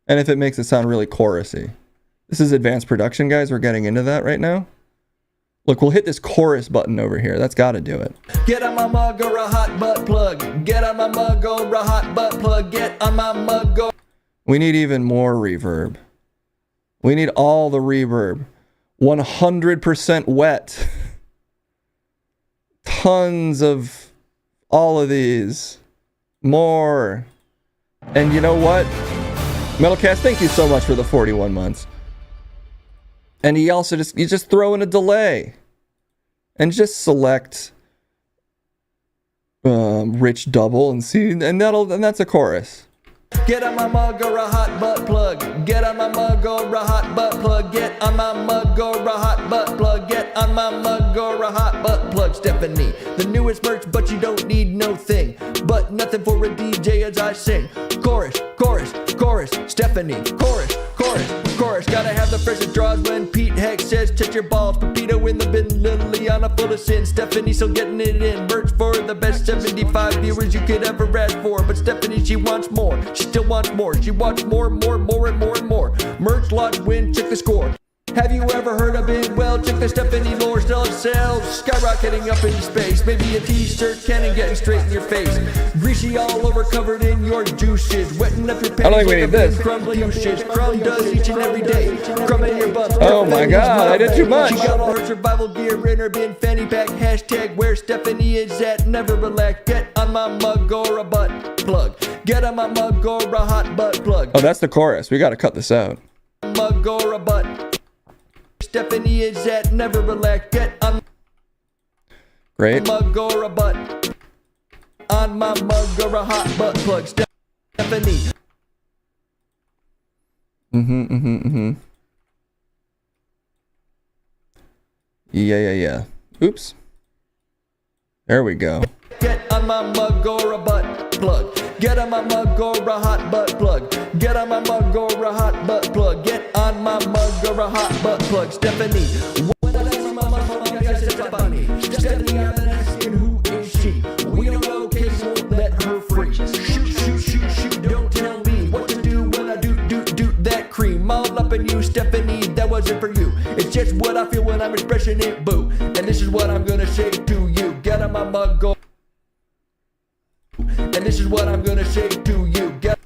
and if it makes it sound really chorusy. This is advanced production, guys. We're getting into that right now. Look, we'll hit this chorus button over here. That's got to do it. Get on my mug or a hot butt plug. Get on my mug or a hot butt plug. Get on my mug or... We need even more reverb. We need all the reverb. 100% wet. Tons of all of these. More. And you know what? Metalcast, thank you so much for the 41 months. And you just throw in a delay. And just select rich double and see, and that's a chorus. Get on my mug or a hot butt plug. Get on my mug or a hot butt plug. Get on my mug or a hot butt plug. Get on my mug or a hot butt plug. Stephanie, the newest merch, but you don't need no thing. But nothing for a DJ as I sing. Chorus, chorus, chorus. Stephanie, chorus, chorus, chorus. Gotta have the freshest draws when Pete Heck says touch your balls. Pepito in the bin, Liliana full of sin. Stephanie still getting it in. Merch for the best 75 viewers you could ever ask for. But Stephanie, she wants more. She still wants more. She wants more, more, more, and more, and more. Merch launch win, check the score. Have you ever heard of it? Well, check the Stephanie lore, still it sells. Skyrocketing up into space. Maybe a t-shirt cannon getting straight in your face. Greasy all over, covered in your juices. Wetting up your pants. I don't think we need this. Crumb douches. Crumb does each and every day. Crumb in your butt. Oh my god, I did too much. She got all her survival gear in her bin fanny pack. Hashtag where Stephanie is at. Never relax. Get on my mug or a butt plug. Get on my mug or a hot butt plug. Oh, that's the chorus. We gotta cut this out. Mug or a butt. Stephanie is at. Never relax. Get on Great. mug or a butt. On my mug or a hot butt plug. Stephanie. Yeah. Oops. There we go. Get on my mug or a butt plug. Get on my mug or a hot butt plug. Get on my mug or a hot butt plug. Get on my mug or a hot butt plug. Stephanie. Stephanie, I'm asking who is she? We don't know, case won't let her free. Shoot, don't tell me what to do when I do that cream. All up in you, Stephanie, that wasn't for you. It's just what I feel when I'm expressing it, boo. And this is what I'm gonna say to you. Get on my mug or... And this is what I'm gonna say to you. Get...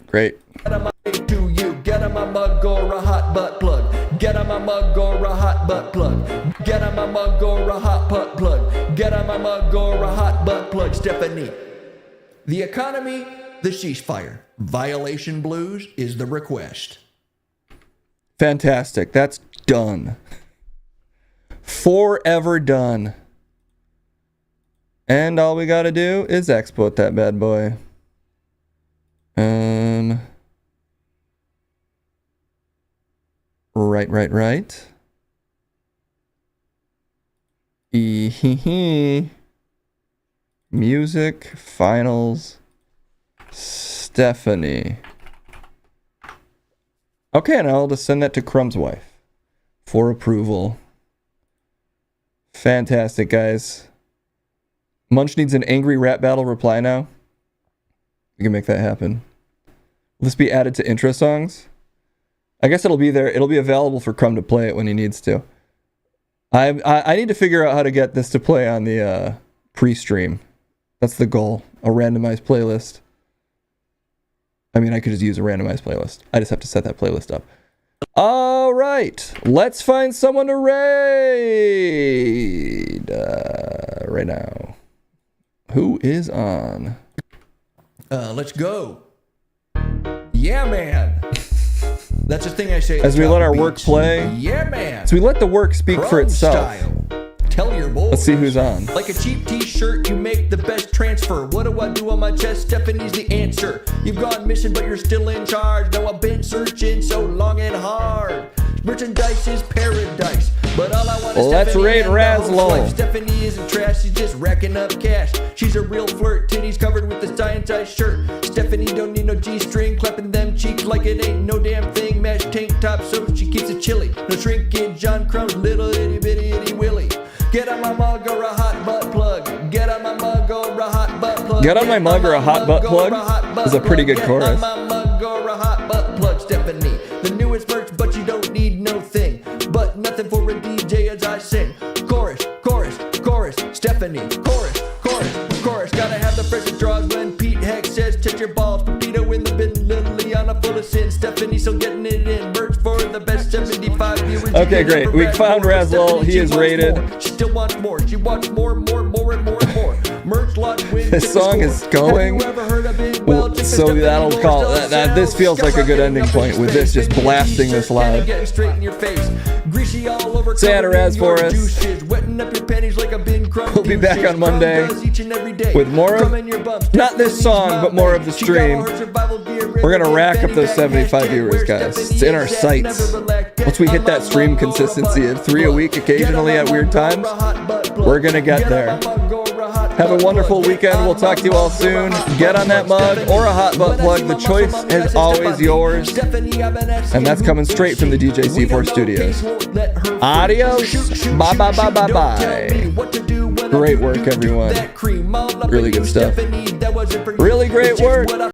Great. Get on my to you. Get on my mug or a hot butt plug. Get on my mug or a hot butt plug. Get on my mug or a hot butt plug. Get on my mug or a hot butt plug. Stephanie. The economy, the ceasefire. Violation blues is the request. Fantastic. That's done. Forever done. And all we gotta do is export that bad boy. Right. Music, finals, Stephanie. Okay, and I'll just send that to Crumb's wife for approval. Fantastic, guys. Munch needs an angry rap battle reply now. We can make that happen. Will this be added to intro songs? I guess it'll be there. It'll be available for Crumb to play it when he needs to. I need to figure out how to get this to play on the pre-stream. That's the goal. A randomized playlist. I mean, I could just use a randomized playlist. I just have to set that playlist up. All right. Let's find someone to raid right now. Who is on? Let's go. Yeah, man. That's the thing I say. As we let our work play. Yeah, man. So we let the work speak for itself. Style. Tell your boys. Let's see who's on. Like a cheap t-shirt, you make the best transfer. What do I do on my chest? Stephanie's the answer. You've gone missing, but you're still in charge. Now I've been searching so long and hard. Merchandise is paradise. But all I want Well, is let's Stephanie rate and the housewife. Razzle. Stephanie isn't trash, she's just racking up cash. She's a real flirt, titties covered with a scientized shirt. Stephanie don't need no G-string, clapping them cheeks like it ain't no damn thing. Mashed tank top so she keeps it chilly. No shrinkage, John Crumb's little itty bitty itty willy. Get on my mug or a hot butt plug. Get on my mug or a hot butt plug. Get on my mug or a hot butt plug is a pretty good chorus. Get on my mug or a hot butt plug, Stephanie. The newest merch, but you don't need no thing. But nothing for a DJ as I sing. Chorus, chorus, chorus, Stephanie. Chorus, chorus, chorus. Gotta have the freshest draws when Pete Heck says touch your balls. Pepito in the bin, little Liana full of sin. Stephanie still getting it in. Merch for the best 75 viewers. Okay, great. We found Razzle. He is rated. She still wants more. She wants more and more and more and more. Merch launch win. This song is going. So that'll call that. This feels like a good ending point with this just blasting this live. Say hi to Raz for us. We'll be back on Monday with more of, not this song, but more of the stream. We're going to rack up those 75 viewers, guys. It's in our sights. Once we hit that stream consistency of 3 a week occasionally at weird times, we're going to get there. Have a wonderful weekend. We'll talk to you all soon. Get on that mug or a hot butt plug. The choice is always yours. And that's coming straight from the DJ C4 studios. Adios. Bye, bye, bye, bye, bye. Great work, everyone. Really good stuff. Really great work.